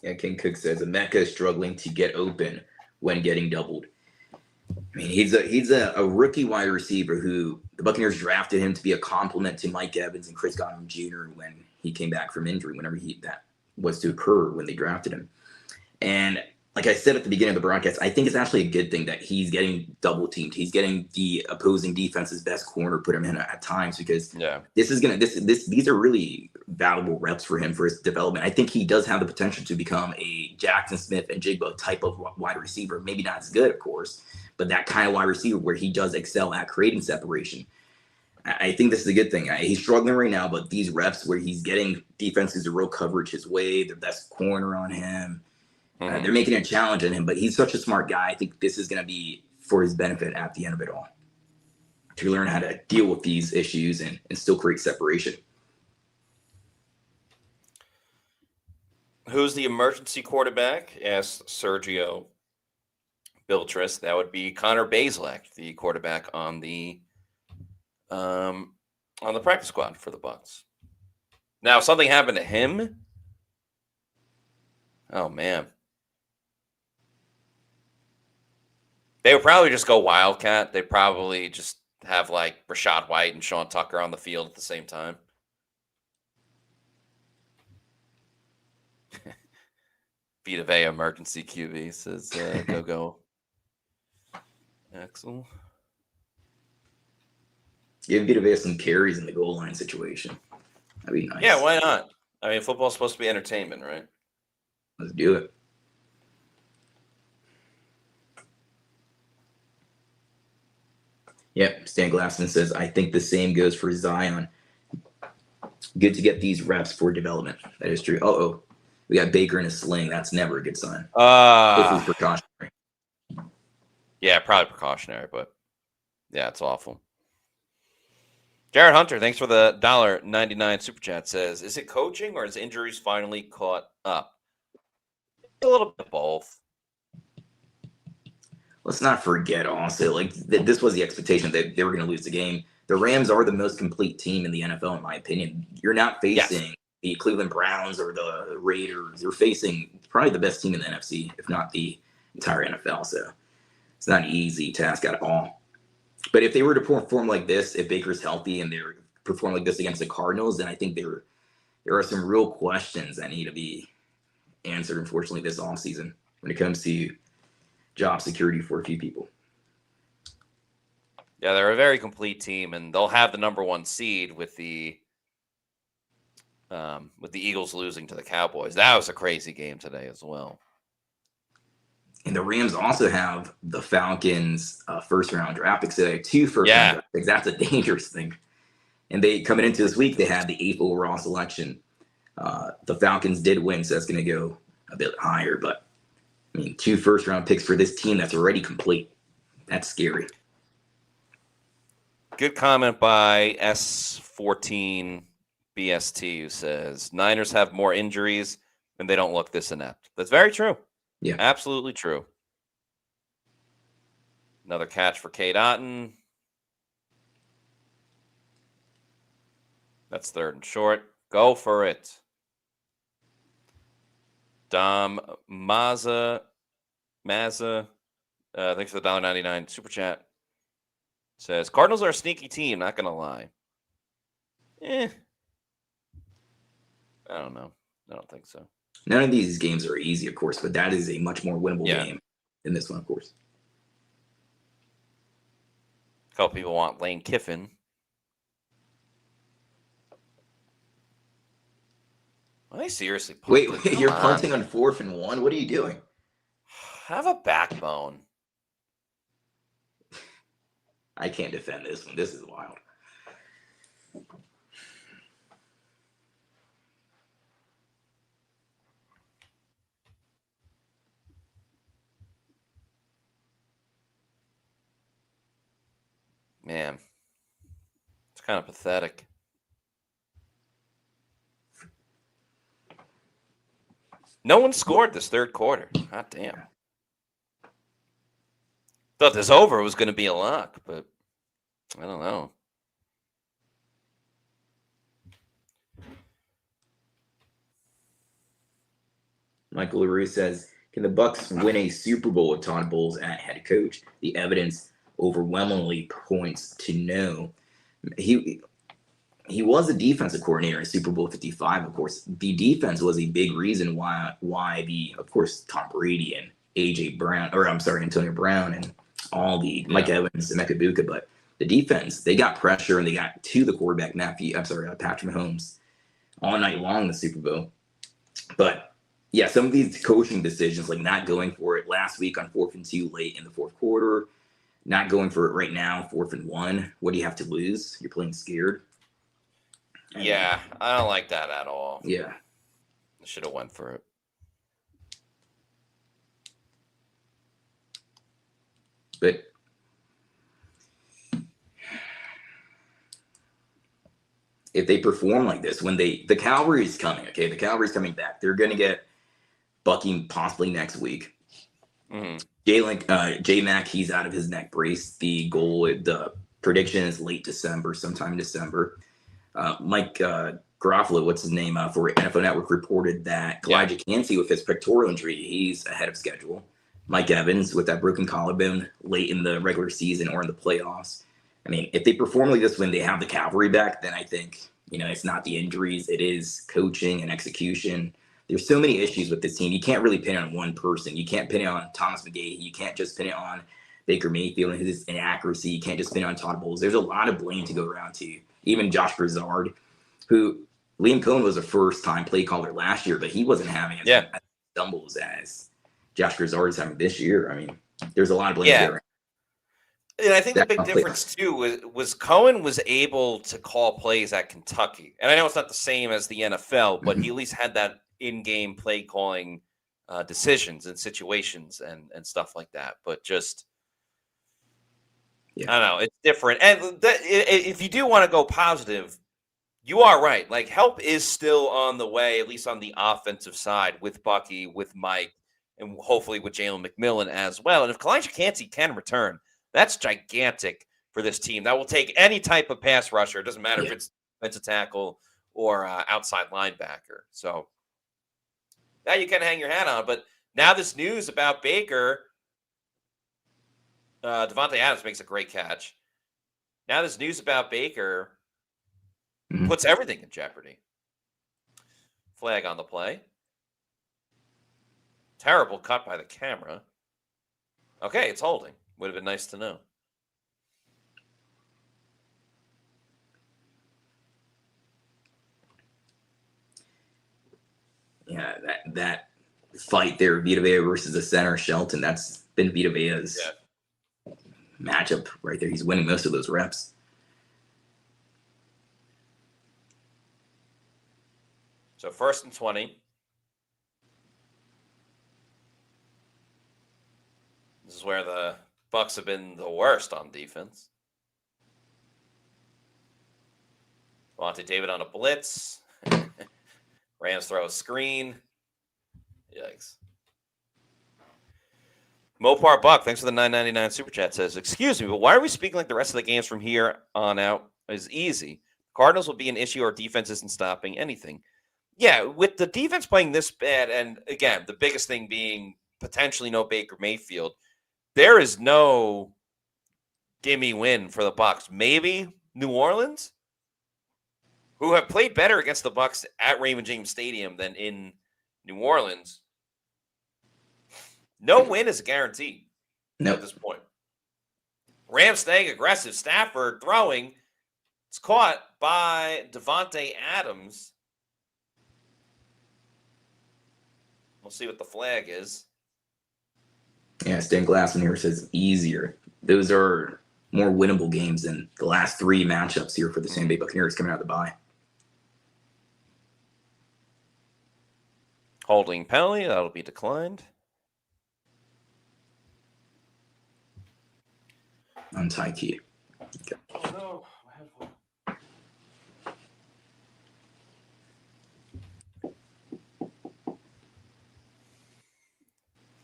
Yeah, King Cook says Emeka is struggling to get open when getting doubled. I mean, he's a rookie wide receiver who the Buccaneers drafted him to be a complement to Mike Evans and Chris Godwin Jr. when he came back from injury, whenever that was to occur when they drafted him. And like I said at the beginning of the broadcast, I think it's actually a good thing that he's getting double teamed. He's getting the opposing defense's best corner put him in at times, because these are really valuable reps for him for his development. I think he does have the potential to become a Jackson Smith and Jigba type of wide receiver. Maybe not as good, of course, but that kind of wide receiver where he does excel at creating separation. I think this is a good thing. He's struggling right now, but these reps where he's getting defenses to roll coverage his way, the best corner on him, they're making a challenge on him, but he's such a smart guy. I think this is going to be for his benefit at the end of it all, to learn how to deal with these issues and still create separation. Who's the emergency quarterback? Asked Sergio Biltris. That would be Connor Bazelak, the quarterback on the practice squad for the Bucs. Now, if something happened to him, oh man, they would probably just go Wildcat. They'd probably just have like Rashad White and Sean Tucker on the field at the same time. Vita Vea emergency QB says go. Axel. Give Vita Vea some carries in the goal line situation. That'd be nice. Yeah, why not? I mean, football's supposed to be entertainment, right? Let's do it. Yep, Stan Glassman says, I think the same goes for Zion. Good to get these reps for development. That is true. Uh-oh. We got Baker in a sling. That's never a good sign. Hopefully precautionary. Yeah, probably precautionary, but yeah, it's awful. Jared Hunter, thanks for the $1.99 super chat, says, is it coaching or is injuries finally caught up? A little bit of both. Let's not forget also, like, this was the expectation that they were going to lose the game. The Rams are the most complete team in the NFL, in my opinion. You're not facing the Cleveland Browns or the Raiders. You're facing probably the best team in the NFC, if not the entire NFL. So it's not an easy task at all. But if they were to perform like this, if Baker's healthy and they're performing like this against the Cardinals, then I think there are some real questions that need to be answered, unfortunately, this offseason when it comes to job security for a few people. Yeah, they're a very complete team, and they'll have the number one seed with the Eagles losing to the Cowboys. That was a crazy game today as well. And the Rams also have the Falcons' first-round draft picks. So they have 2 first-round draft picks. That's a dangerous thing. And they coming into this week, they had the 8th overall selection. The Falcons did win, so that's going to go a bit higher. But, I mean, 2 first-round picks for this team that's already complete. That's scary. Good comment by S14BST, who says, Niners have more injuries, and they don't look this inept. That's very true. Yeah. Absolutely true. Another catch for Cade Otton. That's 3rd and short. Go for it. Dom Mazza, thanks for the $1.99 super chat. Says Cardinals are a sneaky team, not gonna lie. I don't know. I don't think so. None of these games are easy, of course, but that is a much more winnable game than this one, of course. A couple people want Lane Kiffin. Are they seriously punting? Wait, you're punting on 4th and 1? What are you doing? Have a backbone. I can't defend this one. This is wild. Man, it's kind of pathetic. No one scored this 3rd quarter. God damn. Thought this over was going to be a lock, but I don't know. Michael LaRue says, can the Bucs win a Super Bowl with Todd Bowles at head coach? The evidence overwhelmingly points to no. He was a defensive coordinator in Super Bowl 55, of course. The defense was a big reason why of course, Tom Brady and Antonio Brown and all the Mike Evans and Mekabuka, but the defense, they got pressure and they got to the quarterback, Patrick Mahomes all night long in the Super Bowl. But yeah, some of these coaching decisions, like not going for it last week on 4th and 2 late in the 4th quarter, not going for it right now, 4th and 1. What do you have to lose? You're playing scared. Yeah, I don't like that at all. Yeah. I should have went for it. But if they perform like this, when the Cavalry's coming, okay, the Cavalry's coming back. They're going to get Bucky possibly next week. Mm-hmm. J-Mac, he's out of his neck brace. The prediction is late December, sometime in December. Mike Garofalo, what's his name, for NFL Network reported that Elijah Cansey with his pectoral injury, he's ahead of schedule. Mike Evans with that broken collarbone late in the regular season or in the playoffs. I mean, if they perform like this when they have the Cavalry back, then I think, it's not the injuries. It is coaching and execution. There's so many issues with this team. You can't really pin it on one person. You can't pin it on Thomas McGahee. You can't just pin it on Baker Mayfield and his inaccuracy. You can't just pin it on Todd Bowles. There's a lot of blame to go around to. Even Josh Broussard, who Liam Cohen was a first-time play caller last year, but he wasn't having as many stumbles as Josh Broussard is having this year. I mean, there's a lot of blame there. And I think the big difference, too, was Cohen was able to call plays at Kentucky. And I know it's not the same as the NFL, but he at least had that in-game play calling decisions and situations and stuff like that. But just, I don't know, it's different. And if you do want to go positive, you are right. Like, help is still on the way, at least on the offensive side, with Bucky, with Mike, and hopefully with Jalen McMillan as well. And if Elijah Cansey can return, that's gigantic for this team. That will take any type of pass rusher. It doesn't matter if it's defensive tackle or outside linebacker. So now you can hang your hat on. But now this news about Baker, Devontae Adams makes a great catch. Now this news about Baker puts everything in jeopardy. Flag on the play. Terrible cut by the camera. Okay, it's holding. Would have been nice to know. Yeah, that fight there, Vita Vea versus the center, Shelton, that's been Vita Vea's matchup right there. He's winning most of those reps. So 1st and 20. This is where the Bucs have been the worst on defense. Vontae David on a blitz. Rams throw a screen. Yikes. Mopar Buck, thanks for the $9.99 super chat, says, excuse me, but why are we speaking like the rest of the games from here on out is easy? Cardinals will be an issue. Our defense isn't stopping anything. Yeah, with the defense playing this bad, and again, the biggest thing being potentially no Baker Mayfield, there is no gimme win for the Bucs. Maybe New Orleans, who have played better against the Bucs at Raymond James Stadium than in New Orleans. No win is a guarantee at this point. Rams staying aggressive. Stafford throwing. It's caught by Devontae Adams. We'll see what the flag is. Yeah, Stan Glassman here says easier. Those are more winnable games than the last 3 matchups here for the Tampa Bay Buccaneers coming out of the bye. Holding penalty. That'll be declined. Untie key. Okay. Oh, no.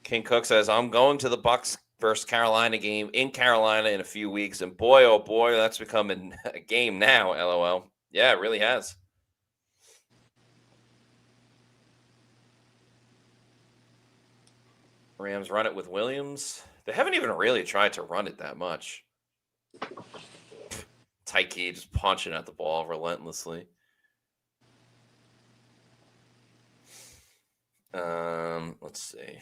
King Cook says, I'm going to the Bucs versus Carolina game in Carolina in a few weeks. And boy, oh boy, that's becoming a game now, LOL. Yeah, it really has. Rams run it with Williams. They haven't even really tried to run it that much. Tyke just punching at the ball relentlessly. Let's see.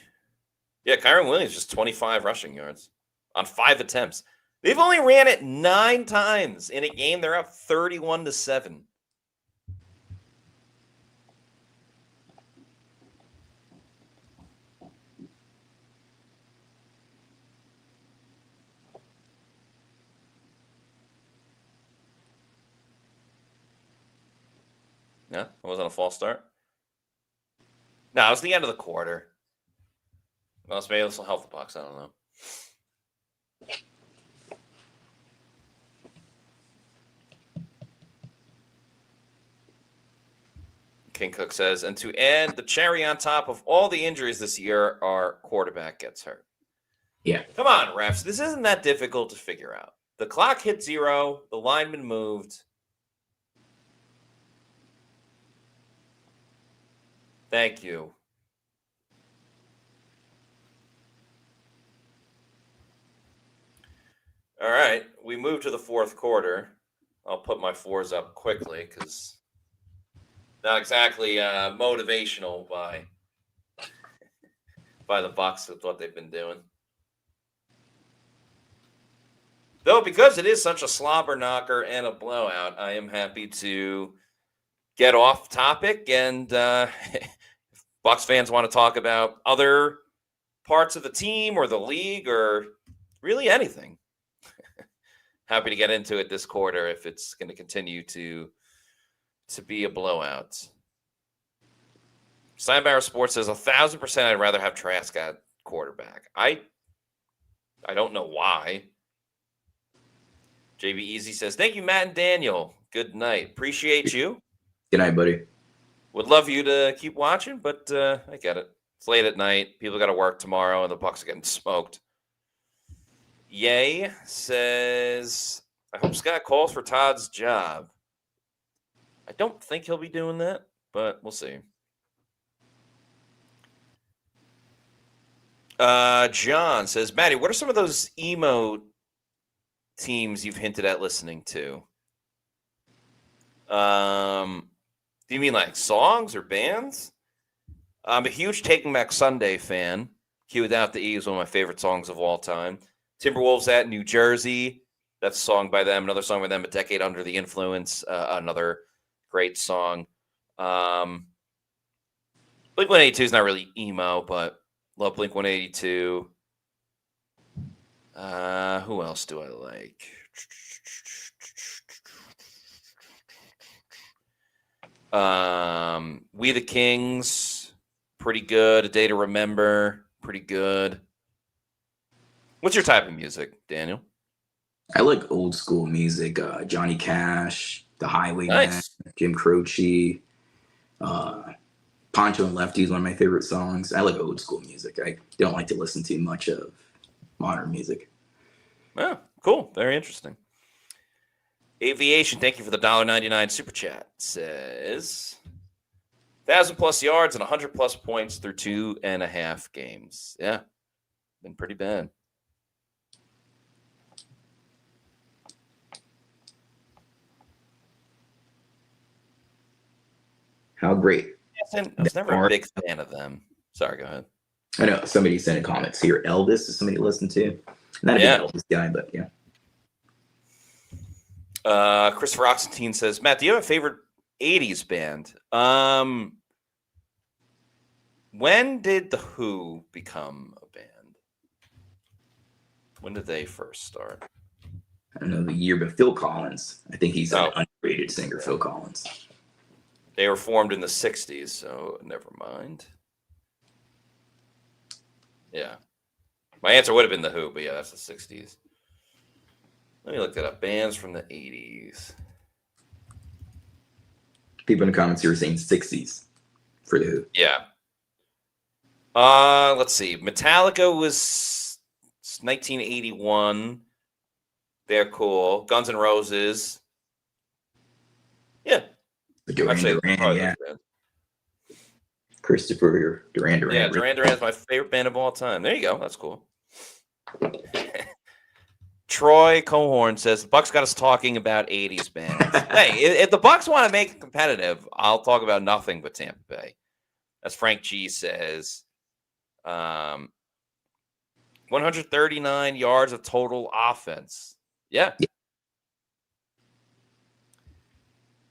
Yeah, Kyron Williams just 25 rushing yards on 5 attempts. They've only ran it 9 times in a game. They're up 31-7. No, it wasn't a false start. No, it was the end of the quarter. Well, maybe this will help the Bucs. I don't know. King Cook says, and to add the cherry on top of all the injuries this year, our quarterback gets hurt. Yeah. Come on, refs. This isn't that difficult to figure out. The clock hit 0. The lineman moved. Thank you. All right, we move to the 4th quarter. I'll put my 4s up quickly because not exactly motivational by the Bucs with what they've been doing. Though because it is such a slobber knocker and a blowout, I am happy to get off topic and if Bucs fans want to talk about other parts of the team or the league or really anything. Happy to get into it this quarter if it's going to continue to be a blowout. Steinbauer Sports says 1,000% I'd rather have Trask at quarterback. I don't know why. JB Easy says, thank you, Matt and Daniel. Good night. Appreciate you. Good night, buddy. Would love you to keep watching, but I get it. It's late at night. People got to work tomorrow, and the Bucs are getting smoked. Yay says, I hope Scott calls for Todd's job. I don't think he'll be doing that, but we'll see. John says, Maddie, what are some of those emo teams you've hinted at listening to? Do you mean like songs or bands? I'm a huge Taking Back Sunday fan. Cue Without the E is one of my favorite songs of all time. Timberwolves at New Jersey. That's a song by them. Another song by them, A Decade Under the Influence. Another great song. Blink-182 is not really emo, but love Blink-182. Who else do I like? We the Kings, pretty good. A Day to Remember, pretty good. What's your type of music, Daniel? I like old school music. Johnny Cash, The Highwayman, Nice. Jim Croce, Poncho and Lefty is one of my favorite songs. I like old school music. I don't like to listen to much of modern music. Oh, cool. Very interesting. Aviation, thank you for the $1.99 super chat. Says 1,000+ yards and 100+ points through 2.5 games. Yeah, been pretty bad. How great. I was never a big fan of them. Sorry, go ahead. I know somebody sent in comments here. Elvis is somebody to listen to. Not a big Elvis guy, but yeah. Christopher Oxentine says, Matt, do you have a favorite 80s band? When did The Who become a band? When did they first start? I don't know the year, but Phil Collins. I think he's an underrated singer, Phil Collins. They were formed in the 60s, so never mind. Yeah. My answer would have been The Who, but yeah, that's the 60s. Let me look that up. Bands from the 80s. People in the comments here are saying 60s for The Who. Yeah. Let's see. Metallica was 1981. They're cool. Guns N' Roses. Yeah. Duran Duran, yeah. Christopher Duran Duran. Yeah, Duran Duran is my favorite band of all time. There you go. That's cool. Troy Cohorn says the Bucs got us talking about 80s bands. Hey, if the Bucs want to make it competitive, I'll talk about nothing but Tampa Bay. As Frank G says, 139 yards of total offense. Yeah.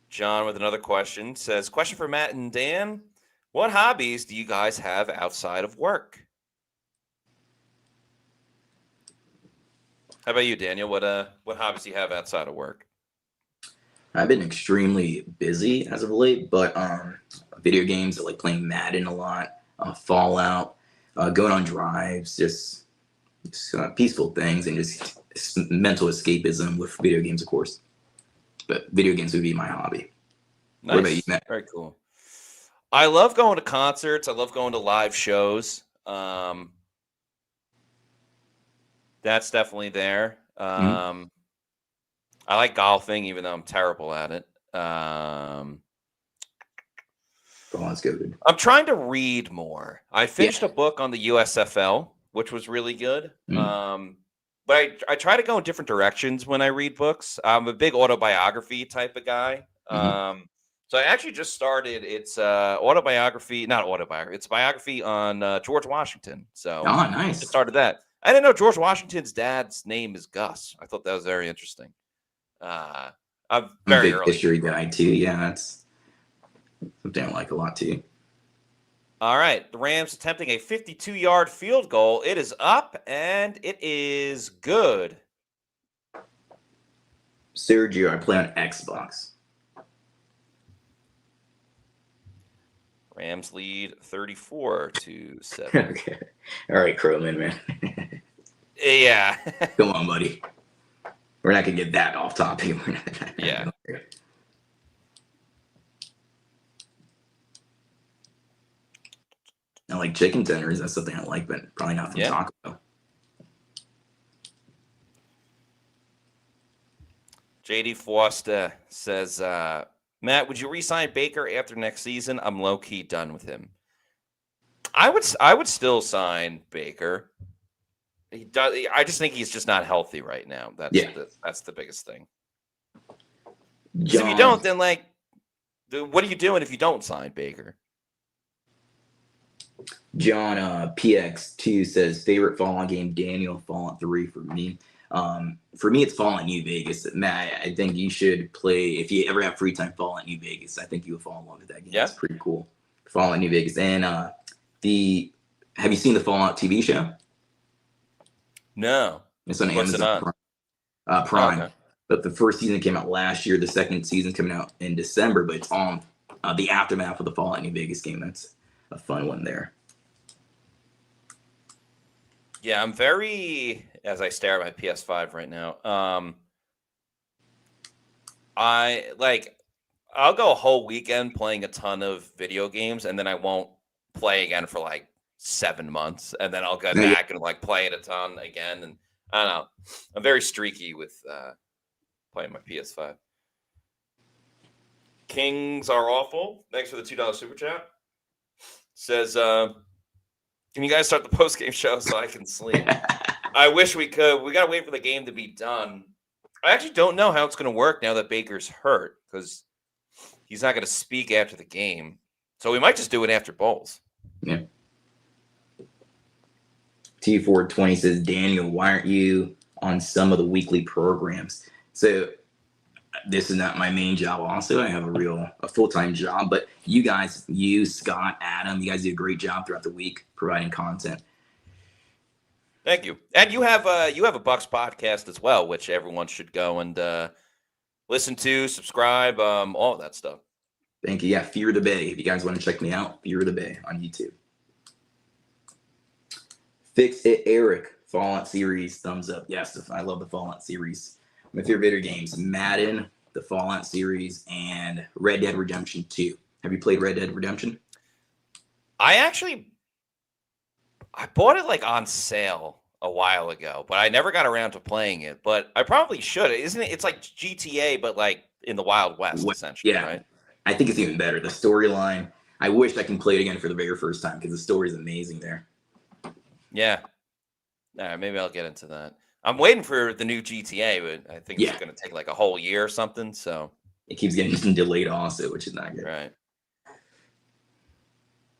John with another question says, question for Matt and Dan. What hobbies do you guys have outside of work? How about you, Daniel? What hobbies do you have outside of work? I've been extremely busy as of late, but video games, I like playing Madden a lot, Fallout, going on drives, just peaceful things, and just mental escapism with video games, of course. But video games would be my hobby. Nice. What about you, Matt? Very cool. I love going to concerts. I love going to live shows. That's definitely there. I like golfing, even though I'm terrible at it. Oh, that's good. I'm trying to read more. I finished a book on the USFL, which was really good. But I try to go in different directions when I read books. I'm a big autobiography type of guy. So I actually just started. It's autobiography, not autobiography. It's a biography on George Washington. So nice. I started that. I didn't know George Washington's dad's name is Gus. I thought that was very interesting. I'm very a big history guy too. Yeah, that's something I like a lot too. All right, the Rams attempting a 52-yard field goal. It is up and it is good. Sergio, I play on Xbox. Rams lead 34-7. Okay. All right, Crowman, man. Yeah. Come on, buddy. We're not going to get that off topic. Yeah. I like chicken tenders. That's something I like, but probably not from Taco Bell. JD Foster says, Matt, would you re-sign Baker after next season? I'm low-key done with him. I would still sign Baker. He does. I just think he's just not healthy right now. That's the biggest thing. If you don't, then what are you doing if you don't sign Baker? John PX2 says favorite Fallout game. Daniel, Fallout 3 for me. For me, it's Fallout New Vegas. Matt, I think you should play, if you ever have free time, Fallout New Vegas. I think you would fall in love with that game. Yeah. It's pretty cool. Fallout New Vegas. And have you seen the Fallout TV show? No. It's on Amazon Prime. Okay. But the first season came out last year. The second season coming out in December, but it's on the aftermath of the Fallout New Vegas game. That's a fun one there. Yeah, I'm very, as I stare at my PS5 right now, I I'll go a whole weekend playing a ton of video games, and then I won't play again for like 7 months, and then I'll go Yeah. back and like play it a ton again. And I don't know. I'm very streaky with playing my PS5. Kings are awful. Thanks for the $2 super chat. Says, can you guys start the post game show so I can sleep? I wish we could. We gotta wait for the game to be done. I actually don't know how it's going to work now that Baker's hurt because he's not going to speak after the game. So we might just do it after bowls. Yeah. T420 says, Daniel, why aren't you on some of the weekly programs? So this is not my main job. Also, I have a full-time job, but you guys, Scott, Adam, you guys do a great job throughout the week providing content. Thank you. And you have a Bucs podcast as well, which everyone should go and listen to, subscribe, all of that stuff. Thank you. Yeah, Fear the Bay. If you guys want to check me out, Fear the Bay on YouTube. Fix It Eric, Fallout series, thumbs up. Yes, I love the Fallout series. My favorite video games, Madden, the Fallout series, and Red Dead Redemption 2. Have you played Red Dead Redemption? I bought it like on sale a while ago, but I never got around to playing it. But I probably should. Isn't it? It's like GTA, but like in the Wild West, essentially, yeah. right? I think it's even better. The storyline, I wish I can play it again for the very first time because the story is amazing there. Yeah. All right, maybe I'll get into that. I'm waiting for the new GTA, but I think it's going to take like a whole year or something. So it keeps getting delayed also, which is not good. Right.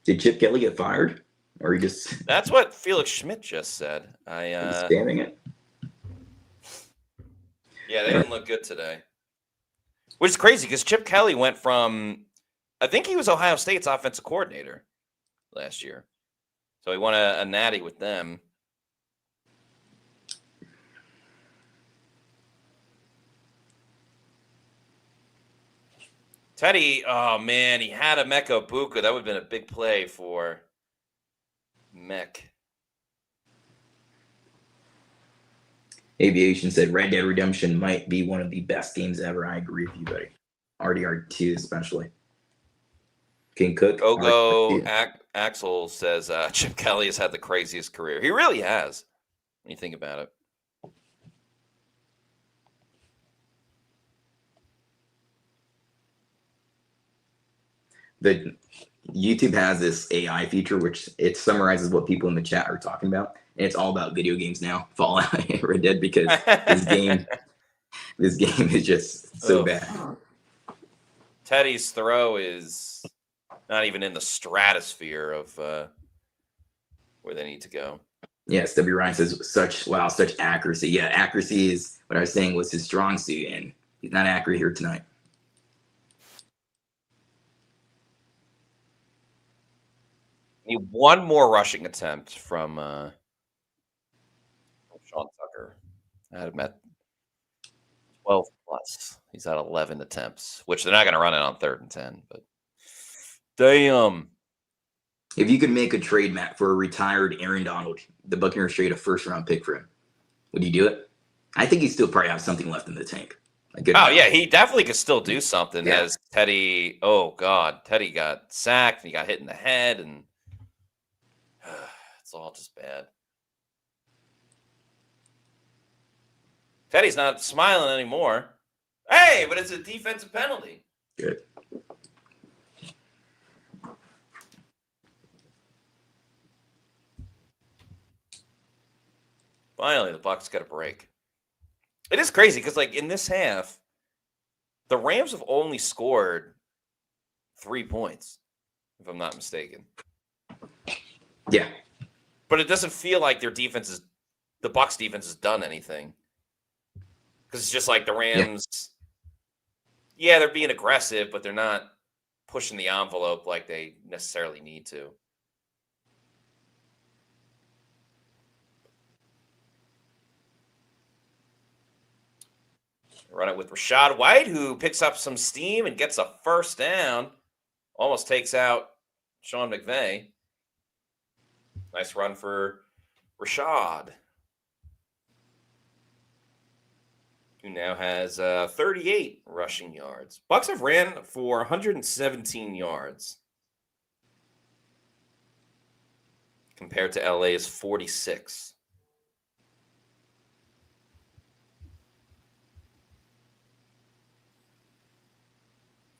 Did Chip Kelly get fired? Or he just... That's what Felix Schmidt just said. Spamming it? Yeah, they didn't look good today. Which is crazy because Chip Kelly went from, I think he was Ohio State's offensive coordinator last year. So he won a natty with them. Teddy, oh man, he had a Mecca Buka. That would have been a big play for Mech. Aviation said Red Dead Redemption might be one of the best games ever. I agree with you, buddy. RDR2 especially. King Cook. Ogo Axel says Chip Kelly has had the craziest career. He really has, when you think about it. The YouTube has this AI feature which it summarizes what people in the chat are talking about, and it's all about video games now, Fallout and Red Dead, because this game is just so bad. Teddy's throw is not even in the stratosphere of where they need to go. Yes, W. Ryan says such accuracy. Yeah, accuracy is what I was saying was his strong suit, and he's not accurate here tonight. Need one more rushing attempt from Sean Tucker. I had him at 12 plus. He's at 11 attempts, which they're not going to run it on 3rd and 10. But damn. If you could make a trade, Matt, for a retired Aaron Donald, the Buccaneers trade a 1st-round pick for him, would you do it? I think he still probably has something left in the tank. Yeah, he definitely could still do something. Yeah. As Teddy, oh God, Teddy got sacked and he got hit in the head, and it's all just bad. Teddy's not smiling anymore. Hey, but it's a defensive penalty. Good. Finally, the Bucs got a break. It is crazy because, like, in this half, the Rams have only scored 3 points, if I'm not mistaken. Yeah. But it doesn't feel like the Bucs defense has done anything. Because it's just like the Rams, yeah, they're being aggressive, but they're not pushing the envelope like they necessarily need to. Run it with Rachaad White, who picks up some steam and gets a 1st down. Almost takes out Sean McVay. Nice run for Rachaad. who now has 38 rushing yards. Bucs have ran for 117 yards compared to LA's 46.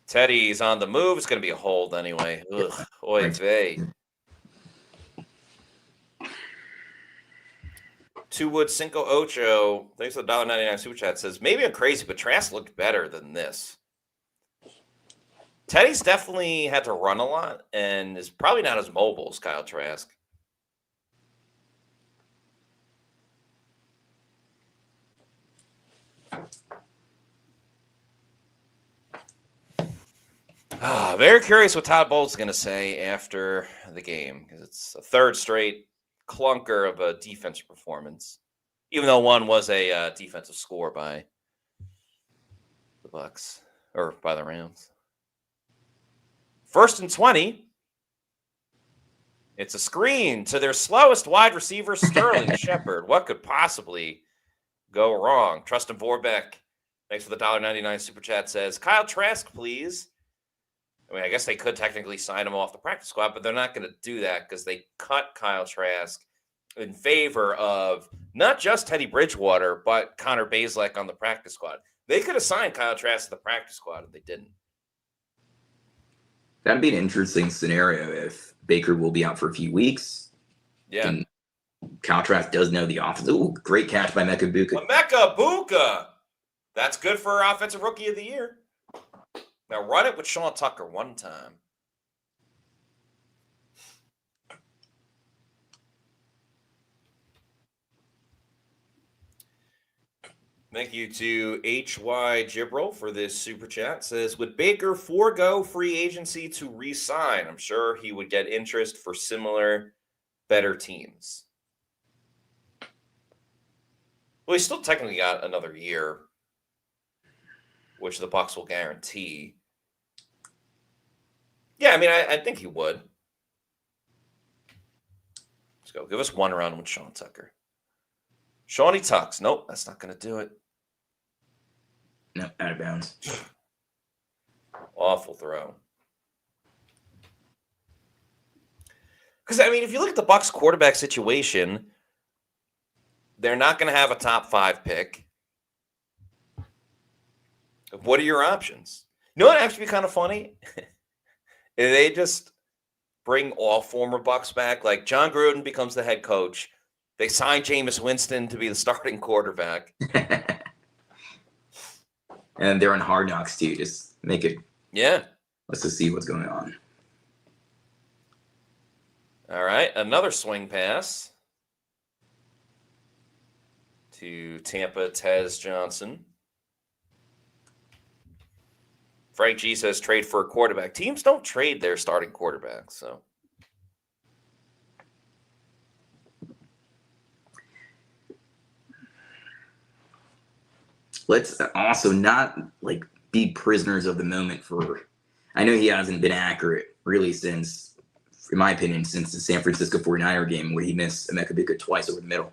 Teddy's on the move. It's going to be a hold anyway. Ugh, oy vey. Two Wood Cinco Ocho, thanks for the $1.99 super chat, says, maybe I'm crazy, but Trask looked better than this. Teddy's definitely had to run a lot and is probably not as mobile as Kyle Trask. Very curious what Todd Bowles is going to say after the game, because it's a third straight clunker of a defensive performance, even though one was a defensive score by the Bucs, or by the Rams. 1st and 20. It's a screen to their slowest wide receiver, Sterling Shepard. What could possibly go wrong? Trustin Vorbeck, thanks for the $1.99 super chat, says, Kyle Trask, please. I mean, I guess they could technically sign him off the practice squad, but they're not going to do that because they cut Kyle Trask in favor of not just Teddy Bridgewater, but Connor Bazelak on the practice squad. They could have signed Kyle Trask to the practice squad, and they didn't. That'd be an interesting scenario if Baker will be out for a few weeks. Yeah. And Kyle Trask does know the offense. Ooh, great catch by Mecca Buka. Emeka Buka. That's good for Offensive Rookie of the Year. Now run it with Sean Tucker one time. Thank you to HY Gibril for this super chat. Says, would Baker forego free agency to re-sign? I'm sure he would get interest for similar, better teams. Well, he's still technically got another year, which the Bucs will guarantee. Yeah, I mean, I think he would. Let's go. Give us one round with Sean Tucker. Shawnee Tucks. Nope, that's not going to do it. No, out of bounds. Awful throw. Because, I mean, if you look at the Bucs quarterback situation, they're not going to have a top 5 pick. What are your options? You know what would actually be kind of funny? If they just bring all former Bucs back, like John Gruden becomes the head coach. They sign Jameis Winston to be the starting quarterback. And they're on Hard Knocks too. Just make it. Yeah. Let's just see what's going on. All right. Another swing pass to Tampa, Tez Johnson. Frank G says trade for a quarterback. Teams don't trade their starting quarterback, so. Let's also not be prisoners of the moment for. I know he hasn't been accurate really since, in my opinion, since the San Francisco 49er game where he missed Emeka Buka twice over the middle.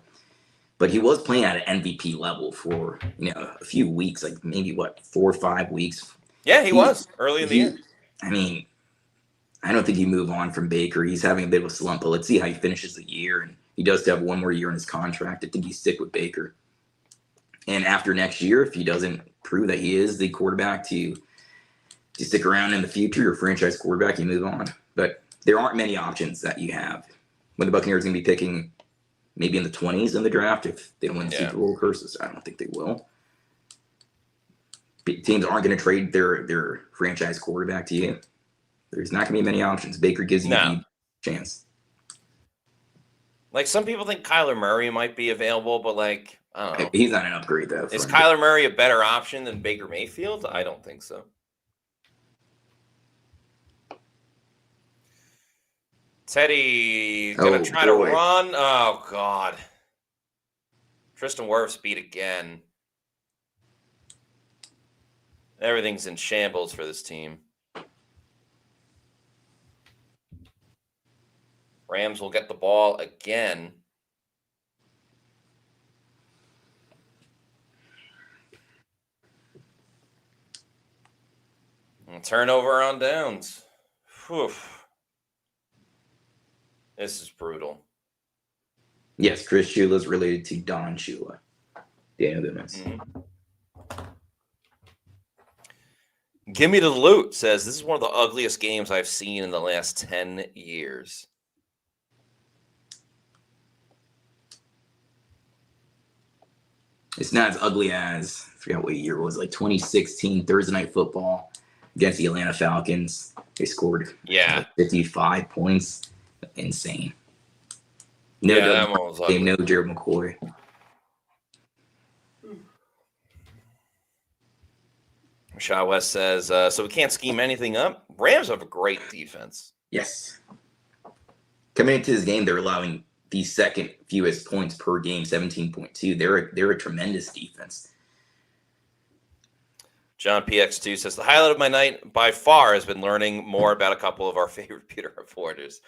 But he was playing at an MVP level for a few weeks, like maybe 4 or 5 weeks. Yeah, he was early in the year. I mean, I don't think you move on from Baker. He's having a bit of a slump, but let's see how he finishes the year. And he does have one more year in his contract. I think you stick with Baker. And after next year, if he doesn't prove that he is the quarterback to stick around in the future, your franchise quarterback, you move on. But there aren't many options that you have. When the Buccaneers are going to be picking maybe in the 20s in the draft, if they don't win the Super Bowl curses, I don't think they will. Teams aren't going to trade their franchise quarterback to you. There's not going to be many options. Baker gives you a chance. Like, some people think Kyler Murray might be available, but I don't know. He's not an upgrade, though. Is Kyler Murray a better option than Baker Mayfield? I don't think so. Teddy going to try to run. Oh, God. Tristan Wirfs beat again. Everything's in shambles for this team. Rams will get the ball again. Turnover on downs. Whew. This is brutal. Yes, Chris Shula is related to Don Shula. Daniel Goodman's. Give me the loot says this is one of the ugliest games I've seen in the last 10 years. It's not as ugly as, I forgot what year it was, like 2016 Thursday Night Football against the Atlanta Falcons. They scored like 55 points. Insane. No, that one was ugly. No Jared McCoy. Shaw West says, so we can't scheme anything up. Rams have a great defense. Yes. Coming into this game, they're allowing the second fewest points per game, 17.2. They're a tremendous defense. John PX2 says, the highlight of my night by far has been learning more about a couple of our favorite Pewter reporters.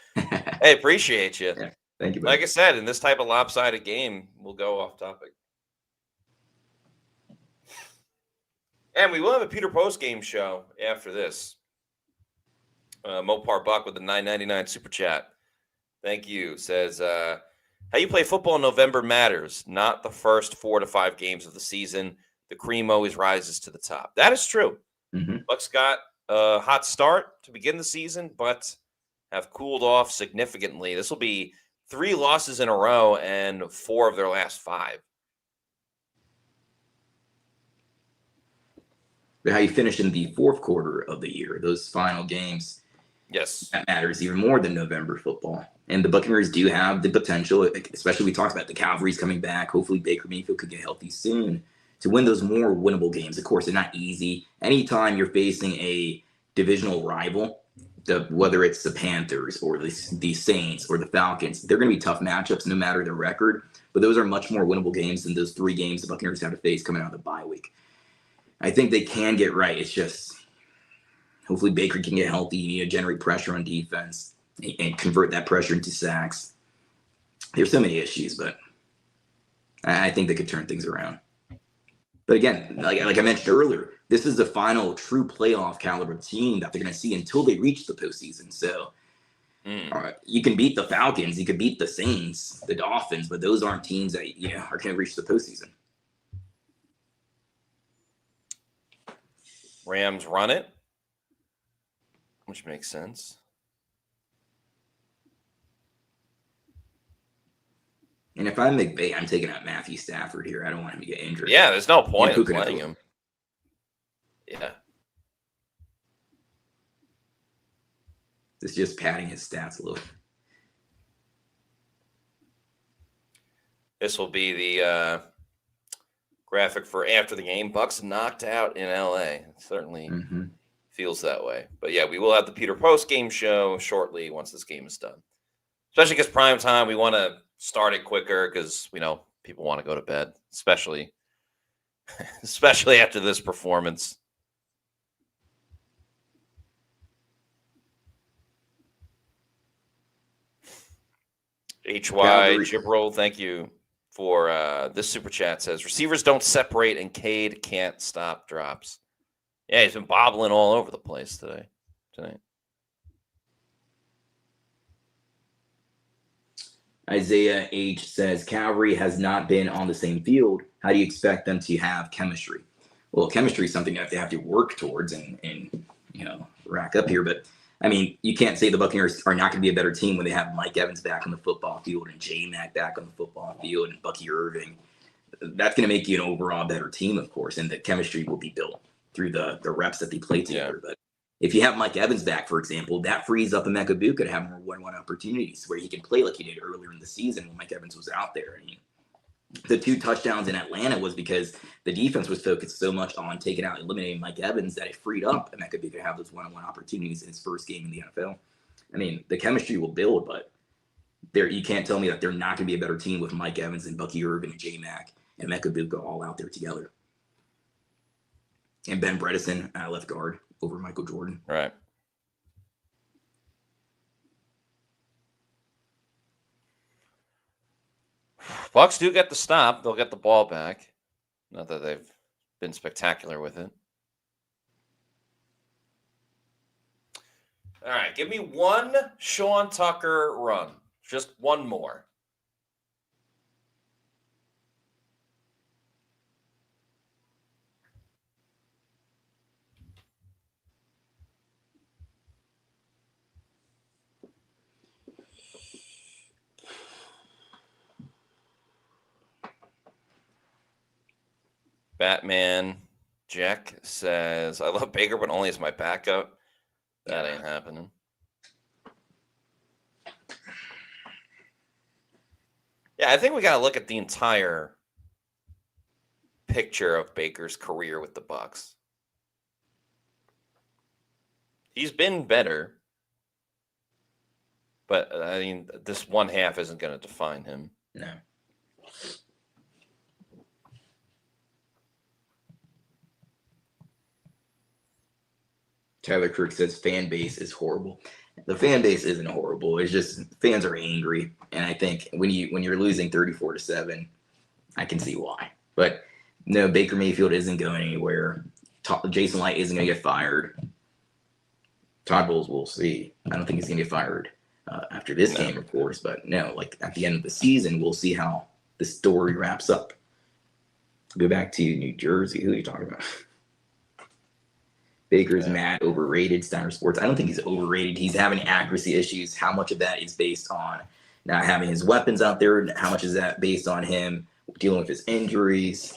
Hey, appreciate you. Yeah, thank you. Like I said, in this type of lopsided game, we'll go off topic. And we will have a Pewter post-game show after this. Mopar Buck with the $9.99 super chat. Thank you. Says, how you play football in November matters, not the first 4 to 5 games of the season. The cream always rises to the top. That is true. Mm-hmm. Bucs got a hot start to begin the season, but have cooled off significantly. This will be 3 losses in a row and 4 of their last 5. How you finish in the fourth quarter of the year, those final games. Yes. That matters even more than November football. And the Buccaneers do have the potential, especially we talked about the Cavalry's coming back. Hopefully Baker Mayfield could get healthy soon to win those more winnable games. Of course, they're not easy. Anytime you're facing a divisional rival, whether it's the Panthers or the Saints or the Falcons, they're going to be tough matchups no matter the record. But those are much more winnable games than those 3 games the Buccaneers have to face coming out of the bye week. I think they can get right. It's just hopefully Baker can get healthy, generate pressure on defense and convert that pressure into sacks. There's so many issues, but I think they could turn things around. But again, like I mentioned earlier, this is the final true playoff caliber team that they're going to see until they reach the postseason. So you can beat the Falcons, you can beat the Saints, the Dolphins, but those aren't teams that are going to reach the postseason. Rams run it, which makes sense. And if I'm McVay, I'm taking out Matthew Stafford here. I don't want him to get injured. Yeah, there's no point in playing him. Yeah. It's just padding his stats a little. This will be the graphic for after the game. Bucs knocked out in LA. It certainly feels that way. But yeah, we will have the Pewter post-game show shortly once this game is done. Especially because prime time, we want to start it quicker because we know people want to go to bed, especially after this performance. HY Gibril, thank you for this super chat. Says receivers don't separate and Cade can't stop drops. Yeah, he's been bobbling all over the place tonight. Isaiah H says Cavalry has not been on the same field. How do you expect them to have chemistry? Well, chemistry is something that they have to work towards and rack up here. But I mean, you can't say the Buccaneers are not going to be a better team when they have Mike Evans back on the football field and J-Mac back on the football field and Bucky Irving. That's going to make you an overall better team, of course, and the chemistry will be built through the reps that they play together. Yeah. But if you have Mike Evans back, for example, that frees up Emeka Egbuka to have more one-on-one opportunities where he can play like he did earlier in the season when Mike Evans was out there. I mean, the 2 touchdowns in Atlanta was because the defense was focused so much on taking out, eliminating Mike Evans that it freed up Emeka Egbuka to have those one-on-one opportunities in his first game in the NFL. I mean, the chemistry will build, but you can't tell me that they're not going to be a better team with Mike Evans and Bucky Irvin and J-Mac and Emeka Egbuka all out there together. And Ben Bredeson at left guard over Michael Jordan. Right. Bucs do get the stop. They'll get the ball back. Not that they've been spectacular with it. All right, give me one Sean Tucker run. Just one more. Batman Jack says, I love Baker, but only as my backup. That ain't happening. Yeah, I think we got to look at the entire picture of Baker's career with the Bucs. He's been better, but I mean, this one half isn't going to define him. No. Tyler Kirk says fan base is horrible. The fan base isn't horrible. It's just fans are angry, and I think when you're losing 34-7, I can see why. But no, Baker Mayfield isn't going anywhere. Jason Light isn't going to get fired. Todd Bowles, we'll see. I don't think he's going to get fired after this game, of course. But no, like at the end of the season, we'll see how the story wraps up. Go back to New Jersey. Who are you talking about? Baker's mad, overrated, Steiner Sports. I don't think he's overrated. He's having accuracy issues. How much of that is based on not having his weapons out there? How much is that based on him dealing with his injuries?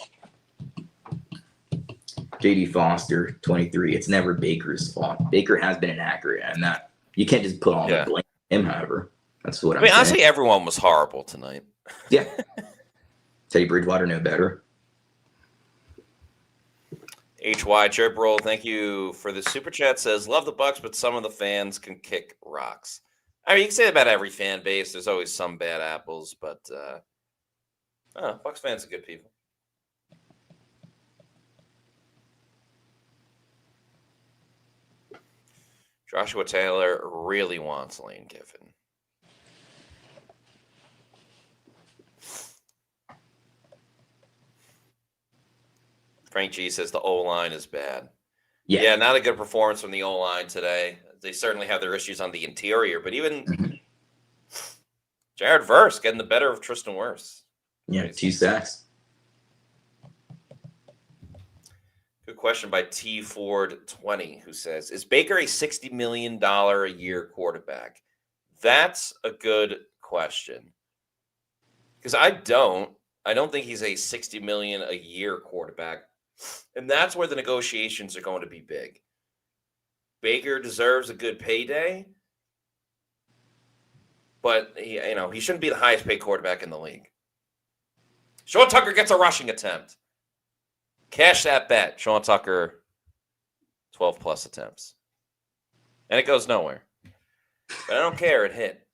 JD Foster, 23. It's never Baker's fault. Baker has been inaccurate, and that you can't just put all the blame on him, however. That's what I'm saying. Honestly, everyone was horrible tonight. Yeah. Teddy Bridgewater, no better. HY Chirp thank you for the super chat. Says, love the Bucs, but some of the fans can kick rocks. I mean, you can say that about every fan base. There's always some bad apples, but Bucs fans are good people. Joshua Taylor really wants Lane Kiffin. Frank G says the O-line is bad. Yeah, not a good performance from the O-line today. They certainly have their issues on the interior, but even Jared Verse getting the better of Tristan Wirfs. Yeah, 2 sacks. Good question by T Ford 20, who says, is Baker a $60 million a year quarterback? That's a good question. Because I don't think he's a $60 million a year quarterback. And that's where the negotiations are going to be big. Baker deserves a good payday, but he shouldn't be the highest paid quarterback in the league. Sean Tucker gets a rushing attempt. Cash that bet. Sean Tucker, 12 plus attempts. And it goes nowhere. But I don't care. It hit.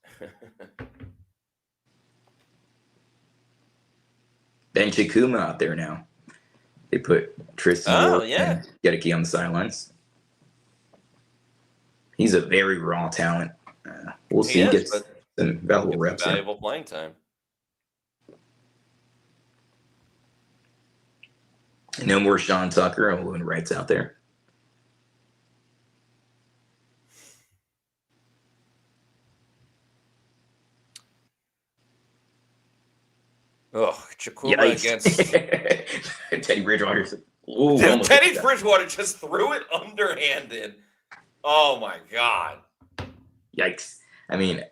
Ben Chikuma out there now. They put Tristan and Gedeke on the sidelines. He's a very raw talent. We'll see. He gets some valuable reps. Valuable playing time. No more Sean Tucker. Owen Wright's out there. Oh, Chikuma against Teddy Bridgewater. Teddy Bridgewater just threw it underhanded. Oh my God. Yikes. I mean,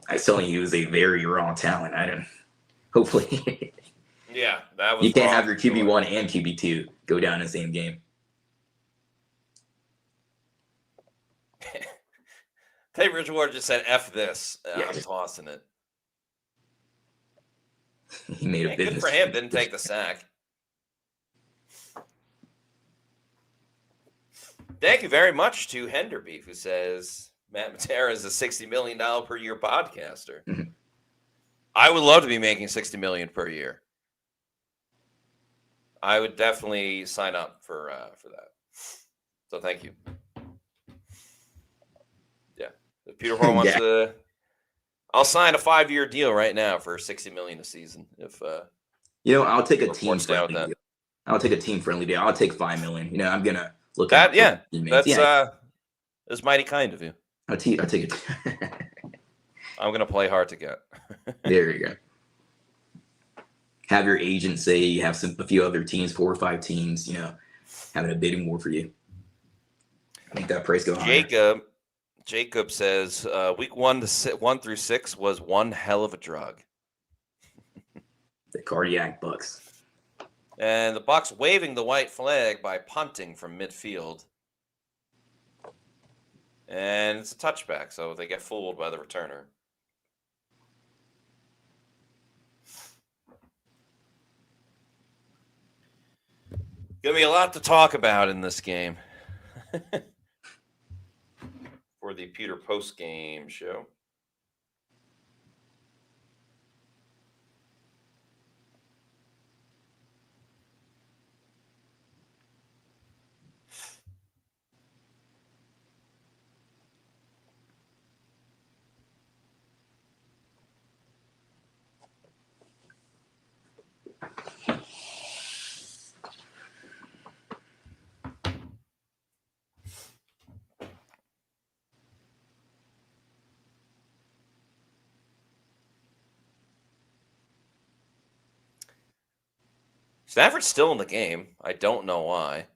I was telling you he was a very raw talent. Hopefully. Yeah, that was. You can't have your QB1 and QB2 go down in the same game. Teddy Bridgewater just said, F this. I'm tossing it. He made a business. Good for him. Didn't take the sack. Thank you very much to Henderbeef, who says Matt Matera is a $60 million per year podcaster. Mm-hmm. I would love to be making $60 million per year. I would definitely sign up for that. So thank you. Yeah, if Peter Horn wants to. I'll sign a 5-year deal right now for $60 million a season. If I'll take a team friendly deal. I'll take a team friendly deal. I'll take $5 million. I'm gonna look at that. Yeah, that's It was mighty kind of you. I'll take it. I'm going to play hard to get. There you go. Have your agent say you have a few other teams, 4 or 5 teams, having a bidding war for you. Make that price go higher. Jacob says week 1 through 6 was one hell of a drug. The cardiac Bucs. And the Bucs waving the white flag by punting from midfield. And it's a touchback, so they get fooled by the returner. Gonna be a lot to talk about in this game. For the Pewter post-game show. Stafford's still in the game. I don't know why.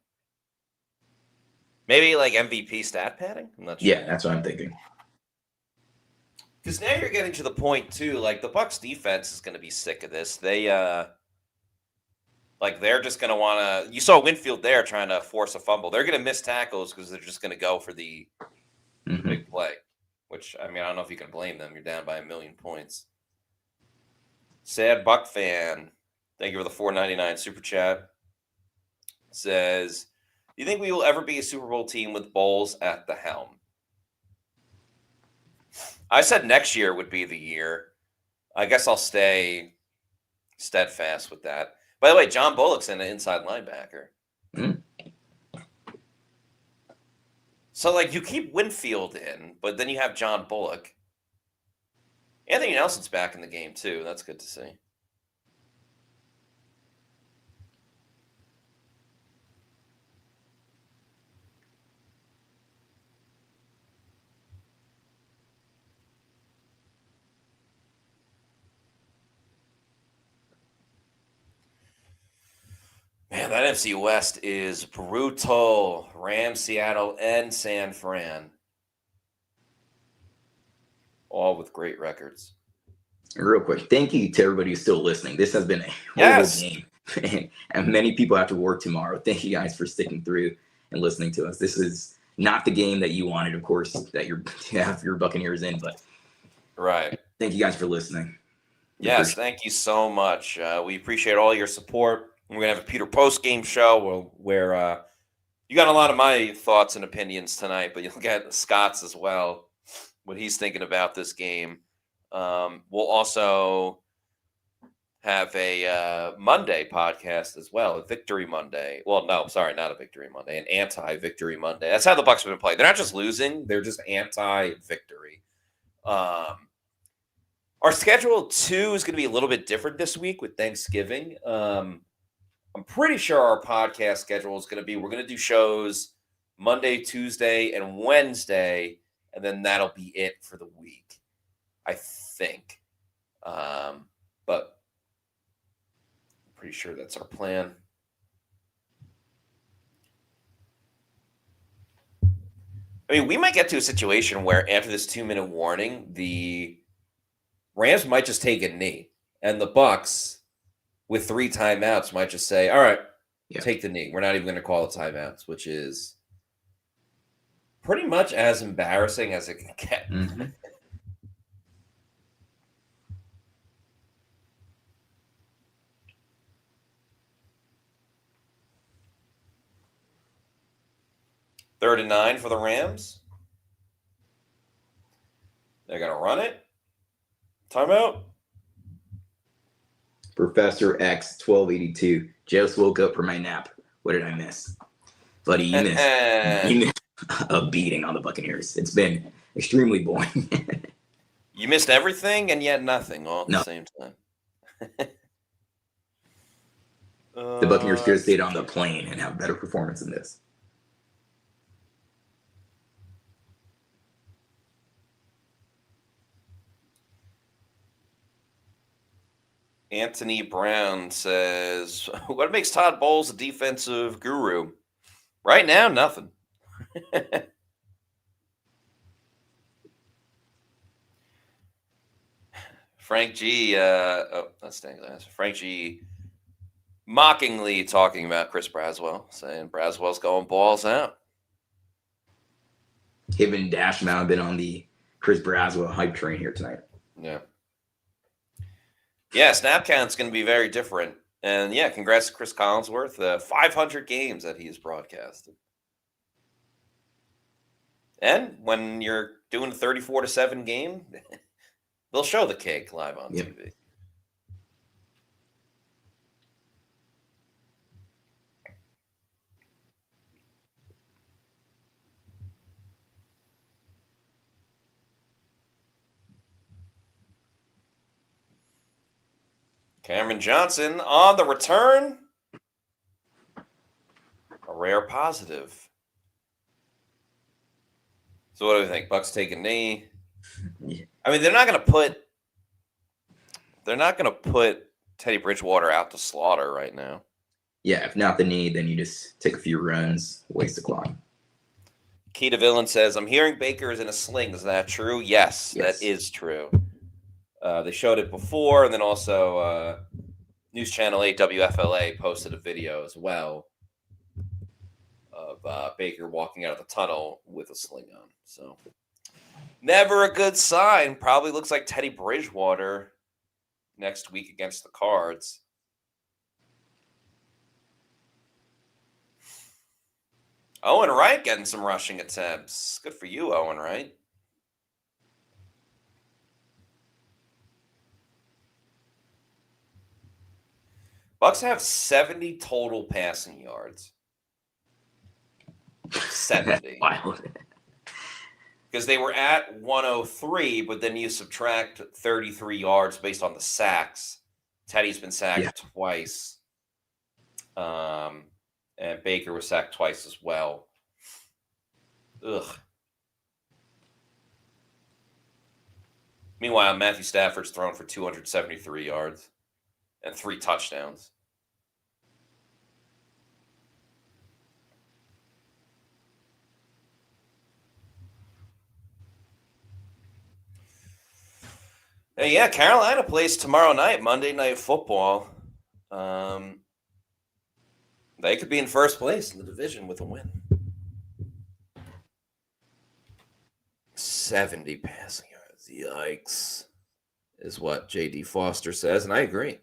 Maybe like MVP stat padding? I'm not sure. Yeah, that's what I'm thinking. Because now you're getting to the point too, like the Bucs defense is going to be sick of this. They're just going to want to. You saw Winfield there trying to force a fumble. They're going to miss tackles because they're just going to go for the big play. Which I don't know if you can blame them. You're down by 1 million points. Sad Buck fan. Thank you for the $4.99 super chat. Says, do you think we will ever be a Super Bowl team with Bowles at the helm? I said next year would be the year. I guess I'll stay steadfast with that. By the way, John Bullock's an inside linebacker. So, you keep Winfield in, but then you have John Bullock. Anthony Nelson's back in the game, too. That's good to see. Man, that NFC West is brutal. Rams, Seattle, and San Fran. All with great records. Real quick, thank you to everybody who's still listening. This has been a horrible game. And many people have to work tomorrow. Thank you guys for sticking through and listening to us. This is not the game that you wanted, of course, that you have your Buccaneers in, but right. Thank you guys for listening. Yes, thank you so much. We appreciate all your support. We're going to have a Pewter post-game show where you got a lot of my thoughts and opinions tonight, but you'll get Scott's as well, what he's thinking about this game. We'll also have a Monday podcast as well, a Victory Monday. Well, no, sorry, not a Victory Monday, an anti-Victory Monday. That's how the Bucs have been playing. They're not just losing, they're just anti-victory. Our schedule, too, is going to be a little bit different this week with Thanksgiving. I'm pretty sure our podcast schedule is going to be, we're going to do shows Monday, Tuesday, and Wednesday, and then that'll be it for the week, I think. But I'm pretty sure that's our plan. We might get to a situation where after this 2-minute warning, the Rams might just take a knee, and the Bucs, with 3 timeouts, might just say, all right, take the knee. We're not even going to call it timeouts, which is pretty much as embarrassing as it can get. Mm-hmm. Third and 9 for the Rams. They're going to run it. Timeout. Professor X 1282. Just woke up from my nap. What did I miss? Buddy, you missed a beating on the Buccaneers. It's been extremely boring. You missed everything and yet nothing all at the same time. The Buccaneers could have stayed on the plane and have better performance than this. Anthony Brown says, what makes Todd Bowles a defensive guru? Right now, nothing. Frank G, that's Stangless. Frank G mockingly talking about Chris Braswell, saying Braswell's going balls out. Him and Dashman have been on the Chris Braswell hype train here tonight. Yeah. Yeah, snap count's going to be very different. And yeah, congrats to Chris Collinsworth. 500 games that he's broadcasted. And when you're doing a 34-7 game, they'll show the cake live on TV. Cameron Johnson on the return. A rare positive. So what do we think? Bucs take a knee. Yeah. I mean, they're not going to put Teddy Bridgewater out to slaughter right now. Yeah, if not the knee, then you just take a few runs, waste the clock. Keita Villain says, I'm hearing Baker is in a sling. Is that true? Yes. That is true. They showed it before, and then also News Channel 8 WFLA posted a video as well of Baker walking out of the tunnel with a sling on. So never a good sign. Probably looks like Teddy Bridgewater next week against the Cards. Owen Wright getting some rushing attempts. Good for you, Owen Wright. Bucs have 70 total passing yards. 70. Wow. Because they were at 103, but then you subtract 33 yards based on the sacks. Teddy's been sacked twice. And Baker was sacked twice as well. Ugh. Meanwhile, Matthew Stafford's thrown for 273 yards and 3 touchdowns. Hey, yeah, Carolina plays tomorrow night, Monday Night Football. They could be in first place in the division with a win. 70 passing yards. Yikes. Is what J.D. Foster says, and I agree.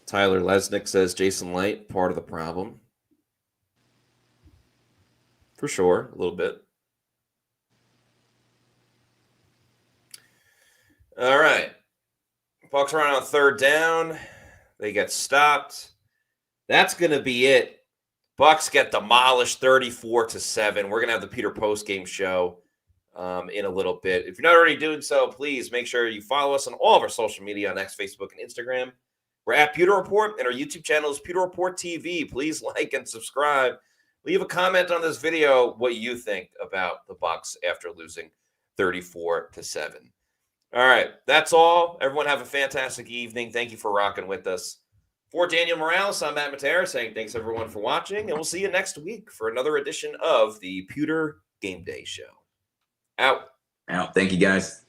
Tyler Lesnick says Jason Light, part of the problem. For sure, a little bit. All right. Bucs are on third down. They get stopped. That's going to be it. Bucs get demolished 34-7. We're going to have the Pewter postgame show in a little bit. If you're not already doing so, please make sure you follow us on all of our social media on X, Facebook, and Instagram. We're at Pewter Report, and our YouTube channel is Pewter Report TV. Please like and subscribe. Leave a comment on this video what you think about the Bucs after losing 34-7. All right, that's all. Everyone have a fantastic evening. Thank you for rocking with us. For Daniel Morales, I'm Matt Matera saying thanks, everyone, for watching, and we'll see you next week for another edition of the Pewter Game Day Show. Out. Out. Thank you, guys.